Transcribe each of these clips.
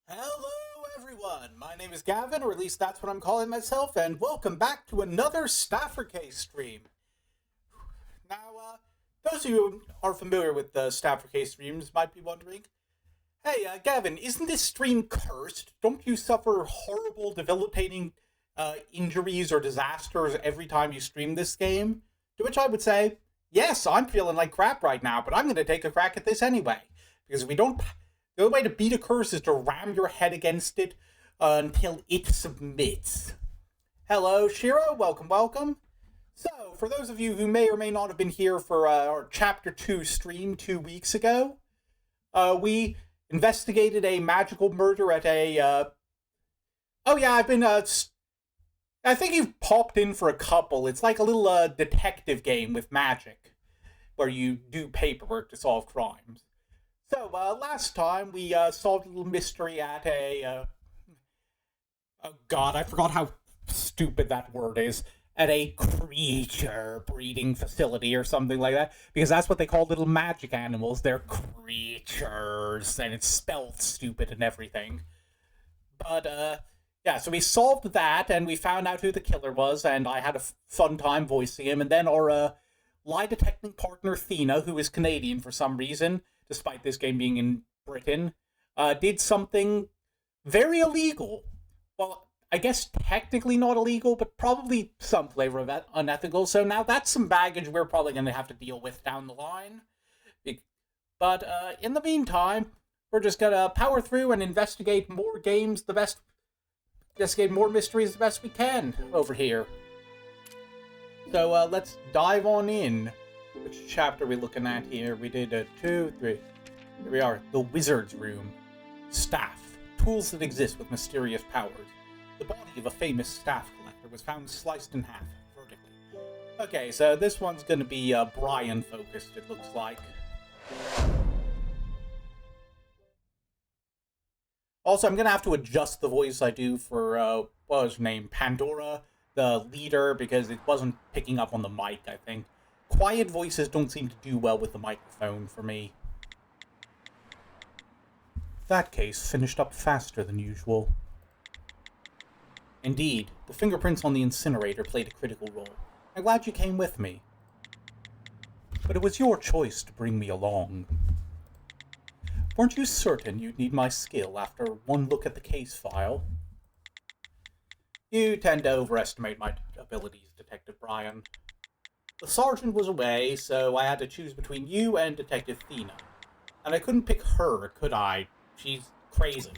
Hello, everyone. My name is Gavin, or at least that's what I'm calling myself, and welcome back to another Staffer Case stream. Now, those of you who are familiar with the Staffer Case streams might be wondering, hey, Gavin, isn't this stream cursed? Don't you suffer horrible, debilitating injuries or disasters every time you stream this game? To which I would say, yes, I'm feeling like crap right now, but I'm going to take a crack at this anyway. Because if we don't the only way to beat a curse is to ram your head against it until it submits. Hello, Shira. Welcome, welcome. So, for those of you who may or may not have been here for our Chapter 2 stream 2 weeks ago, we investigated a magical murder at a... Oh yeah, I've been... I think you've popped in for a couple. It's like a little detective game with magic, where you do paperwork to solve crimes. So, last time we solved a little mystery at a, oh god, I forgot how stupid that word is. At a creature breeding facility or something like that. Because that's what they call little magic animals. They're creatures, and it's spelled stupid and everything. But, yeah, so we solved that, and we found out who the killer was, and I had a fun time voicing him. And then our, lie detecting partner, Thena, who is Canadian for some reason, despite this game being in Britain, did something very illegal. Well, I guess technically not illegal, but probably some flavor of unethical. So now that's some baggage we're probably going to have to deal with down the line. But in the meantime, we're just going to power through and investigate more games investigate more mysteries the best we can over here. So let's dive on in. Which chapter are we looking at here? We did 2, 3. Here we are. The Wizard's Room. Staff. Tools that exist with mysterious powers. The body of a famous staff collector was found sliced in half, vertically. Okay, so this one's going to be Brian-focused, it looks like. Also, I'm going to have to adjust the voice I do for, what was her name? Pandora, the leader, because it wasn't picking up on the mic, I think. Quiet voices don't seem to do well with the microphone for me. That case finished up faster than usual. Indeed, the fingerprints on the incinerator played a critical role. I'm glad you came with me. But it was your choice to bring me along. Weren't you certain you'd need my skill after one look at the case file? You tend to overestimate my abilities, Detective Brian. The sergeant was away, so I had to choose between you and Detective Thena. And I couldn't pick her, could I? She's crazy.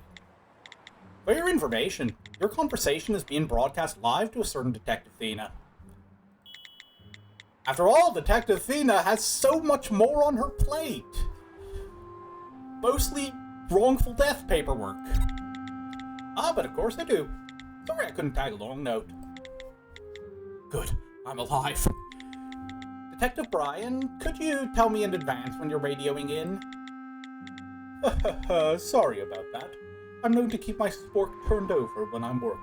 For your information, your conversation is being broadcast live to a certain Detective Thena. After all, Detective Thena has so much more on her plate. Mostly wrongful death paperwork. But of course I do. Sorry I couldn't tag along, note. Good, I'm alive. Detective Brian, could you tell me in advance when you're radioing in? Sorry about that. I'm known to keep my spork turned over when I'm working.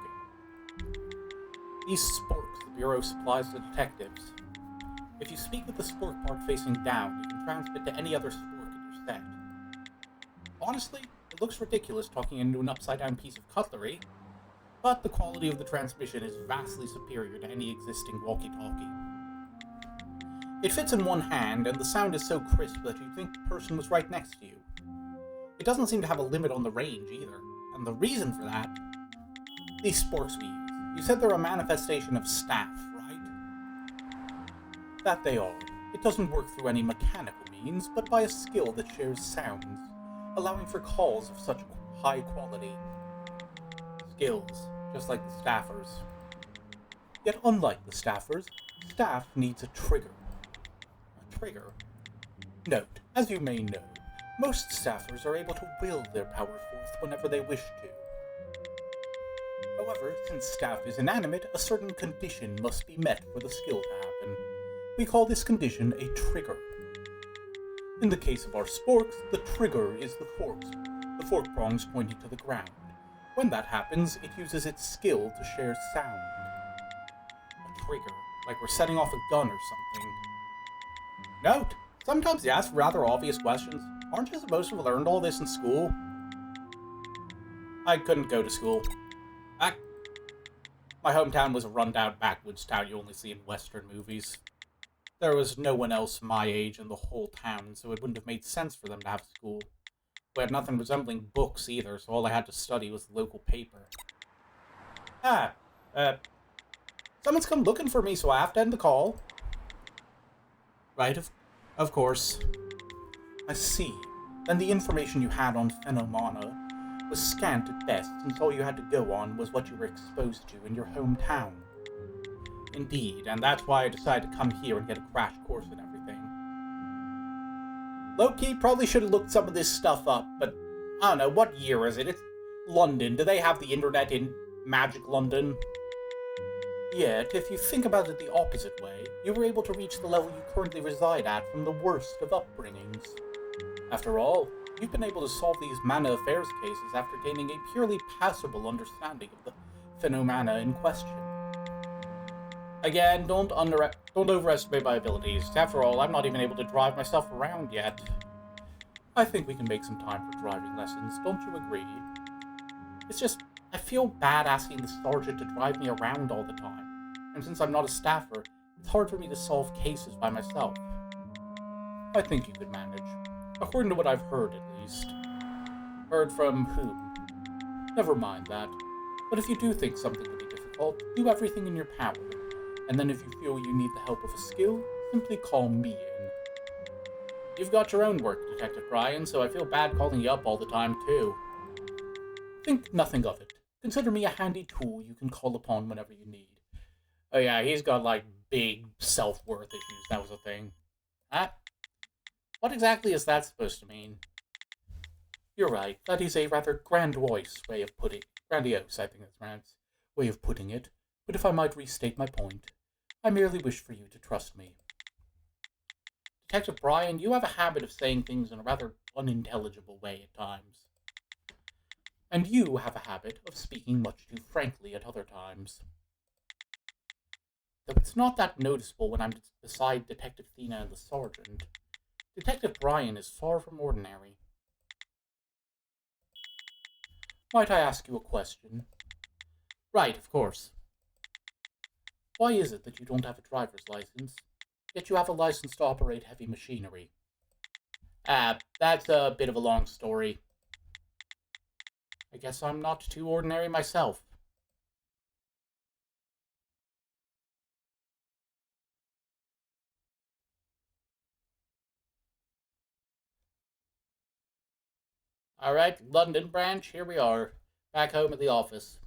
These sporks the Bureau supplies to detectives. If you speak with the spork part facing down, you can transmit to any other spork in your set. Honestly, it looks ridiculous talking into an upside-down piece of cutlery, but the quality of the transmission is vastly superior to any existing walkie-talkie. It fits in one hand, and the sound is so crisp that you'd think the person was right next to you. It doesn't seem to have a limit on the range, either, and the reason for that... These sporks we use. You said they're a manifestation of staff, right? That they are. It doesn't work through any mechanical means, but by a skill that shares sounds, allowing for calls of such high quality. Skills, just like the staffers. Yet unlike the staffers, staff needs a trigger. Trigger. Note, as you may know, most staffers are able to will their power forth whenever they wish to. However, since staff is inanimate, a certain condition must be met for the skill to happen. We call this condition a trigger. In the case of our sporks, the trigger is the fork prongs pointing to the ground. When that happens, it uses its skill to share sound. A trigger, like we're setting off a gun or something. Note, sometimes you ask rather obvious questions. Aren't you supposed to have learned all this in school? I couldn't go to school. Back, my hometown was a rundown backwoods town you only see in Western movies. There was no one else my age in the whole town, so it wouldn't have made sense for them to have school. We had nothing resembling books either, so all I had to study was the local paper. Ah, uh, someone's come looking for me, so I have to end the call. Right, of course. I see. Then the information you had on phenomena was scant at best, since all you had to go on was what you were exposed to in your hometown. Indeed, and that's why I decided to come here and get a crash course in everything. Low-key, probably should have looked some of this stuff up, but I don't know, what year is it? It's London. Do they have the internet in Magic London? Yet, if you think about it the opposite way, you were able to reach the level you currently reside at from the worst of upbringings. After all, you've been able to solve these mana affairs cases after gaining a purely passable understanding of the phenomena in question. Again, don't overestimate my abilities. After all, I'm not even able to drive myself around yet. I think we can make some time for driving lessons, don't you agree? It's just, I feel bad asking the sergeant to drive me around all the time, and since I'm not a staffer, it's hard for me to solve cases by myself. I think you could manage, according to what I've heard at least. Heard from whom? Never mind that. But if you do think something will be difficult, do everything in your power, and then if you feel you need the help of a skill, simply call me in. You've got your own work, Detective Brian, so I feel bad calling you up all the time, too. Think nothing of it. Consider me a handy tool you can call upon whenever you need. Oh yeah, he's got, like, big self-worth issues. That was a thing. Huh? What exactly is that supposed to mean? You're right. That is a rather grandiose way of putting it. Grandiose, I think that's Rand's way of putting it. But if I might restate my point, I merely wish for you to trust me. Detective Brian, you have a habit of saying things in a rather unintelligible way at times. And you have a habit of speaking much too frankly at other times. Though it's not that noticeable when I'm beside Detective Thena and the Sergeant, Detective Brian is far from ordinary. Might I ask you a question? Right, of course. Why is it that you don't have a driver's license, yet you have a license to operate heavy machinery? That's a bit of a long story. I guess I'm not too ordinary myself. Alright, London branch, here we are. Back home at the office.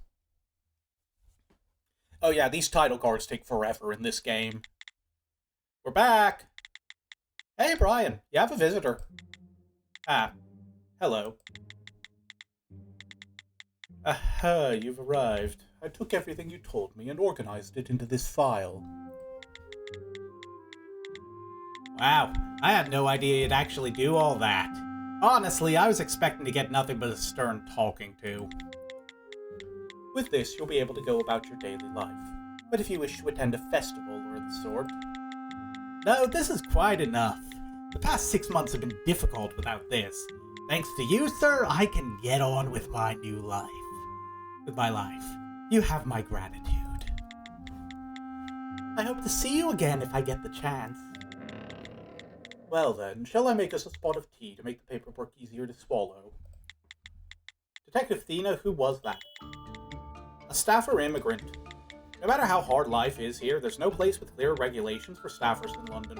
Oh yeah, these title cards take forever in this game. We're back! Hey Brian, you have a visitor. Ah, hello. Aha, you've arrived. I took everything you told me and organized it into this file. Wow, I had no idea you'd actually do all that. Honestly, I was expecting to get nothing but a stern talking to. With this, you'll be able to go about your daily life. But if you wish to attend a festival or of the sort... No, this is quite enough. The past 6 months have been difficult without this. Thanks to you, sir, I can get on with my new life. With my life. You have my gratitude. I hope to see you again if I get the chance. Well then, shall I make us a spot of tea to make the paperwork easier to swallow? Detective Thena, who was that? A staffer immigrant. No matter how hard life is here, there's no place with clear regulations for staffers in London.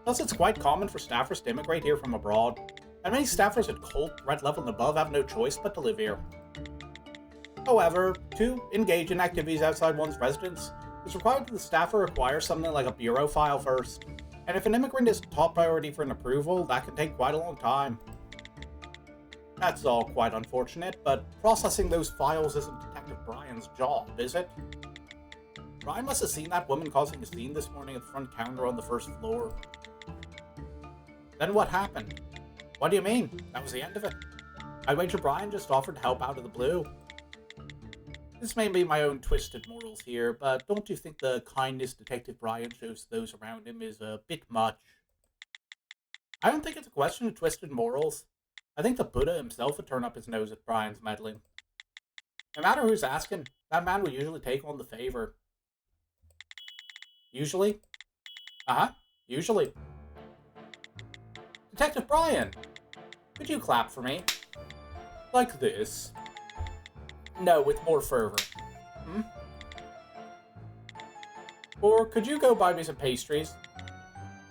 Plus, it's quite common for staffers to immigrate here from abroad, and many staffers at cold threat level and above have no choice but to live here. However, to engage in activities outside one's residence, it's required that the staffer acquire something like a bureau file first, and if an immigrant is top priority for an approval, that can take quite a long time. That's all quite unfortunate, but processing those files isn't Detective Brian's job, is it? Brian must have seen that woman causing a scene this morning at the front counter on the first floor. Then what happened? What do you mean? That was the end of it? I wager Brian just offered to help out of the blue. This may be my own twisted morals here, but don't you think the kindness Detective Brian shows to those around him is a bit much? I don't think it's a question of twisted morals. I think the Buddha himself would turn up his nose at Brian's meddling. No matter who's asking, that man will usually take on the favor. Usually? Uh-huh. Usually. Detective Brian, could you clap for me? Like this. No, with more fervor. Hmm? Or could you go buy me some pastries?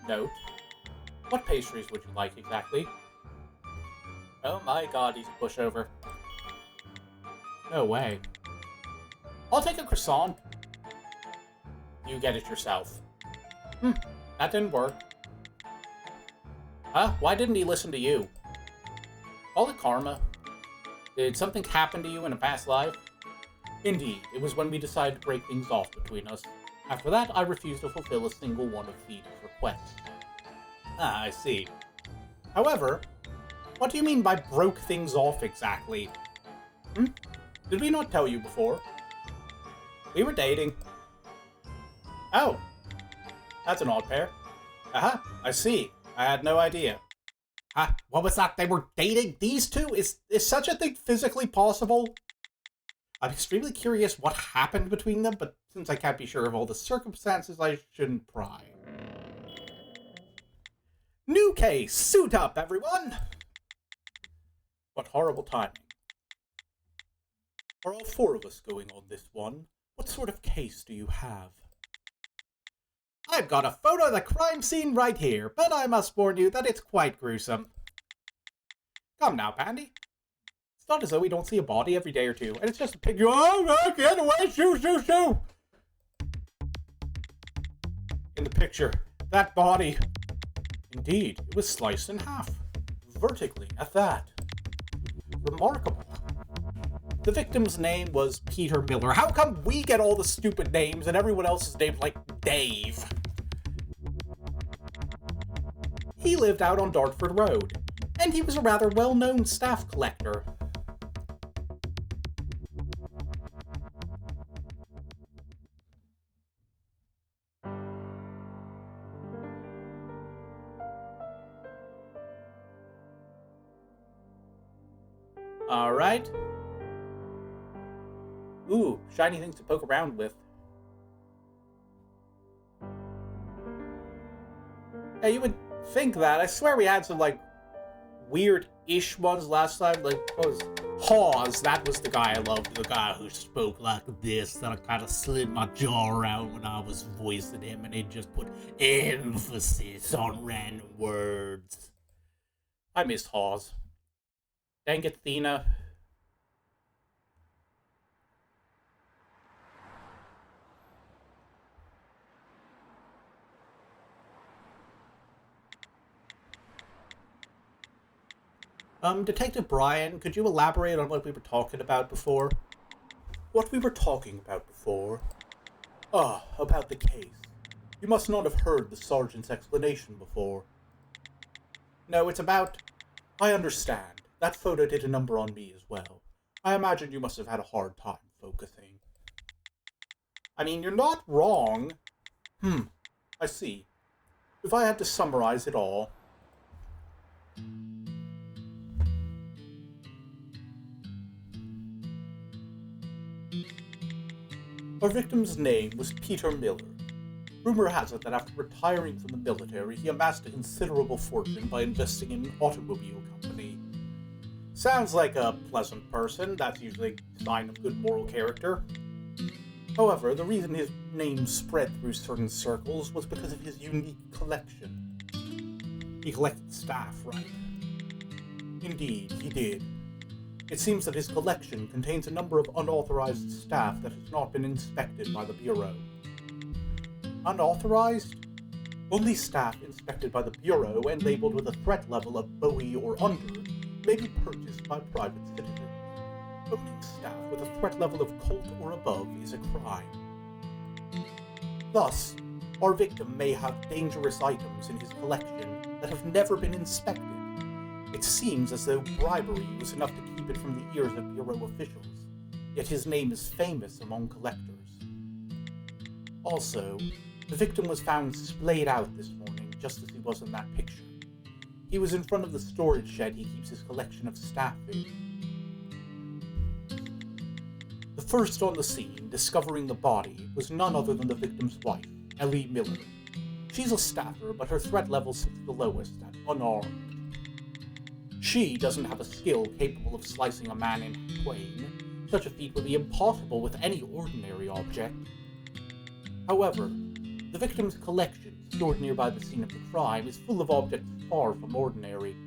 Note. What pastries would you like exactly? Oh my god, he's a pushover. No way. I'll take a croissant. You get it yourself. That didn't work. Huh? Why didn't he listen to you? Call it karma. Did something happen to you in a past life? Indeed, it was when we decided to break things off between us. After that, I refused to fulfill a single one of Theda's requests. Ah, I see. However, what do you mean by broke things off exactly? Did we not tell you before? We were dating. Oh. That's an odd pair. Aha, I see. I had no idea. What was that? They were dating? These two? Is such a thing physically possible? I'm extremely curious what happened between them, but since I can't be sure of all the circumstances, I shouldn't pry. New case! Suit up, everyone! What horrible timing. Are all four of us going on this one? What sort of case do you have? I've got a photo of the crime scene right here, but I must warn you that it's quite gruesome. Come now, Pandy. It's not as though we don't see a body every day or two, and it's just a picture. Oh, no, get away! Shoo, shoo, shoo! In the picture, that body. Indeed, it was sliced in half. Vertically, at that. Remarkable. The victim's name was Peter Miller. How come we get all the stupid names and everyone else is named like Dave? He lived out on Dartford Road, and he was a rather well-known staff collector. Alright. Ooh, shiny things to poke around with. Yeah, you would think that. I swear we had some, like, weird-ish ones last time. Like, what was Hawes? That was the guy I loved. The guy who spoke like this. That I kind of slid my jaw around when I was voicing him, and he just put emphasis on random words. I missed Hawes. Dang it, Thena. Detective Brian, could you elaborate on what we were talking about before? What we were talking about before? Ah, about the case. You must not have heard the sergeant's explanation before. No, it's about... I understand. That photo did a number on me as well. I imagine you must have had a hard time focusing. I mean, you're not wrong. I see. If I had to summarize it all... Our victim's name was Peter Miller. Rumor has it that after retiring from the military, he amassed a considerable fortune by investing in an automobile company. Sounds like a pleasant person. That's usually a sign of good moral character. However, the reason his name spread through certain circles was because of his unique collection. He collected staff, right? Indeed, he did. It seems that his collection contains a number of unauthorized staff that has not been inspected by the Bureau. Unauthorized? Only staff inspected by the Bureau and labeled with a threat level of Bowie or under may be purchased by private citizens. Owning staff with a threat level of Colt or above is a crime. Thus, our victim may have dangerous items in his collection that have never been inspected. It seems as though bribery was enough to keep it from the ears of Bureau officials, yet his name is famous among collectors. Also, the victim was found splayed out this morning, just as he was in that picture. He was in front of the storage shed he keeps his collection of staff in. First on the scene, discovering the body, was none other than the victim's wife, Ellie Miller. She's a staffer, but her threat level sits the lowest, at unarmed. She doesn't have a skill capable of slicing a man in twain. Such a feat would be impossible with any ordinary object. However, the victim's collection, stored nearby the scene of the crime, is full of objects far from ordinary.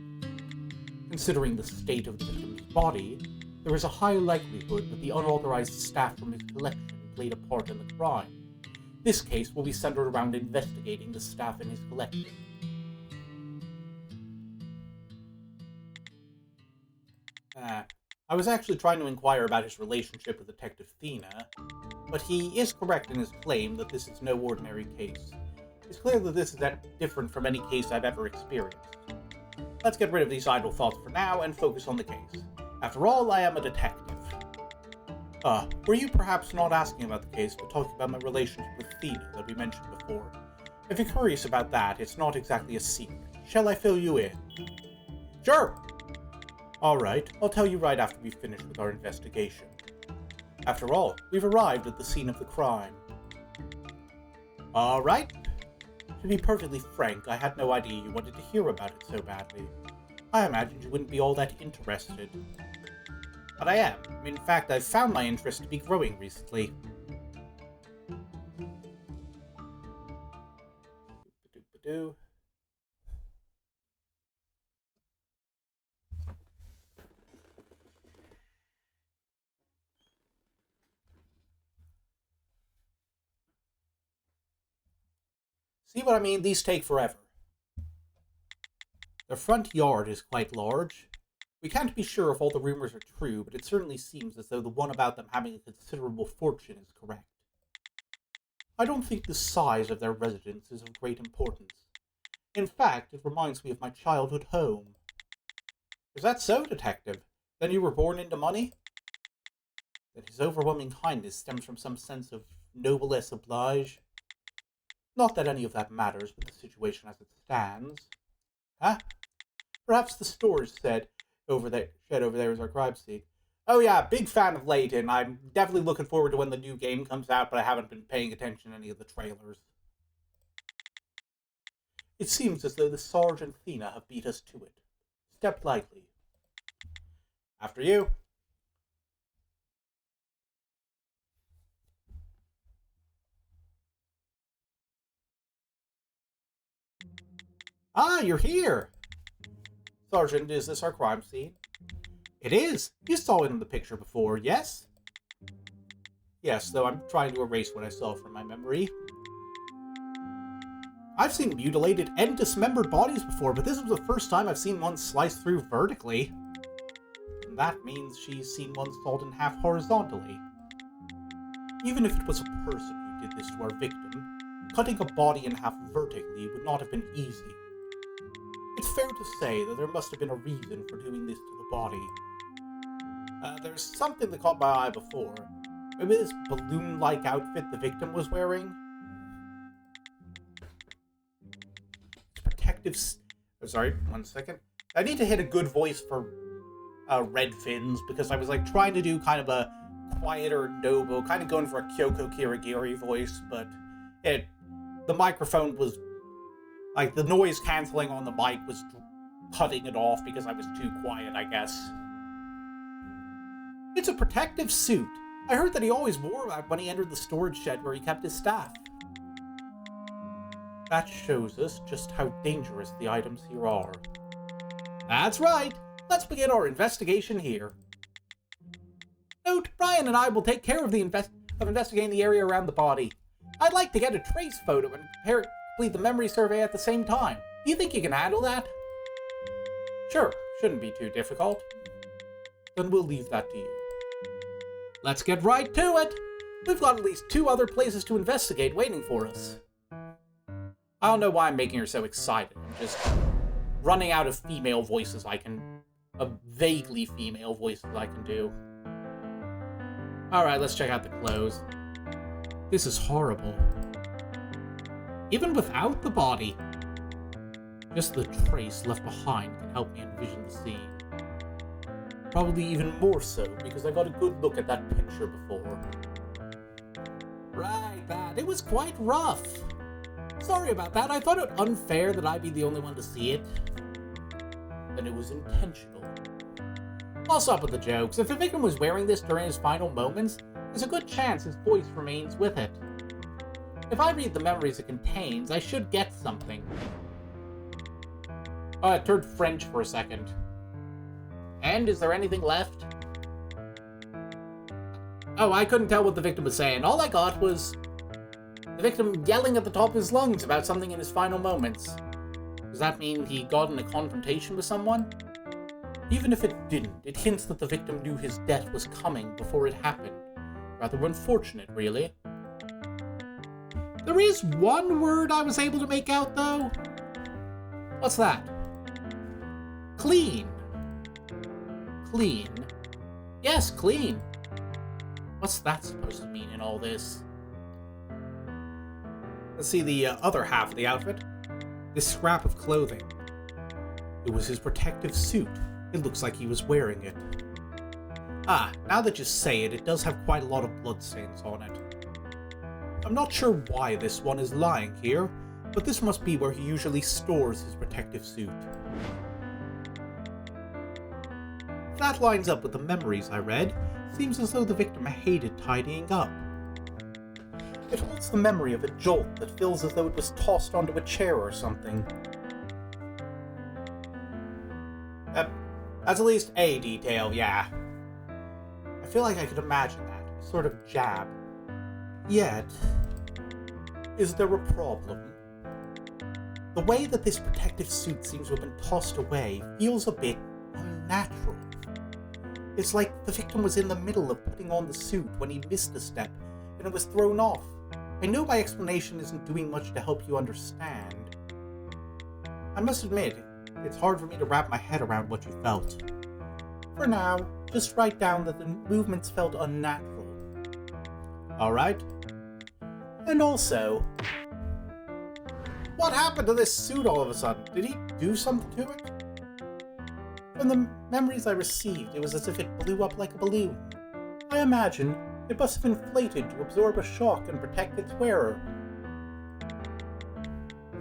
Considering the state of the victim's body, there is a high likelihood that the unauthorized staff from his collection played a part in the crime. This case will be centered around investigating the staff in his collection. I was actually trying to inquire about his relationship with Detective Thena, but he is correct in his claim that this is no ordinary case. It's clear that this is different from any case I've ever experienced. Let's get rid of these idle thoughts for now and focus on the case. After all, I am a detective. Were you perhaps not asking about the case, but talking about my relationship with Thena that we mentioned before? If you're curious about that, it's not exactly a secret. Shall I fill you in? Sure! Alright, I'll tell you right after we've finished with our investigation. After all, we've arrived at the scene of the crime. Alright. To be perfectly frank, I had no idea you wanted to hear about it so badly. I imagined you wouldn't be all that interested. But I am. In fact, I've found my interest to be growing recently. See what I mean? These take forever. The front yard is quite large. We can't be sure if all the rumors are true, but it certainly seems as though the one about them having a considerable fortune is correct. I don't think the size of their residence is of great importance. In fact, it reminds me of my childhood home. Is that so, Detective? Then you were born into money? That his overwhelming kindness stems from some sense of noblesse oblige? Not that any of that matters with the situation as it stands. Huh? Perhaps the stores shed over there is our crime scene. Oh yeah, big fan of Layton. I'm definitely looking forward to when the new game comes out, but I haven't been paying attention to any of the trailers. It seems as though the Sarge and Thena have beat us to it. Step lightly. After you. Ah, you're here! Sergeant, is this our crime scene? It is! You saw it in the picture before, yes? Yes, though I'm trying to erase what I saw from my memory. I've seen mutilated and dismembered bodies before, but this was the first time I've seen one sliced through vertically. And that means she's seen one sawed in half horizontally. Even if it was a person who did this to our victim, cutting a body in half vertically would not have been easy. It's fair to say that there must have been a reason for doing this to the body. There's something that caught my eye before. Maybe this balloon-like outfit the victim was wearing? Protective... Oh, sorry, 1 second. I need to hit a good voice for Red Fins, because I was like trying to do kind of a quieter noble, kind of going for a Kyoko Kirigiri voice, but the microphone was... like, the noise cancelling on the mic was cutting it off because I was too quiet, I guess. It's a protective suit. I heard that he always wore that when he entered the storage shed where he kept his staff. That shows us just how dangerous the items here are. That's right. Let's begin our investigation here. Note, Brian and I will take care of investigating the area around the body. I'd like to get a trace photo and complete the memory survey at the same time. Do you think you can handle that? Sure, shouldn't be too difficult. Then we'll leave that to you. Let's get right to it! We've got at least 2 other places to investigate waiting for us. I don't know why I'm making her so excited. I'm just running out of female voices vaguely female voices I can do. Alright, let's check out the clothes. This is horrible. Even without the body, just the trace left behind can help me envision the scene. Probably even more so, because I got a good look at that picture before. Right, that. It was quite rough. Sorry about that. I thought it unfair that I'd be the only one to see it. Then it was intentional. I'll stop with the jokes. If the victim was wearing this during his final moments, there's a good chance his voice remains with it. If I read the memories it contains, I should get something. Oh, it turned French for a second. And is there anything left? Oh, I couldn't tell what the victim was saying. All I got was the victim yelling at the top of his lungs about something in his final moments. Does that mean he got in a confrontation with someone? Even if it didn't, it hints that the victim knew his death was coming before it happened. Rather unfortunate, really. There is one word I was able to make out, though. What's that? Clean. Clean? Yes, clean. What's that supposed to mean in all this? Let's see the other half of the outfit. This scrap of clothing. It was his protective suit. It looks like he was wearing it. Ah, now that you say it, it does have quite a lot of bloodstains on it. I'm not sure why this one is lying here, but this must be where he usually stores his protective suit. That lines up with the memories I read. Seems as though the victim hated tidying up. It holds the memory of a jolt that feels as though it was tossed onto a chair or something. That's at least a detail, yeah. I feel like I could imagine that, a sort of jab. Yet, is there a problem? The way that this protective suit seems to have been tossed away feels a bit unnatural. It's like the victim was in the middle of putting on the suit when he missed a step, and it was thrown off. I know my explanation isn't doing much to help you understand. I must admit, it's hard for me to wrap my head around what you felt. For now, just write down that the movements felt unnatural. Alright? And also, what happened to this suit all of a sudden? Did he do something to it? From the memories I received, it was as if it blew up like a balloon. I imagine it must have inflated to absorb a shock and protect its wearer.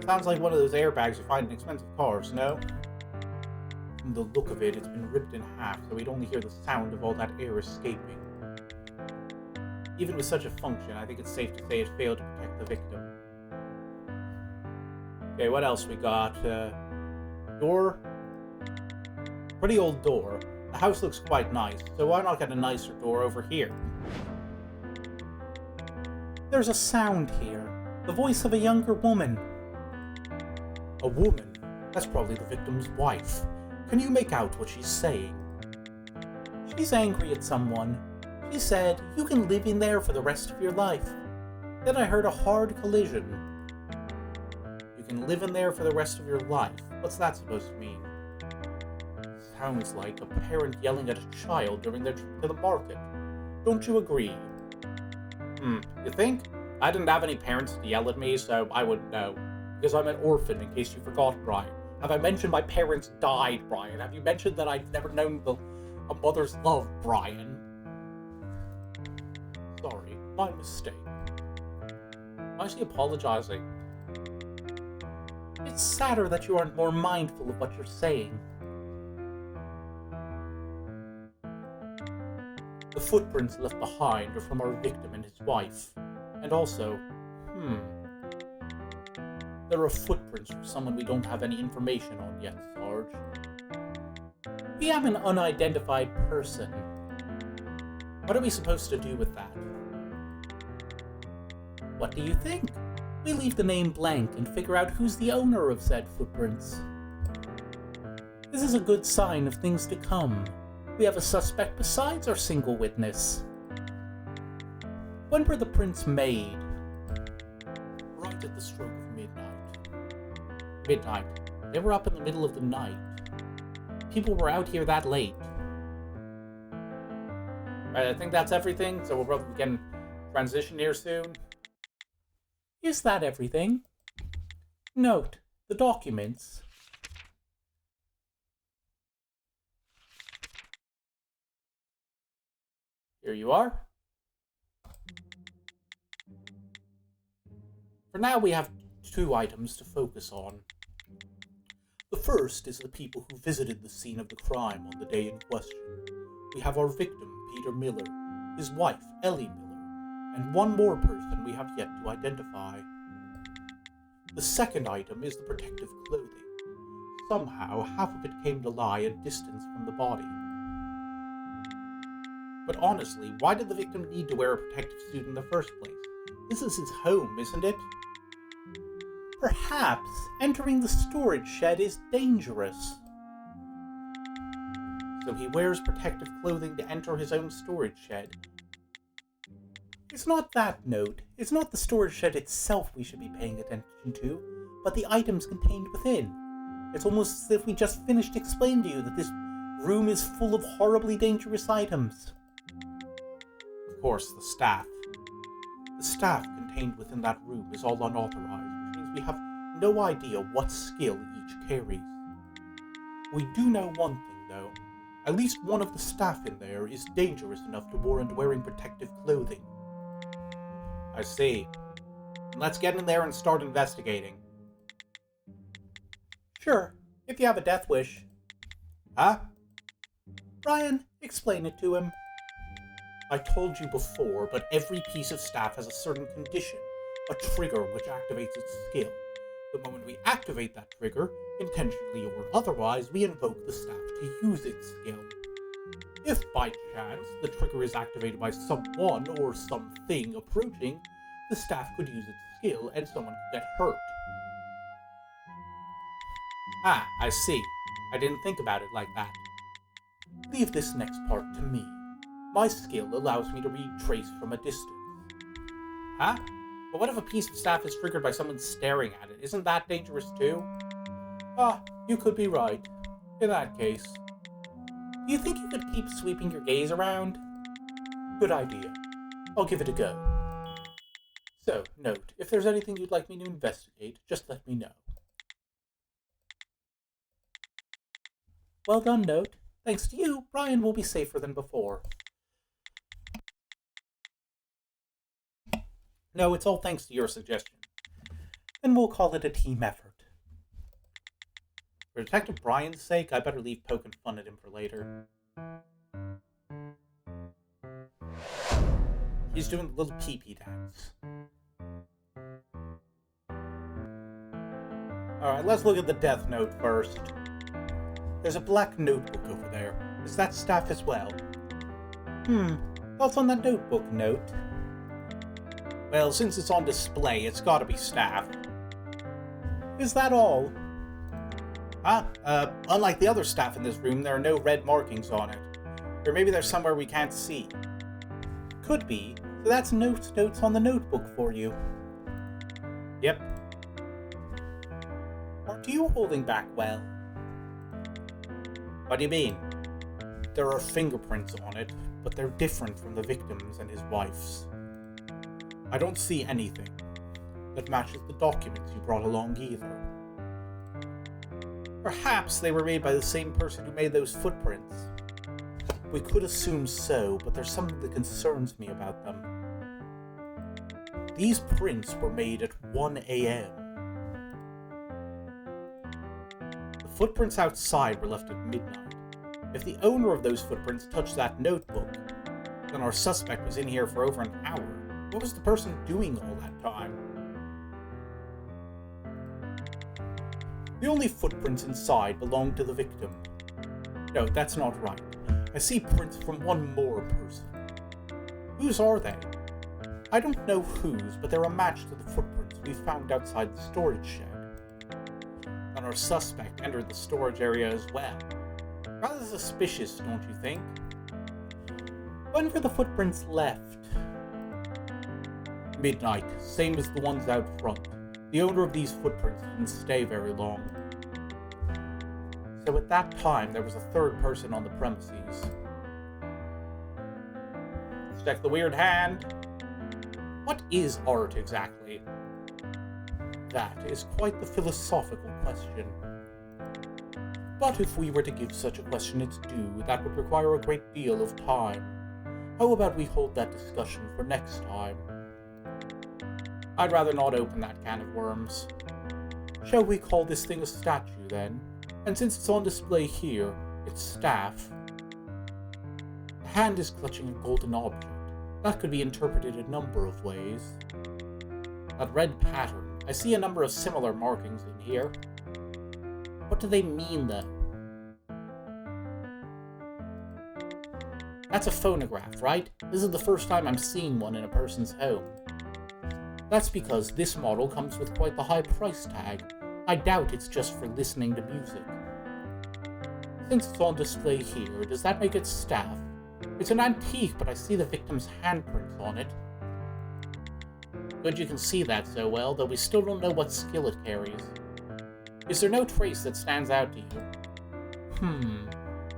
Sounds like one of those airbags you find in expensive cars, no? From the look of it, it's been ripped in half, so we'd only hear the sound of all that air escaping. Even with such a function, I think it's safe to say it failed to protect the victim. Okay, what else we got? Door? Pretty old door. The house looks quite nice, so why not get a nicer door over here? There's a sound here. The voice of a younger woman. A woman? That's probably the victim's wife. Can you make out what she's saying? She's angry at someone. She said, "You can live in there for the rest of your life." Then I heard a hard collision. You can live in there for the rest of your life? What's that supposed to mean? Sounds like a parent yelling at a child during their trip to the market. Don't you agree? You think? I didn't have any parents to yell at me, so I wouldn't know. Because I'm an orphan, in case you forgot, Brian. Have I mentioned my parents died, Brian? Have you mentioned that I've never known a mother's love, Brian? Sorry, my mistake. Why is he apologizing? It's sadder that you aren't more mindful of what you're saying. The footprints left behind are from our victim and his wife. And also, there are footprints from someone we don't have any information on yet, Sarge. We have an unidentified person. What are we supposed to do with that? What do you think? We leave the name blank and figure out who's the owner of said footprints. This is a good sign of things to come. We have a suspect besides our single witness. When were the prints made? Right at the stroke of midnight. Midnight. They were up in the middle of the night. People were out here that late. Right, I think that's everything, so we'll probably begin transition here soon. Is that everything? Note, the documents Here you are. For now, we have 2 items to focus on. The first is the people who visited the scene of the crime on the day in question. We have our victim, Peter Miller, his wife, Ellie Miller, and one more person we have yet to identify. The second item is the protective clothing. Somehow, half of it came to lie a distance from the body. But honestly, why did the victim need to wear a protective suit in the first place? This is his home, isn't it? Perhaps entering the storage shed is dangerous. So he wears protective clothing to enter his own storage shed. It's not that note. It's not the storage shed itself we should be paying attention to, but the items contained within. It's almost as if we just finished explaining to you that this room is full of horribly dangerous items. Of course, the staff. The staff contained within that room is all unauthorized, which means we have no idea what skill each carries. We do know one thing, though. At least one of the staff in there is dangerous enough to warrant wearing protective clothing. I see. Let's get in there and start investigating. Sure, if you have a death wish. Huh? Ryan, explain it to him. I told you before, but every piece of staff has a certain condition, a trigger which activates its skill. The moment we activate that trigger, intentionally or otherwise, we invoke the staff to use its skill. If by chance the trigger is activated by someone or something approaching, the staff could use its skill and someone could get hurt. Ah, I see. I didn't think about it like that. Leave this next part to me. My skill allows me to read trace from a distance. Huh? But what if a piece of staff is triggered by someone staring at it? Isn't that dangerous too? Ah, you could be right. In that case. Do you think you could keep sweeping your gaze around? Good idea. I'll give it a go. So, note, if there's anything you'd like me to investigate, just let me know. Well done, Note. Thanks to you, Brian will be safer than before. No, it's all thanks to your suggestion. Then we'll call it a team effort. For Detective Brian's sake, I better leave poking fun at him for later. He's doing the little pee-pee dance. Alright, let's look at the death note first. There's a black notebook over there. Is that staff as well? Thoughts on that notebook, Note? Well, since it's on display, it's gotta be staff. Is that all? Unlike the other staff in this room, there are no red markings on it. Or maybe there's somewhere we can't see. Could be. So that's notes on the notebook for you. Yep. Aren't you holding back well? What do you mean? There are fingerprints on it, but they're different from the victim's and his wife's. I don't see anything that matches the documents you brought along either. Perhaps they were made by the same person who made those footprints. We could assume so, but there's something that concerns me about them. These prints were made at 1 a.m. The footprints outside were left at midnight. If the owner of those footprints touched that notebook, then our suspect was in here for over an hour. What was the person doing all that time? The only footprints inside belonged to the victim. No, that's not right. I see prints from one more person. Whose are they? I don't know whose, but they're a match to the footprints we found outside the storage shed. And our suspect entered the storage area as well. Rather suspicious, don't you think? When were the footprints left? Midnight, same as the ones out front. The owner of these footprints didn't stay very long. So at that time, there was a third person on the premises. Let's check the weird hand. What is art exactly? That is quite the philosophical question. But if we were to give such a question its due, that would require a great deal of time. How about we hold that discussion for next time? I'd rather not open that can of worms. Shall we call this thing a statue, then? And since it's on display here, its staff. The hand is clutching a golden object. That could be interpreted a number of ways. That red pattern. I see a number of similar markings in here. What do they mean, then? That's a phonograph, right? This is the first time I'm seeing one in a person's home. That's because this model comes with quite the high price tag. I doubt it's just for listening to music. Since it's on display here, does that make it staff? It's an antique, but I see the victim's handprints on it. Good you can see that so well, though we still don't know what skill it carries. Is there no trace that stands out to you?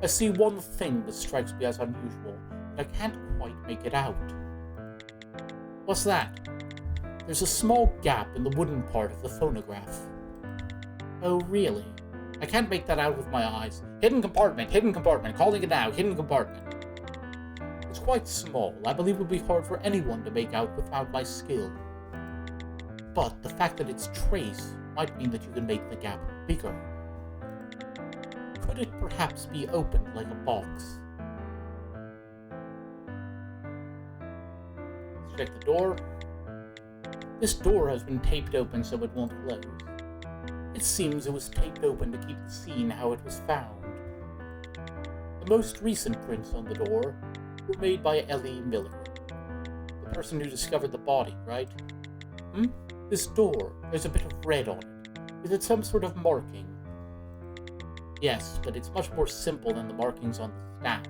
I see one thing that strikes me as unusual, but I can't quite make it out. What's that? There's a small gap in the wooden part of the phonograph. Oh, really? I can't make that out with my eyes. Hidden compartment, calling it now, hidden compartment. It's quite small. I believe it would be hard for anyone to make out without my skill. But the fact that it's trace might mean that you can make the gap bigger. Could it perhaps be opened like a box? Let's check the door. This door has been taped open so it won't close. It seems it was taped open to keep the scene how it was found. The most recent prints on the door were made by Ellie Miller, the person who discovered the body, right? This door, there's a bit of red on it. Is it some sort of marking? Yes, but it's much more simple than the markings on the staff.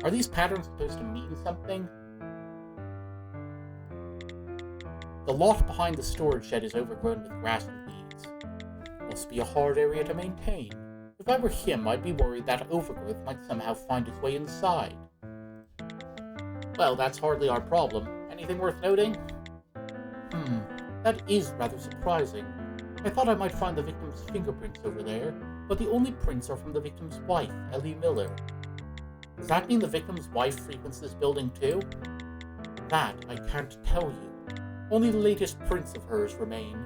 Are these patterns supposed to mean something? The lot behind the storage shed is overgrown with grass and weeds. Must be a hard area to maintain. If I were him, I'd be worried that overgrowth might somehow find its way inside. Well, that's hardly our problem. Anything worth noting? That is rather surprising. I thought I might find the victim's fingerprints over there, but the only prints are from the victim's wife, Ellie Miller. Does that mean the victim's wife frequents this building too? That I can't tell you. Only the latest prints of hers remain.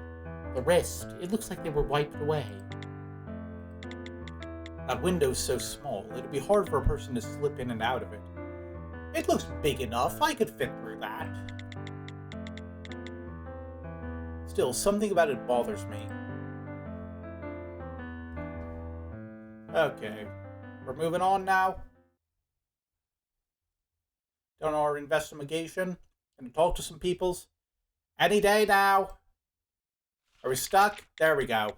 The rest, it looks like they were wiped away. That window's so small, it'd be hard for a person to slip in and out of it. It looks big enough, I could fit through that. Still, something about it bothers me. Okay, we're moving on now. Done our investigation. Gonna talk to some peoples. Any day now. Are we stuck? There we go.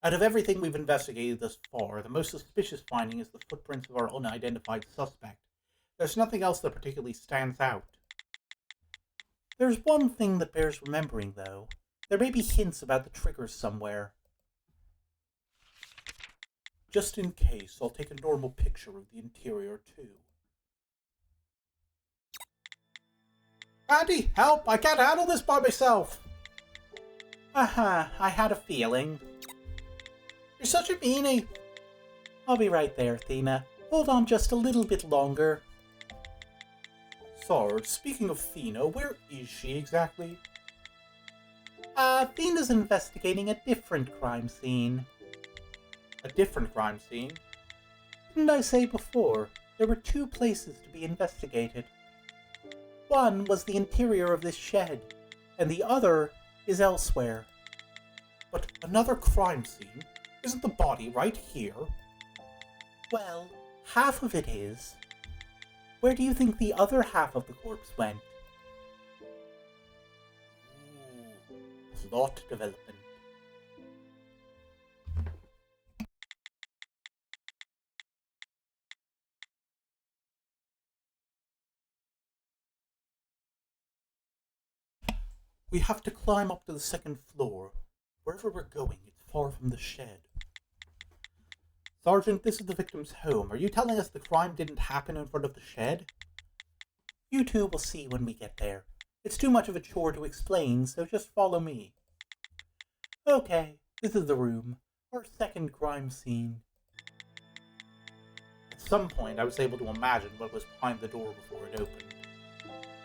Out of everything we've investigated thus far, the most suspicious finding is the footprints of our unidentified suspect. There's nothing else that particularly stands out. There's one thing that bears remembering, though. There may be hints about the triggers somewhere. Just in case, I'll take a normal picture of the interior, too. Andy, help! I can't handle this by myself! I had a feeling. You're such a meanie. I'll be right there, Athena. Hold on just a little bit longer. Sarge, speaking of Athena, where is she exactly? Athena's investigating a different crime scene. A different crime scene? Didn't I say before, there were two places to be investigated? One was the interior of this shed, and the other is elsewhere. But another crime scene? Isn't the body right here? Well, half of it is. Where do you think the other half of the corpse went? Plot development. We have to climb up to the second floor. Wherever we're going, it's far from the shed. Sergeant, this is the victim's home. Are you telling us the crime didn't happen in front of the shed? You two will see when we get there. It's too much of a chore to explain, so just follow me. Okay, this is the room. Our second crime scene. Let's some point I was able to imagine what was behind the door before it opened.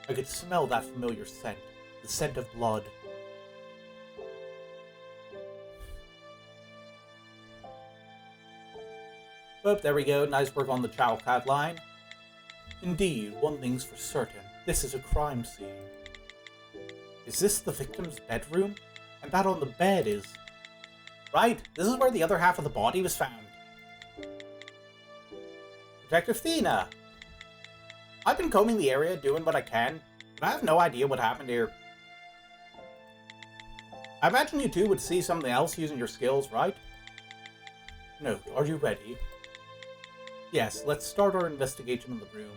I could smell that familiar scent, the scent of blood. Oh, there we go, nice work on the Chowcat line. Indeed, one thing's for certain, this is a crime scene. Is this the victim's bedroom? And that on the bed is... Right, this is where the other half of the body was found. Detective Thena! I've been combing the area, doing what I can, but I have no idea what happened here. I imagine you two would see something else using your skills, right? No, are you ready? Yes, let's start our investigation of the room.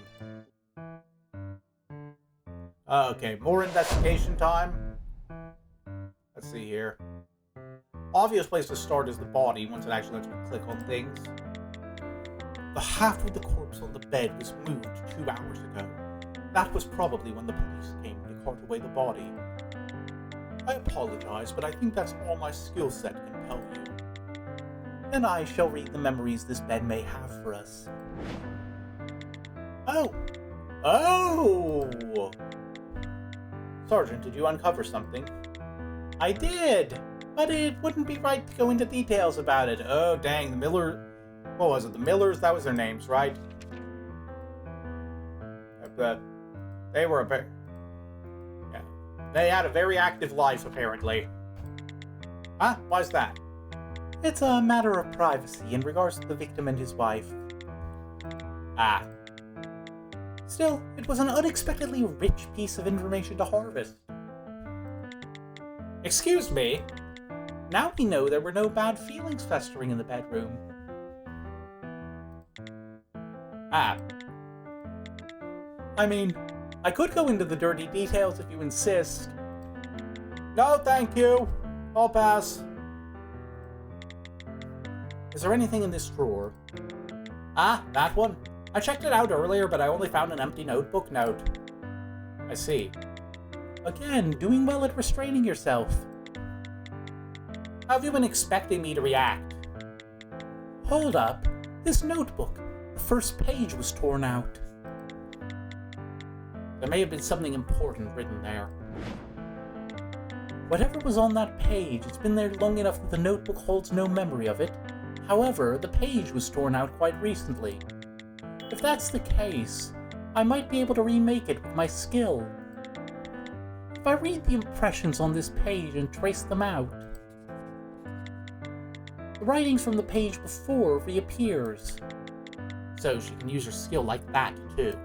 Okay, more investigation time. Let's see here. Obvious place to start is the body, once it actually lets me click on things. The half of the corpse on the bed was moved 2 hours ago. That was probably when the police came to cart away the body. I apologize, but I think that's all my skill set can tell you. Then I shall read the memories this bed may have for us. Oh! Sergeant, did you uncover something? I did! But it wouldn't be right to go into details about it. Oh, dang, the Miller... What was it? The Millers? That was their names, right? They were a... Yeah. They had a very active life, apparently. Huh? Why's that? It's a matter of privacy in regards to the victim and his wife. Ah. Still, it was an unexpectedly rich piece of information to harvest. Excuse me? Now we know there were no bad feelings festering in the bedroom. Ah. I mean, I could go into the dirty details if you insist. No, thank you. I'll pass. Is there anything in this drawer? Ah, that one. I checked it out earlier, but I only found an empty notebook note. I see. Again, doing well at restraining yourself. How have you been expecting me to react? Hold up. This notebook. The first page was torn out. There may have been something important written there. Whatever was on that page, it's been there long enough that the notebook holds no memory of it. However, the page was torn out quite recently. If that's the case, I might be able to remake it with my skill. If I read the impressions on this page and trace them out, the writing from the page before reappears. So she can use her skill like that, too.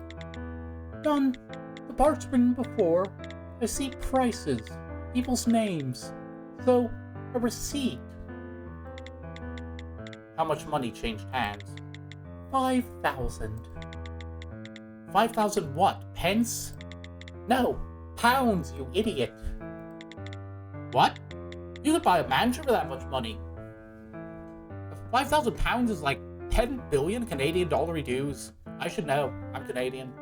Done. The parts written before, I see prices, people's names. So, a receipt. How much money changed hands? 5,000. 5,000 what? Pence? No, pounds, you idiot. What? You could buy a mansion for that much money. 5,000 pounds is like 10 billion Canadian dollar dues. I should know. I'm Canadian.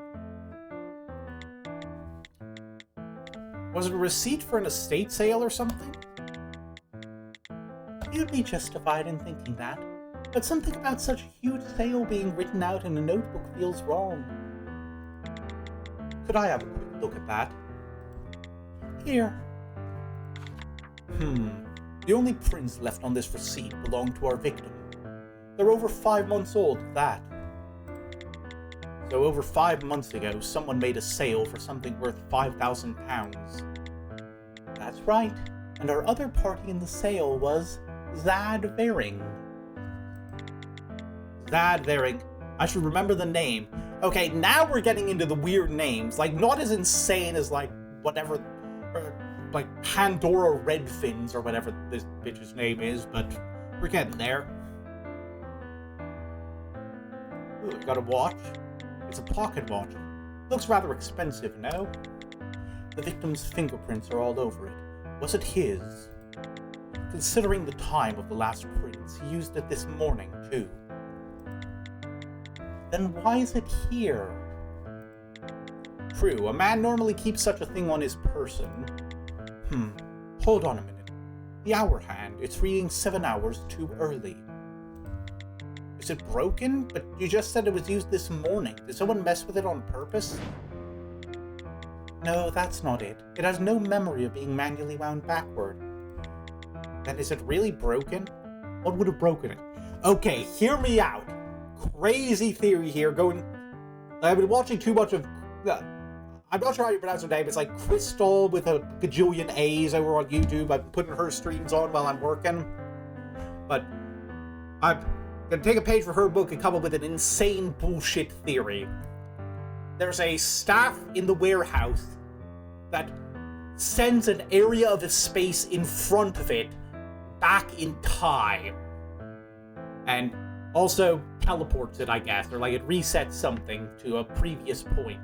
Was it a receipt for an estate sale or something? You'd be justified in thinking that. But something about such a huge sale being written out in a notebook feels wrong. Could I have a quick look at that? Here. The only prints left on this receipt belong to our victim. They're over 5 months old at that. So over 5 months ago, someone made a sale for something worth 5,000 pounds. That's right. And our other party in the sale was Zad Vering. Zad Vering. I should remember the name. Okay, now we're getting into the weird names. Like, not as insane as, like, whatever, like, Pandora Redfins or whatever this bitch's name is, but we're getting there. Ooh, got a watch. It's a pocket watch. Looks rather expensive, no? The victim's fingerprints are all over it. Was it his? Considering the time of the last prints, he used it this morning, too. Then why is it here? True, a man normally keeps such a thing on his person. Hold on a minute. The hour hand, it's reading 7 hours too early. Is Is it broken? But you just said it was used this morning. Did someone mess with it on purpose? No, that's not it. It has no memory of being manually wound backward. Then is it really broken? What would have broken it? Okay, hear me out. Crazy theory here going... I've been watching too much of... I'm not sure how you pronounce her name. It's like Crystal with a gajillion A's over on YouTube. I've been putting her streams on while I'm working. But I'm going to take a page from her book and come up with an insane bullshit theory. There's a staff in the warehouse that sends an area of a space in front of it back in time. And also teleports it, I guess. Or like it resets something to a previous point.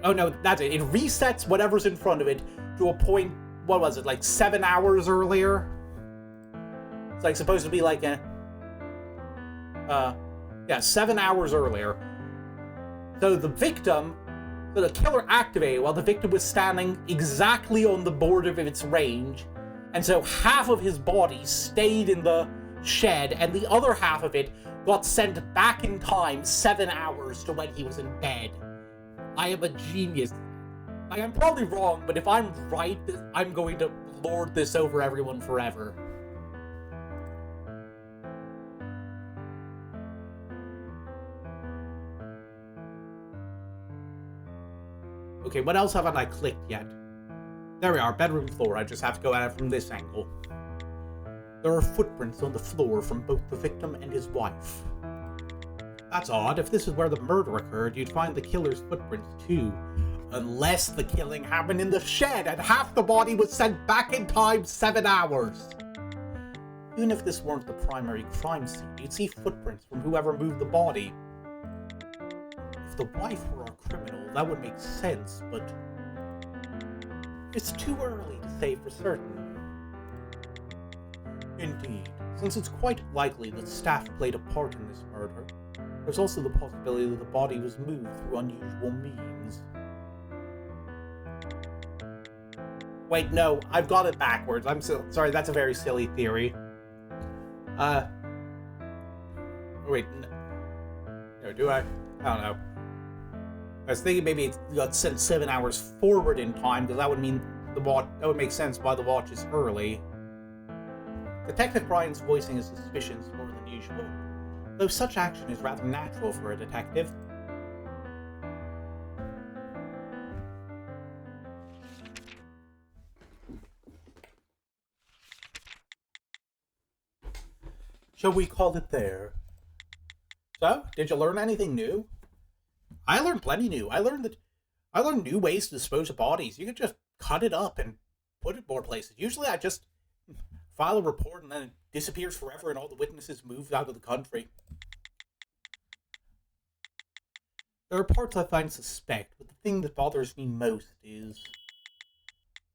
Oh no, that's it. It resets whatever's in front of it to a point, what was it, like 7 hours earlier? It's like supposed to be like a... 7 hours earlier. So the killer activated while the victim was standing exactly on the border of its range, and so half of his body stayed in the shed, and the other half of it got sent back in time 7 hours to when he was in bed. I am a genius. Like, I'm probably wrong, but if I'm right, I'm going to lord this over everyone forever. Okay, what else haven't I clicked yet? There we are, bedroom floor. I just have to go at it from this angle. There are footprints on the floor from both the victim and his wife. That's odd. If this is where the murder occurred, you'd find the killer's footprints too. Unless the killing happened in the shed and half the body was sent back in time 7 hours. Even if this weren't the primary crime scene, you'd see footprints from whoever moved the body. If the wife were a criminal, that would make sense, but it's too early to say for certain. Indeed, since it's quite likely that staff played a part in this murder, there's also the possibility that the body was moved through unusual means. Wait, no, I've got it backwards. I'm sorry, that's a very silly theory. Wait, no, do I? I don't know. I was thinking maybe it got sent 7 hours forward in time, because that would mean that would make sense why the watch is early. Detective Brian's voicing his suspicions more than usual, though such action is rather natural for a detective. Shall we call it there? So, did you learn anything new? I learned plenty new. I learned new ways to dispose of bodies. You could just cut it up and put it more places. Usually I just file a report and then it disappears forever and all the witnesses move out of the country. There are parts I find suspect, but the thing that bothers me most is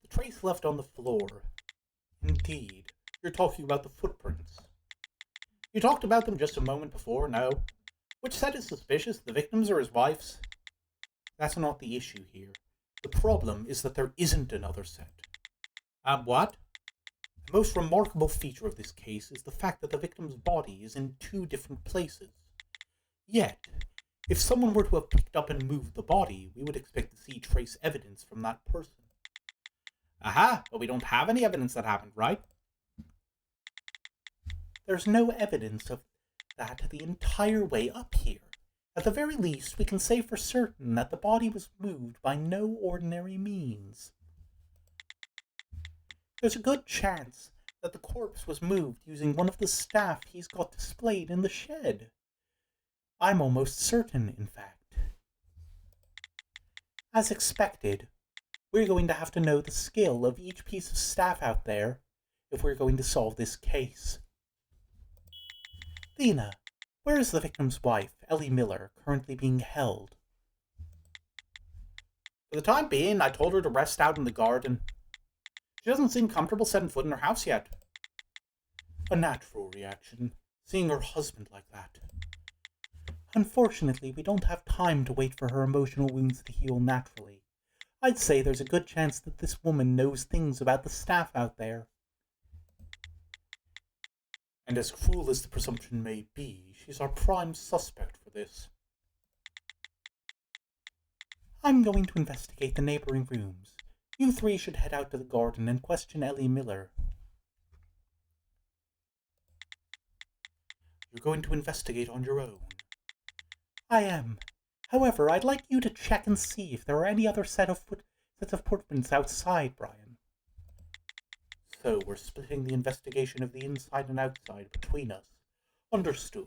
the trace left on the floor. Indeed, you're talking about the footprints. You talked about them just a moment before, no? Which set is suspicious, the victim's or his wife's? That's not the issue here. The problem is that there isn't another set. What? The most remarkable feature of this case is the fact that the victim's body is in 2 different places. Yet, if someone were to have picked up and moved the body, we would expect to see trace evidence from that person. Aha, but we don't have any evidence that happened, right? There's no evidence of that the entire way up here. At the very least, we can say for certain that the body was moved by no ordinary means. There's a good chance that the corpse was moved using one of the staff he's got displayed in the shed. I'm almost certain, in fact. As expected, we're going to have to know the skill of each piece of staff out there if we're going to solve this case. Lena, where is the victim's wife, Ellie Miller, currently being held? For the time being, I told her to rest out in the garden. She doesn't seem comfortable setting foot in her house yet. A natural reaction, seeing her husband like that. Unfortunately, we don't have time to wait for her emotional wounds to heal naturally. I'd say there's a good chance that this woman knows things about the staff out there. And as cruel as the presumption may be, she's our prime suspect for this. I'm going to investigate the neighboring rooms. You three should head out to the garden and question Ellie Miller. You're going to investigate on your own? I am. However, I'd like you to check and see if there are any other sets of footprints outside, Brian. So we're splitting the investigation of the inside and outside between us. Understood.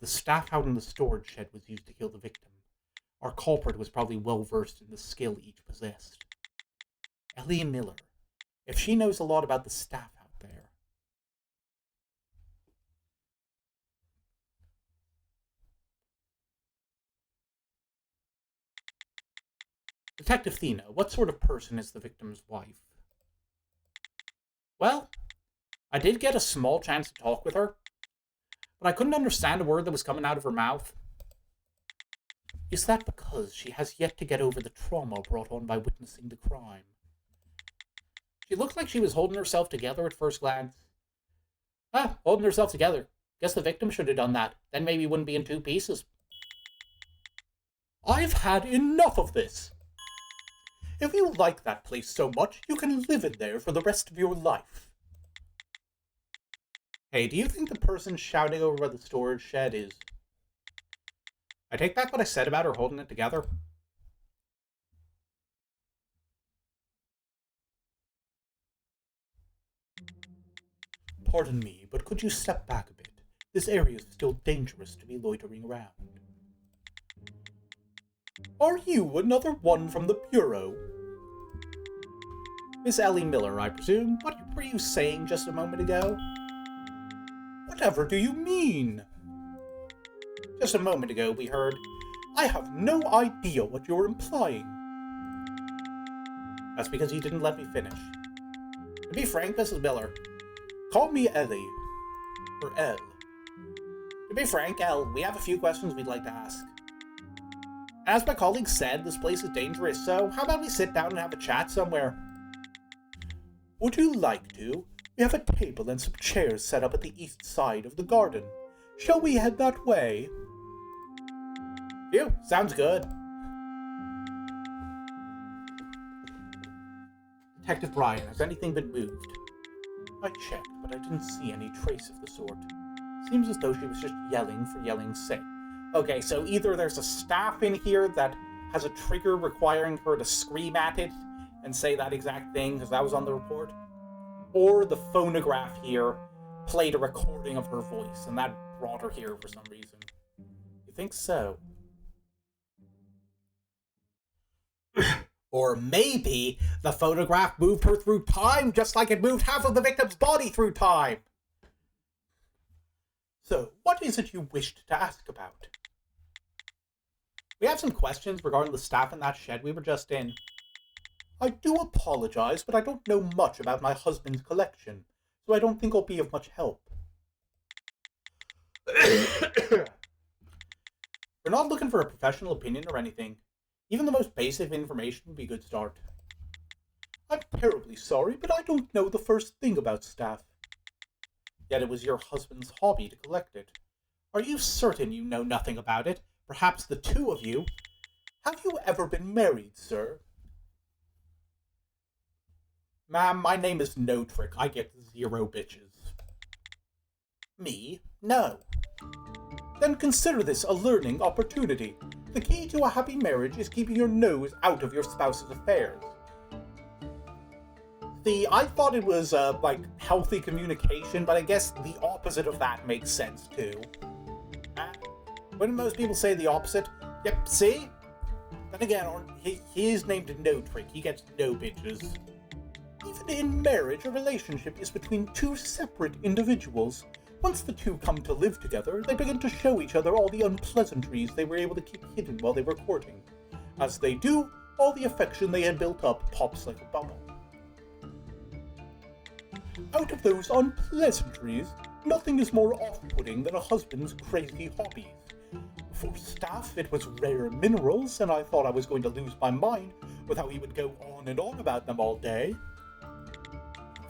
The staff out in the storage shed was used to kill the victim. Our culprit was probably well versed in the skill each possessed. Ellie Miller. If she knows a lot about the staff out there. Detective Thena, what sort of person is the victim's wife? Well, I did get a small chance to talk with her, but I couldn't understand a word that was coming out of her mouth. Is that because she has yet to get over the trauma brought on by witnessing the crime? She looked like she was holding herself together at first glance. Holding herself together. Guess the victim should have done that. Then maybe he wouldn't be in two pieces. I've had enough of this. If you like that place so much, you can live in there for the rest of your life. Hey, do you think the person shouting over by the storage shed is... I take back what I said about her holding it together. Pardon me, but could you step back a bit? This area is still dangerous to be loitering around. Are you another one from the Bureau? Miss Ellie Miller, I presume. What were you saying just a moment ago? Whatever do you mean? Just a moment ago we heard, I have no idea what you're implying. That's because you didn't let me finish. To be frank, Mrs. Miller, call me Ellie. Or Elle. To be frank, Elle, we have a few questions we'd like to ask. As my colleague said, this place is dangerous, so how about we sit down and have a chat somewhere? Would you like to? We have a table and some chairs set up at the east side of the garden. Shall we head that way? Phew, sounds good. Detective Brian, has anything been moved? I checked, but I didn't see any trace of the sort. Seems as though she was just yelling for yelling's sake. Okay, so either there's a staff in here that has a trigger requiring her to scream at it and say that exact thing, because that was on the report, or the phonograph here played a recording of her voice, and that brought her here for some reason. You think so? Or maybe the photograph moved her through time, just like it moved half of the victim's body through time. So, what is it you wished to ask about? We have some questions regarding the staff in that shed we were just in. I do apologize, but I don't know much about my husband's collection, so I don't think I'll be of much help. We're not looking for a professional opinion or anything. Even the most basic information would be a good start. I'm terribly sorry, but I don't know the first thing about staff. Yet it was your husband's hobby to collect it. Are you certain you know nothing about it? Perhaps the two of you? Have you ever been married, sir? Ma'am, my name is No Trick. I get 0 bitches. Me? No. Then consider this a learning opportunity. The key to a happy marriage is keeping your nose out of your spouse's affairs. See, I thought it was, healthy communication, but I guess the opposite of that makes sense, too. Wouldn't most people say the opposite? Yep, see? Then again, he is named No Trick. He gets no bitches. Even in marriage, a relationship is between two separate individuals. Once the two come to live together, they begin to show each other all the unpleasantries they were able to keep hidden while they were courting. As they do, all the affection they had built up pops like a bubble. Out of those unpleasantries, nothing is more off-putting than a husband's crazy hobbies. For staff, it was rare minerals, and I thought I was going to lose my mind with how he would go on and on about them all day.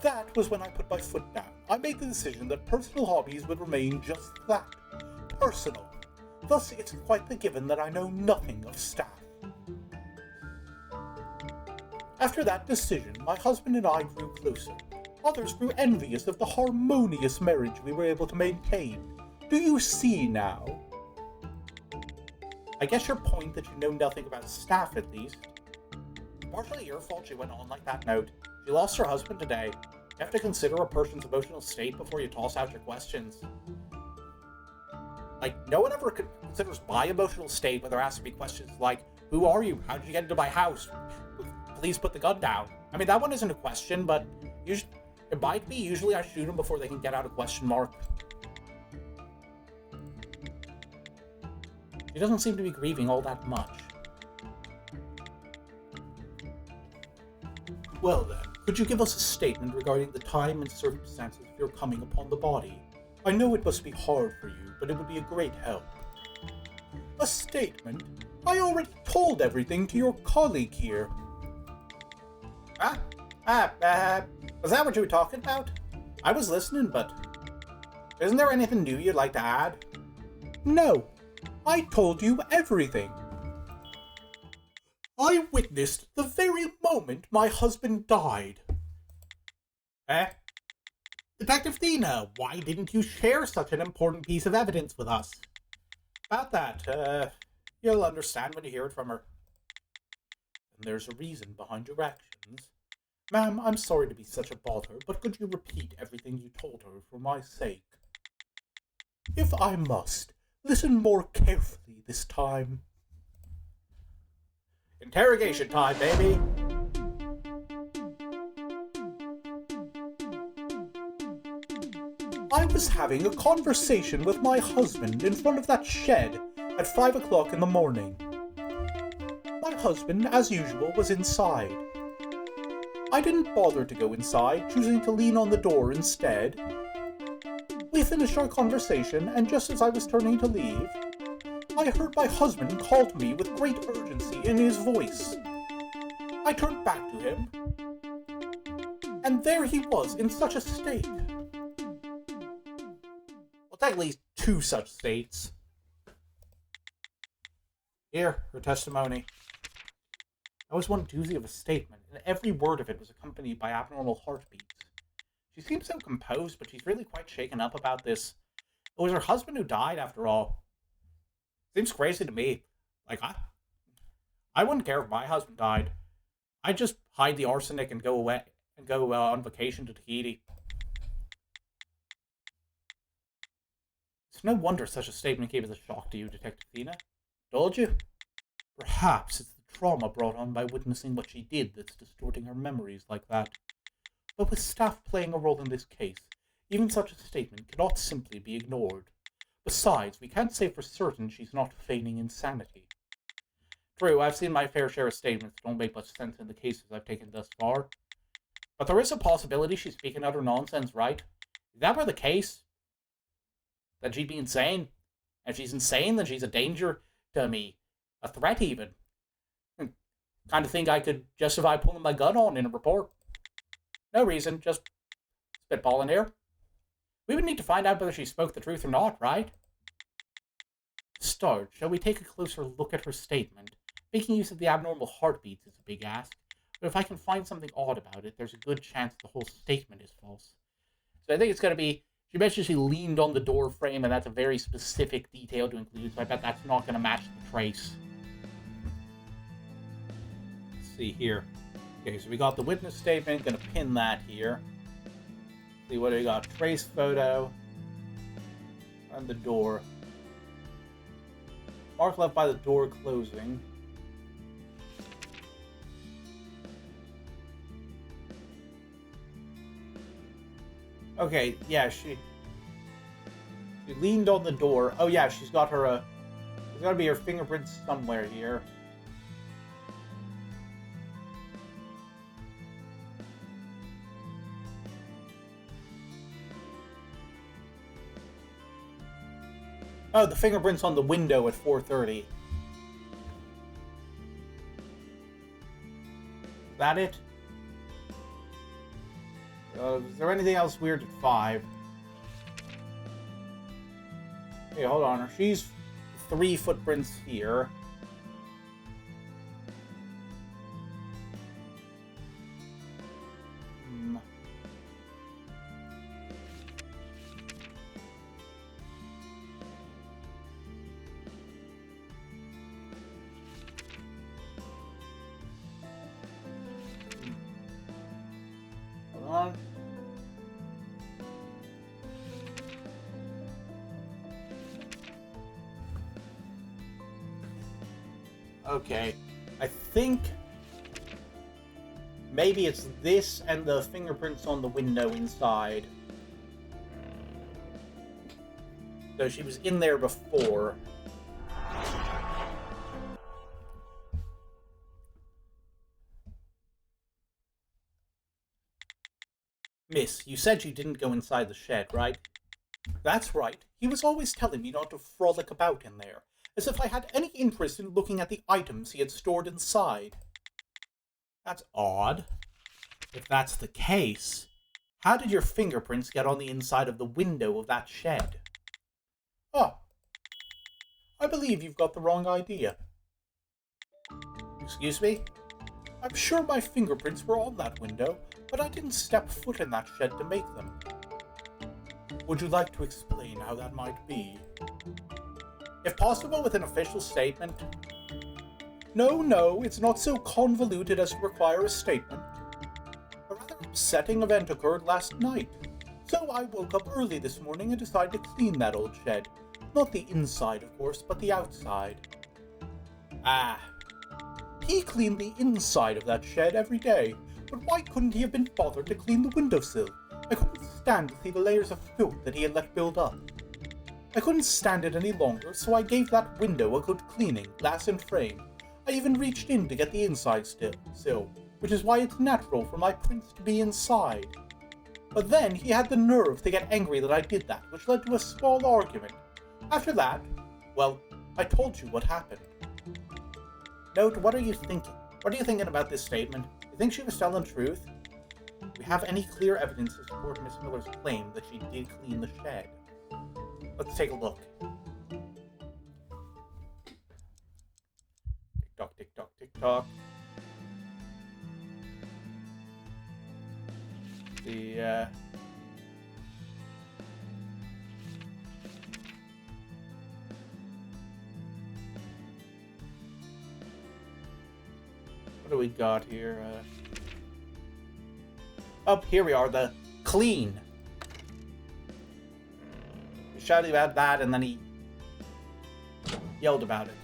That was when I put my foot down. I made the decision that personal hobbies would remain just that, personal. Thus, it's quite the given that I know nothing of staff. After that decision, my husband and I grew closer. Others grew envious of the harmonious marriage we were able to maintain. Do you see now? I guess your point that you know nothing about staff, at least. Partially your fault she went on like that note. She lost her husband today. You have to consider a person's emotional state before you toss out your questions. Like, no one ever considers my emotional state when they're asking me questions like, who are you? How did you get into my house? Please put the gun down. I mean, that one isn't a question, but usually, it might be. Usually I shoot them before they can get out a question mark. She doesn't seem to be grieving all that much. Well then, could you give us a statement regarding the time and circumstances of your coming upon the body? I know it must be hard for you, but it would be a great help. A statement? I already told everything to your colleague here. Was that what you were talking about? I was listening, but isn't there anything new you'd like to add? No, I told you everything. I witnessed the very moment my husband died. Detective Thena, why didn't you share such an important piece of evidence with us? About that, you'll understand when you hear it from her. And there's a reason behind your actions. Ma'am, I'm sorry to be such a bother, but could you repeat everything you told her for my sake? If I must, listen more carefully this time. Interrogation time, baby! I was having a conversation with my husband in front of that shed at 5 o'clock in the morning. My husband, as usual, was inside. I didn't bother to go inside, choosing to lean on the door instead. We finished our conversation, and just as I was turning to leave, I heard my husband call to me with great urgency in his voice. I turned back to him, and there he was in such a state. Well, technically, 2 such states. Here, her testimony. That was one doozy of a statement, and every word of it was accompanied by abnormal heartbeats. She seemed so composed, but she's really quite shaken up about this. It was her husband who died, after all. Seems crazy to me. Like, I wouldn't care if my husband died. I'd just hide the arsenic and go away and go on vacation to Tahiti. It's no wonder such a statement came as a shock to you, Detective Thena. Told you? Perhaps it's the trauma brought on by witnessing what she did that's distorting her memories like that. But with staff playing a role in this case, even such a statement cannot simply be ignored. Besides, we can't say for certain she's not feigning insanity. True, I've seen my fair share of statements that don't make much sense in the cases I've taken thus far. But there is a possibility she's speaking utter nonsense, right? If that were the case, then she'd be insane. And if she's insane, then she's a danger to me. A threat, even. Kind of thing I could justify pulling my gun on in a report. No reason, just spitballing here. We would need to find out whether she spoke the truth or not, right? To start, shall we take a closer look at her statement? Making use of the abnormal heartbeats is a big ask, but if I can find something odd about it, there's a good chance the whole statement is false. So I think it's going to be, she mentioned she leaned on the door frame, and that's a very specific detail to include, so I bet that's not going to match the trace. Let's see here. Okay, so we got the witness statement, going to pin that here. See what do we got? Trace photo. And the door. Mark left by the door closing. Okay, yeah, she leaned on the door. Oh yeah, she's got her, there's gotta be her fingerprints somewhere here. Oh, the fingerprints on the window at 4:30. Is that it? Is there anything else weird at 5? Hey, hold on. She's 3 footprints here. Hold on. Okay, I think maybe it's this and the fingerprints on the window inside. So she was in there before. Miss, you said you didn't go inside the shed, right? That's right. He was always telling me not to frolic about in there, as if I had any interest in looking at the items he had stored inside. That's odd. If that's the case, how did your fingerprints get on the inside of the window of that shed? Oh, I believe you've got the wrong idea. Excuse me? I'm sure my fingerprints were on that window, but I didn't step foot in that shed to make them. Would you like to explain how that might be? If possible, with an official statement. No, it's not so convoluted as to require a statement. A rather upsetting event occurred last night, so I woke up early this morning and decided to clean that old shed. Not the inside, of course, but the outside. Ah. He cleaned the inside of that shed every day, but why couldn't he have been bothered to clean the windowsill? I couldn't stand to see the layers of filth that he had let build up. I couldn't stand it any longer, so I gave that window a good cleaning, glass and frame. I even reached in to get the inside sill, which is why it's natural for my prints to be inside. But then he had the nerve to get angry that I did that, which led to a small argument. After that, well, I told you what happened. Note, what are you thinking? What are you thinking about this statement? You think she was telling the truth? Do we have any clear evidence to support Miss Miller's claim that she did clean the shed? Let's take a look. Tick-tock, tick-tock, tick-tock. What do we got here? Here we are, the clean. He shouted about that and then he yelled about it.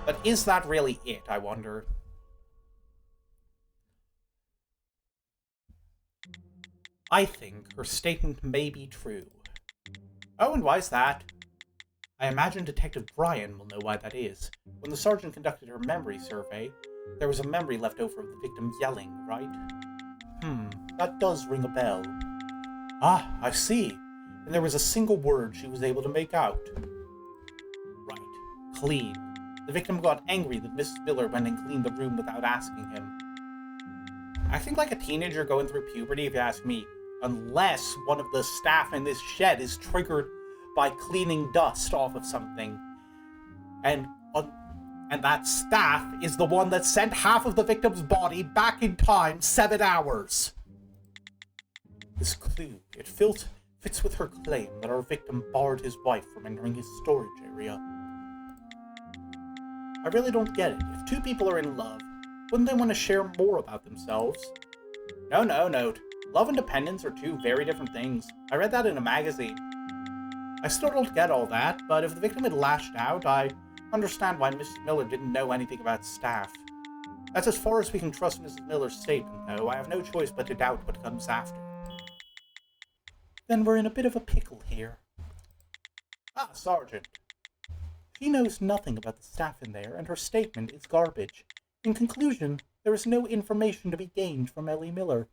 But is that really it, I wonder? I think her statement may be true. Oh, and why's that? I imagine Detective Bryan will know why that is. When the sergeant conducted her memory survey, there was a memory left over of the victim yelling, right? That does ring a bell. Ah, I see. And there was a single word she was able to make out. Right. Clean. The victim got angry that Mrs. Miller went and cleaned the room without asking him. Acting like a teenager going through puberty, if you ask me. Unless one of the staff in this shed is triggered by cleaning dust off of something. And that staff is the one that sent half of the victim's body back in time 7 hours. This clue, it fits with her claim that our victim barred his wife from entering his storage area. I really don't get it. If two people are in love, wouldn't they want to share more about themselves? No, note. Love and dependence are two very different things. I read that in a magazine. I still don't get all that, but if the victim had lashed out, I understand why Mrs. Miller didn't know anything about staff. That's as far as we can trust Mrs. Miller's statement, though. I have no choice but to doubt what comes after. Then we're in a bit of a pickle here. Ah, Sergeant. She knows nothing about the staff in there, and her statement is garbage. In conclusion, there is no information to be gained from Ellie Miller.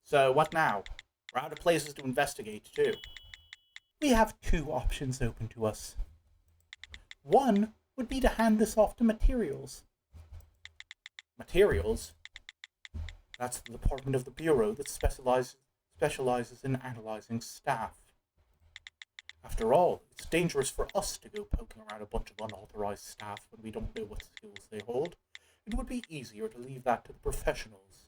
So, what now? We're out of places to investigate, too. We have 2 options open to us. One would be to hand this off to materials. Materials? That's the department of the Bureau that specializes in analyzing staff. After all, it's dangerous for us to go poking around a bunch of unauthorized staff when we don't know what skills they hold. It would be easier to leave that to the professionals.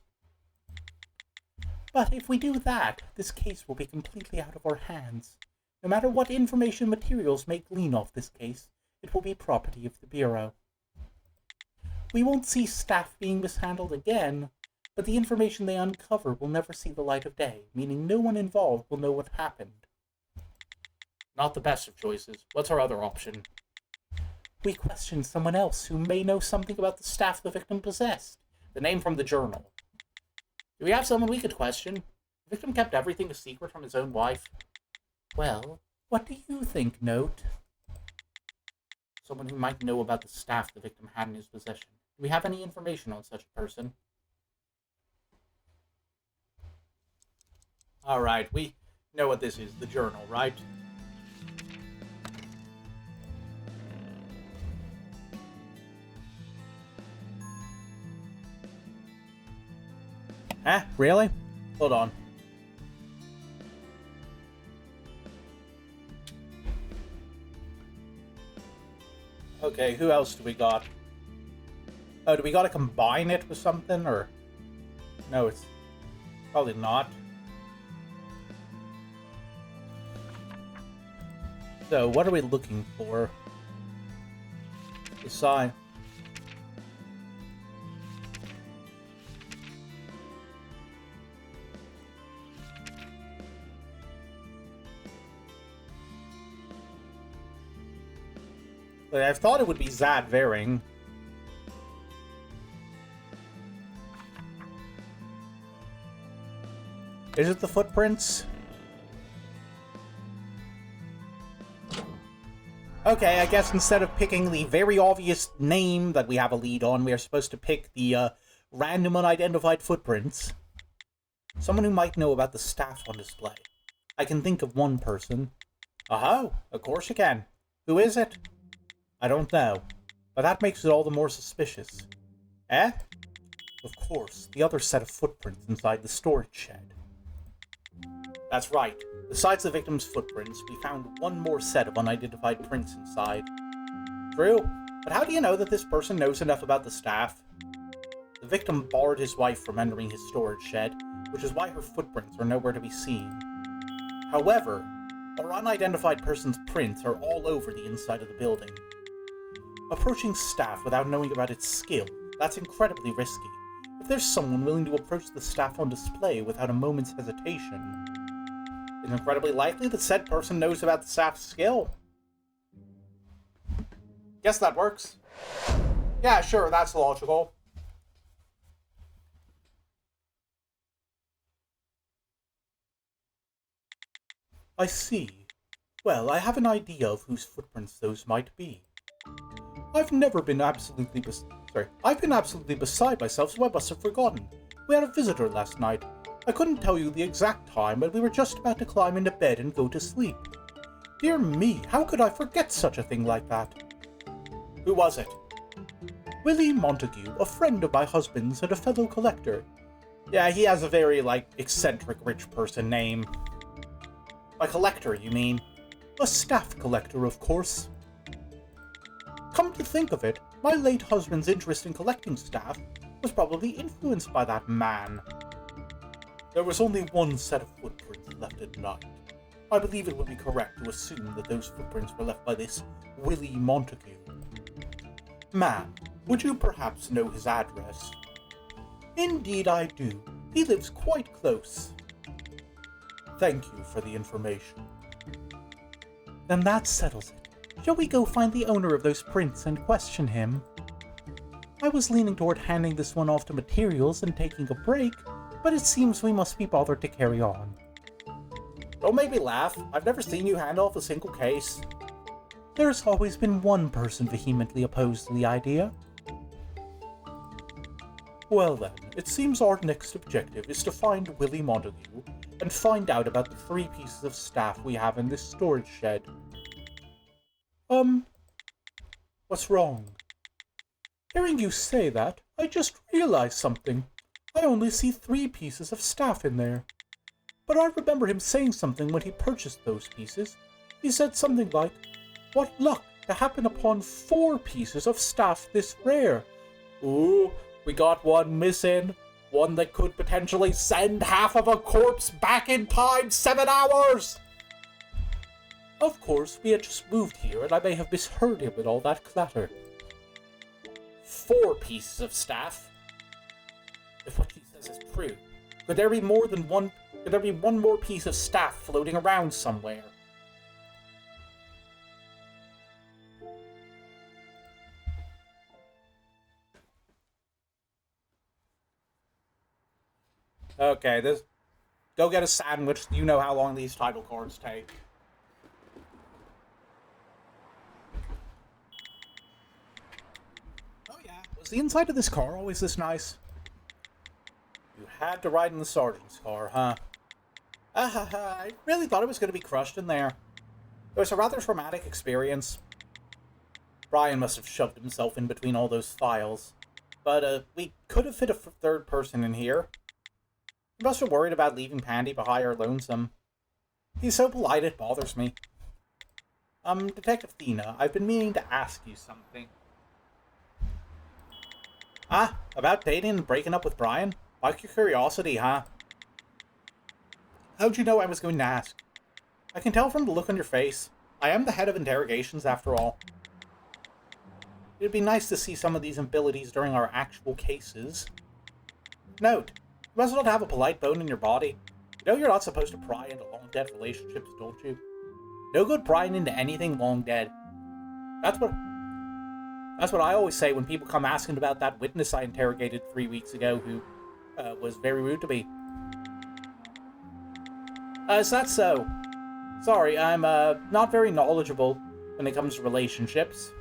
But if we do that, this case will be completely out of our hands. No matter what information materials may glean off this case, it will be property of the Bureau. We won't see staff being mishandled again, but the information they uncover will never see the light of day, meaning no one involved will know what happened. Not the best of choices. What's our other option? We question someone else who may know something about the staff the victim possessed. The name from the journal. Do we have someone we could question? The victim kept everything a secret from his own wife. Well, what do you think, Note? Someone who might know about the staff the victim had in his possession. Do we have any information on such a person? Alright, we know what this is, the journal, right? Huh? Really? Hold on. Okay, who else do we got? Oh, do we gotta combine it with something, or... No, it's... probably not. So, what are we looking for? Decide. I thought it would be Zad Varing. Is it the footprints? Okay, I guess instead of picking the very obvious name that we have a lead on, we are supposed to pick the random unidentified footprints. Someone who might know about the staff on display. I can think of one person. Oh, of course you can. Who is it? I don't know, but that makes it all the more suspicious. Eh? Of course, the other set of footprints inside the storage shed. That's right. Besides the victim's footprints, we found one more set of unidentified prints inside. True, but how do you know that this person knows enough about the staff? The victim barred his wife from entering his storage shed, which is why her footprints are nowhere to be seen. However, our unidentified person's prints are all over the inside of the building. Approaching staff without knowing about its skill, that's incredibly risky. If there's someone willing to approach the staff on display without a moment's hesitation, it's incredibly likely that said person knows about the staff's skill. Guess that works. Yeah, sure, that's logical. I see. Well, I have an idea of whose footprints those might be. I've been absolutely beside myself, so I must have forgotten. We had a visitor last night. I couldn't tell you the exact time, but we were just about to climb into bed and go to sleep. Dear me, how could I forget such a thing like that? Who was it? Willie Montague, a friend of my husband's and a fellow collector. Yeah, he has a very, eccentric rich person name. A collector, you mean? A staff collector, of course. Come to think of it, my late husband's interest in collecting staff was probably influenced by that man. There was only one set of footprints left at night. I believe it would be correct to assume that those footprints were left by this Willie Montague. Ma'am, would you perhaps know his address? Indeed I do. He lives quite close. Thank you for the information. Then that settles it. Shall we go find the owner of those prints and question him? I was leaning toward handing this one off to materials and taking a break, but it seems we must be bothered to carry on. Don't make me laugh. I've never seen you hand off a single case. There's always been one person vehemently opposed to the idea. Well then, it seems our next objective is to find Willie Montague and find out about the 3 pieces of staff we have in this storage shed. What's wrong? Hearing you say that, I just realized something. I only see 3 pieces of staff in there. But I remember him saying something when he purchased those pieces. He said something like, "What luck to happen upon 4 pieces of staff this rare. Ooh, we got one missing. One that could potentially send half of a corpse back in time 7 hours!" Of course, we had just moved here, and I may have misheard him in all that clatter. 4 pieces of staff? If what he says is true, could there be more than one? Could there be one more piece of staff floating around somewhere? Okay, go get a sandwich. You know how long these title cards take. Oh yeah, was the inside of this car always this nice? You had to ride in the sergeant's car, huh? I really thought it was going to be crushed in there. It was a rather traumatic experience. Brian must have shoved himself in between all those files. But, we could have fit a 3rd person in here. He must have worried about leaving Pandy behind or lonesome. He's so polite it bothers me. Detective Thena, I've been meaning to ask you something. Ah, about dating and breaking up with Brian? Like your curiosity, huh? How'd you know I was going to ask? I can tell from the look on your face. I am the head of interrogations, after all. It'd be nice to see some of these abilities during our actual cases. Note, you must not have a polite bone in your body. You know you're not supposed to pry into long-dead relationships, don't you? No good prying into anything long-dead. That's what I always say when people come asking about that witness I interrogated 3 weeks ago who was very rude to me. Is that so? Sorry, I'm not very knowledgeable when it comes to relationships.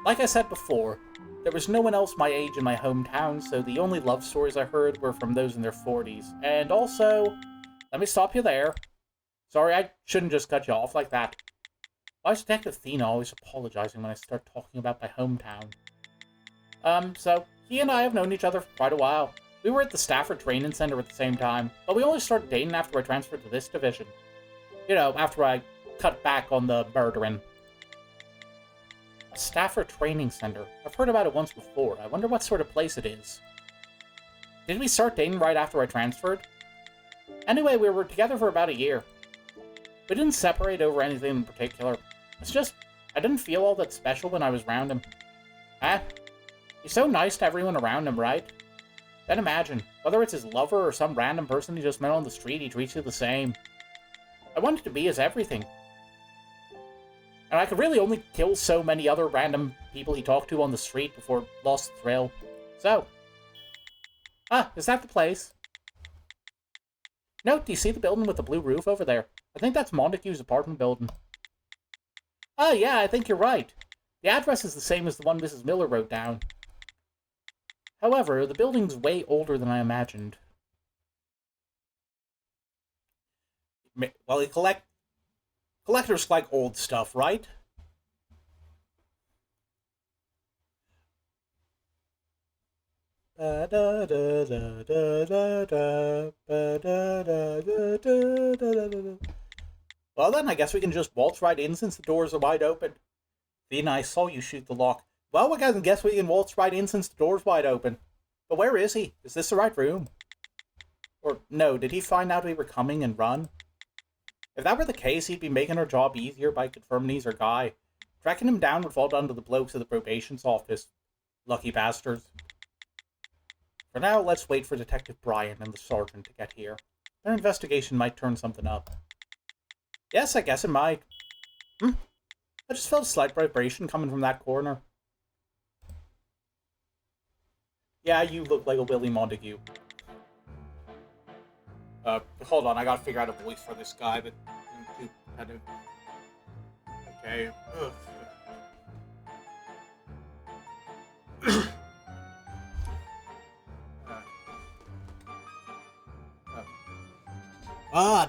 Like I said before, there was no one else my age in my hometown, so the only love stories I heard were from those in their 40s. And also, let me stop you there. Sorry, I shouldn't just cut you off like that. Why is Detective Thena always apologizing when I start talking about my hometown? So, he and I have known each other for quite a while. We were at the Stafford Training Center at the same time, but we only started dating after I transferred to this division. You know, after I cut back on the murdering. A Stafford Training Center. I've heard about it once before. I wonder what sort of place it is. Did we start dating right after I transferred? Anyway, we were together for about a year. We didn't separate over anything in particular. It's just, I didn't feel all that special when I was around him. He's so nice to everyone around him, right? Then imagine, whether it's his lover or some random person he just met on the street, he treats you the same. I wanted to be his everything. And I could really only kill so many other random people he talked to on the street before lost the thrill. So. Is that the place? No, do you see the building with the blue roof over there? I think that's Montague's apartment building. Oh yeah, I think you're right. The address is the same as the one Mrs. Miller wrote down. However, the building's way older than I imagined. Well, collectors like old stuff, right? Well then, I guess we can just waltz right in since the doors are wide open. Thena, I saw you shoot the lock. Well, I guess we can waltz right in since the door's wide open. But where is he? Is this the right room? Or, no, did he find out we were coming and run? If that were the case, he'd be making our job easier by confirming he's our guy. Tracking him down would fall down to the blokes of the probation's office. Lucky bastards. For now, let's wait for Detective Brian and the sergeant to get here. Their investigation might turn something up. Yes, I guess it might. I just felt a slight vibration coming from that corner. Yeah, you look like a Willie Montague. Hold on, I gotta figure out a voice for this guy, but... Okay.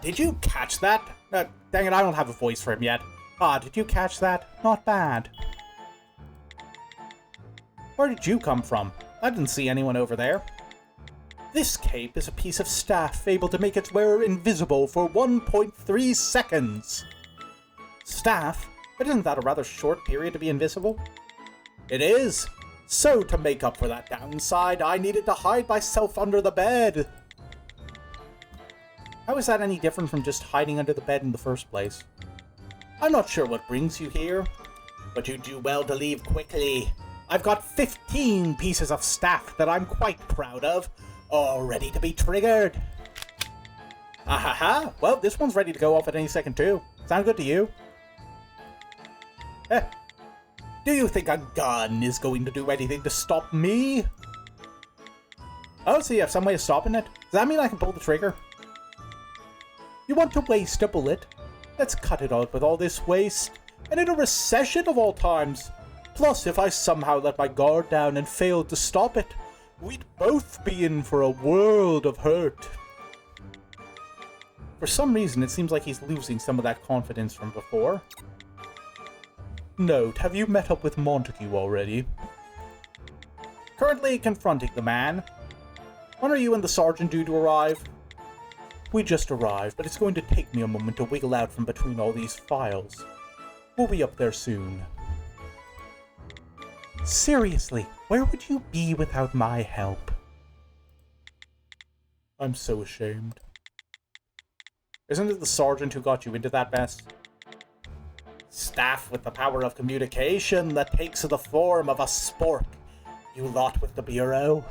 Did you catch that? Dang it, I don't have a voice for him yet. Did you catch that? Not bad. Where did you come from? I didn't see anyone over there. This cape is a piece of staff able to make its wearer invisible for 1.3 seconds. Staff? But isn't that a rather short period to be invisible? It is. So, to make up for that downside, I needed to hide myself under the bed. How is that any different from just hiding under the bed in the first place? I'm not sure what brings you here, but you do well to leave quickly. I've got 15 pieces of staff that I'm quite proud of, all ready to be triggered. Ahaha, well, this one's ready to go off at any second too. Sound good to you? Do you think a gun is going to do anything to stop me? Oh, so you have some way of stopping it? Does that mean I can pull the trigger? You want to waste a bullet? Let's cut it out with all this waste. And in a recession of all times. Plus, if I somehow let my guard down and failed to stop it, we'd both be in for a world of hurt. For some reason, it seems like he's losing some of that confidence from before. Note, have you met up with Montague already? Currently confronting the man. When are you and the sergeant due to arrive? We just arrived, but it's going to take me a moment to wiggle out from between all these files. We'll be up there soon. Seriously, where would you be without my help? I'm so ashamed. Isn't it the sergeant who got you into that mess? Staff with the power of communication that takes the form of a spork. You lot with the Bureau?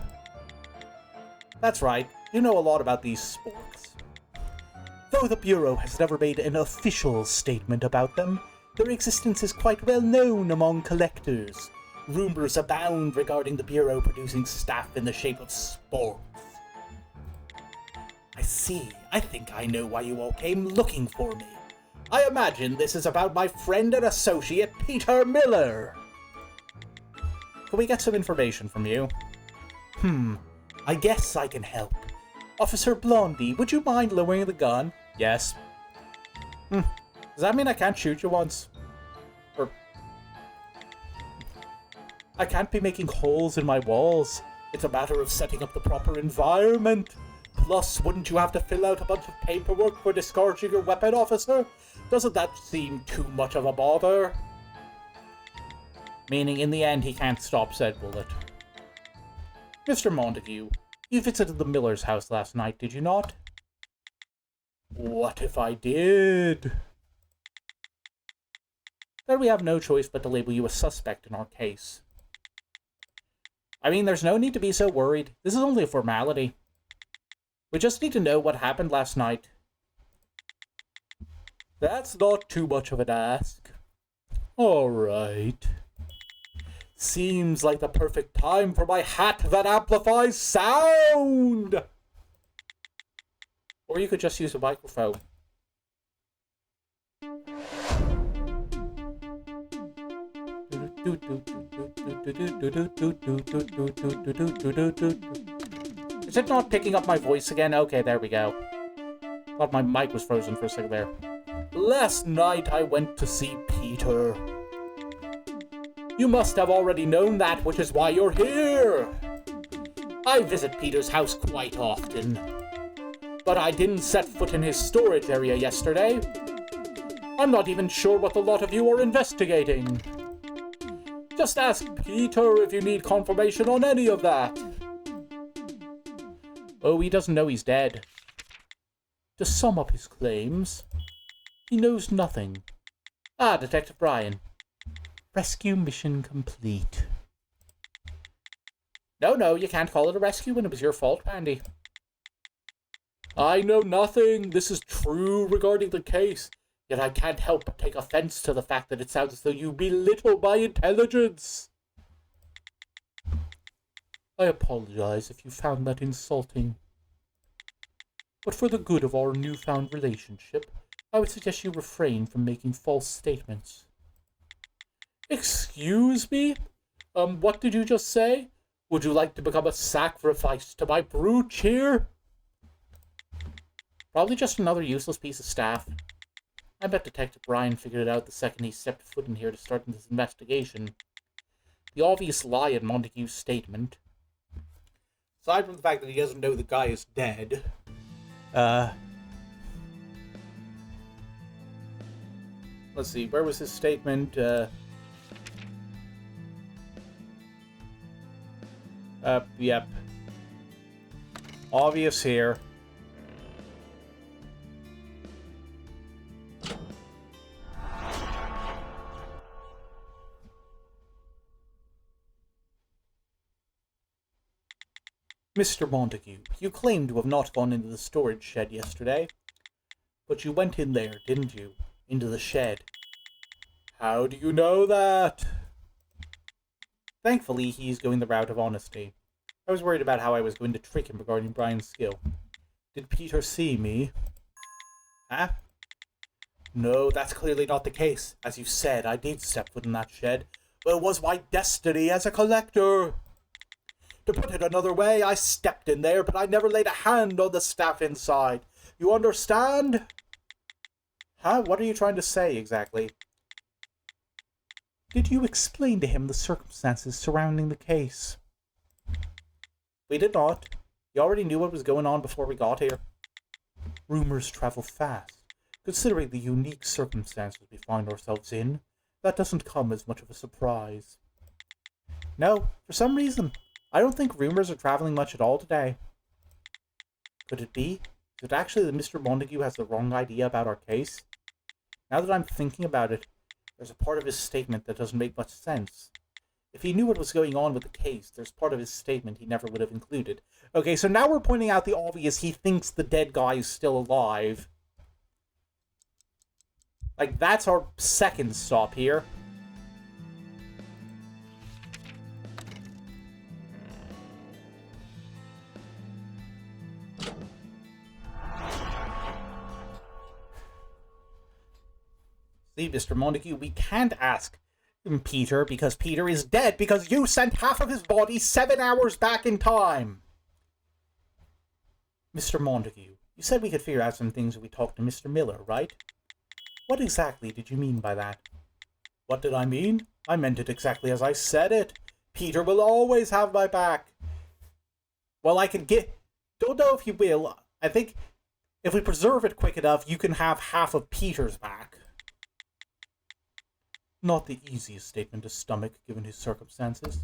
That's right, you know a lot about these sporks. Though the Bureau has never made an official statement about them, their existence is quite well known among collectors. Rumors abound regarding the Bureau producing staff in the shape of sporks. I see. I think I know why you all came looking for me. I imagine this is about my friend and associate, Peter Miller. Can we get some information from you? I guess I can help. Officer Blondie, would you mind lowering the gun? Yes. Does that mean I can't shoot you once? Or... I can't be making holes in my walls. It's a matter of setting up the proper environment. Plus, wouldn't you have to fill out a bunch of paperwork for discharging your weapon, officer? Doesn't that seem too much of a bother? Meaning, in the end, he can't stop said bullet. Mr. Montague, you visited the Miller's house last night, did you not? What if I did? Then we have no choice but to label you a suspect in our case. I mean, there's no need to be so worried. This is only a formality. We just need to know what happened last night. That's not too much of an ask. Alright. Seems like the perfect time for my hat that amplifies sound! Or you could just use a microphone. Is it not picking up my voice again? Okay, there we go. Thought my mic was frozen for a second there. Last night I went to see Peter. You must have already known that, which is why you're here. I visit Peter's house quite often. But I didn't set foot in his storage area yesterday. I'm not even sure what the lot of you are investigating. Just ask Peter if you need confirmation on any of that. Oh, he doesn't know he's dead. To sum up his claims, he knows nothing. Ah, Detective Brian. Rescue mission complete. No, you can't call it a rescue when it was your fault, Pandy. I know nothing. This is true regarding the case. Yet I can't help but take offense to the fact that it sounds as though you belittle my intelligence. I apologize if you found that insulting. But for the good of our newfound relationship, I would suggest you refrain from making false statements. Excuse me? What did you just say? Would you like to become a sacrifice to my brooch here? Probably just another useless piece of staff. I bet Detective Brian figured it out the second he stepped foot in here to start this investigation. The obvious lie in Montague's statement. Aside from the fact that he doesn't know the guy is dead, uh, let's see, where was his statement? Yep. Obvious here. Mr. Montague, you claim to have not gone into the storage shed yesterday. But you went in there, didn't you? Into the shed. How do you know that? Thankfully, he's going the route of honesty. I was worried about how I was going to trick him regarding Brian's skill. Did Peter see me? Huh? No, that's clearly not the case. As you said, I did step foot in that shed. But it was my destiny as a collector. To put it another way, I stepped in there, but I never laid a hand on the staff inside. You understand? Huh? What are you trying to say, exactly? Did you explain to him the circumstances surrounding the case? We did not. He already knew what was going on before we got here. Rumors travel fast. Considering the unique circumstances we find ourselves in, that doesn't come as much of a surprise. No, for some reason, I don't think rumors are traveling much at all today. Could it be? Is it actually that Mr. Montague has the wrong idea about our case? Now that I'm thinking about it, there's a part of his statement that doesn't make much sense. If he knew what was going on with the case, there's part of his statement he never would have included. Okay, so now we're pointing out the obvious. He thinks the dead guy is still alive. Like, that's our second stop here. See, Mr. Montague, we can't ask Peter because Peter is dead because you sent half of his body 7 hours back in time. Mr. Montague, you said we could figure out some things if we talked to Mr. Miller, right? What exactly did you mean by that? What did I mean? I meant it exactly as I said it. Peter will always have my back. Well, I can get... Don't know if you will. I think if we preserve it quick enough, you can have half of Peter's back. Not the easiest statement to stomach, given his circumstances.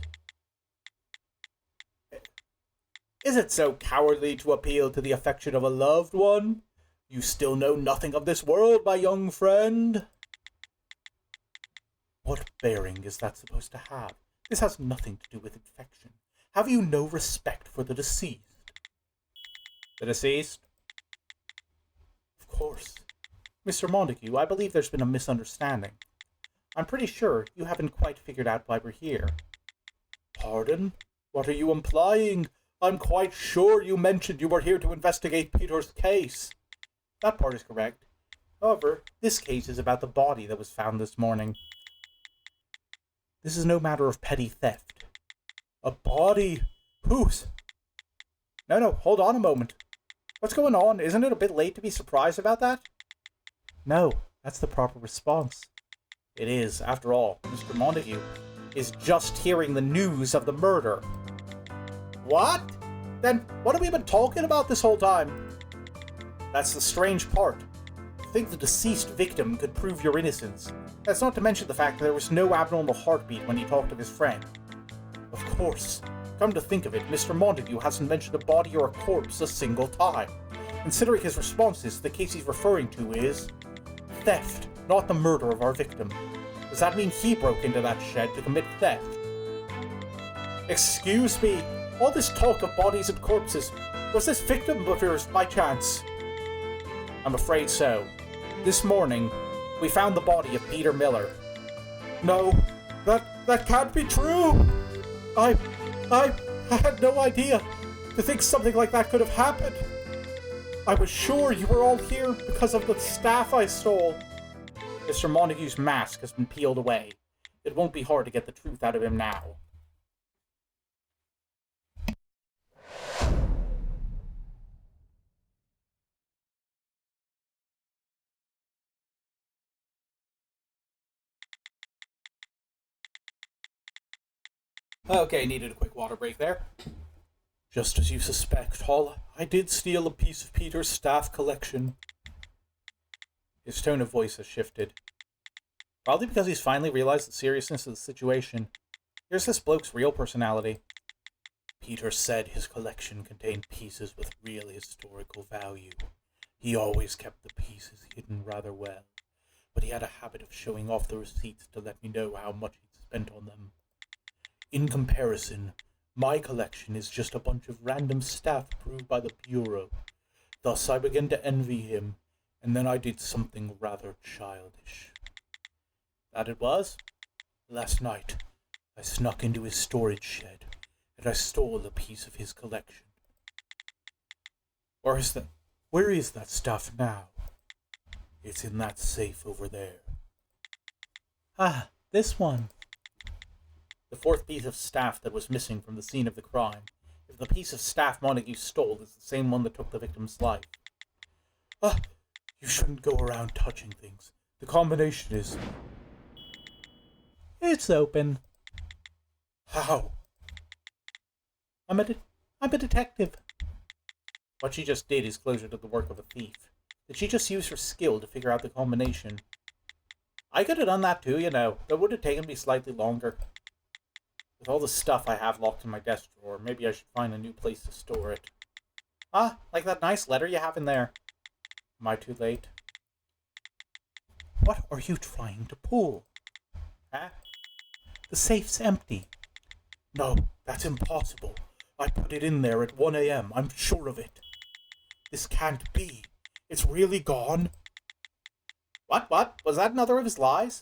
Is it so cowardly to appeal to the affection of a loved one? You still know nothing of this world, my young friend. What bearing is that supposed to have? This has nothing to do with infection. Have you no respect for the deceased? The deceased? Of course. Mr. Montague, I believe there's been a misunderstanding. I'm pretty sure you haven't quite figured out why we're here. Pardon? What are you implying? I'm quite sure you mentioned you were here to investigate Peter's case. That part is correct. However, this case is about the body that was found this morning. This is no matter of petty theft. A body? Whose? No, hold on a moment. What's going on? Isn't it a bit late to be surprised about that? No, that's the proper response. It is, after all, Mr. Montague is just hearing the news of the murder. What? Then what have we been talking about this whole time? That's the strange part. To think the deceased victim could prove your innocence. That's not to mention the fact that there was no abnormal heartbeat when he talked of his friend. Of course. Come to think of it, Mr. Montague hasn't mentioned a body or a corpse a single time. Considering his responses, the case he's referring to is theft, not the murder of our victim. Does that mean he broke into that shed to commit theft? Excuse me, all this talk of bodies and corpses, was this victim of yours by chance? I'm afraid so. This morning, we found the body of Peter Miller. No, that can't be true! I had no idea to think something like that could have happened. I was sure you were all here because of the staff I stole. Mr. Montague's mask has been peeled away. It won't be hard to get the truth out of him now. Okay, needed a quick water break there. Just as you suspect, Hall, I did steal a piece of Peter's staff collection. His tone of voice has shifted. Probably because he's finally realized the seriousness of the situation. Here's this bloke's real personality. Peter said his collection contained pieces with real historical value. He always kept the pieces hidden rather well, but he had a habit of showing off the receipts to let me know how much he'd spent on them. In comparison, my collection is just a bunch of random staff approved by the Bureau. Thus I began to envy him, and then I did something rather childish. That it was? Last night, I snuck into his storage shed, and I stole a piece of his collection. Where is that stuff now? It's in that safe over there. Ah, this one. The fourth piece of staff that was missing from the scene of the crime. If the piece of staff Montague stole is the same one that took the victim's life. Ah, you shouldn't go around touching things. The combination is... It's open. How? I'm a detective. What she just did is closer to the work of a thief. Did she just use her skill to figure out the combination? I could have done that too, you know. That would have taken me slightly longer. With all the stuff I have locked in my desk drawer, maybe I should find a new place to store it. Ah, like that nice letter you have in there. Am I too late? What are you trying to pull? Huh? The safe's empty. No, that's impossible. I put it in there at 1 a.m. I'm sure of it. This can't be. It's really gone. What? Was that another of his lies?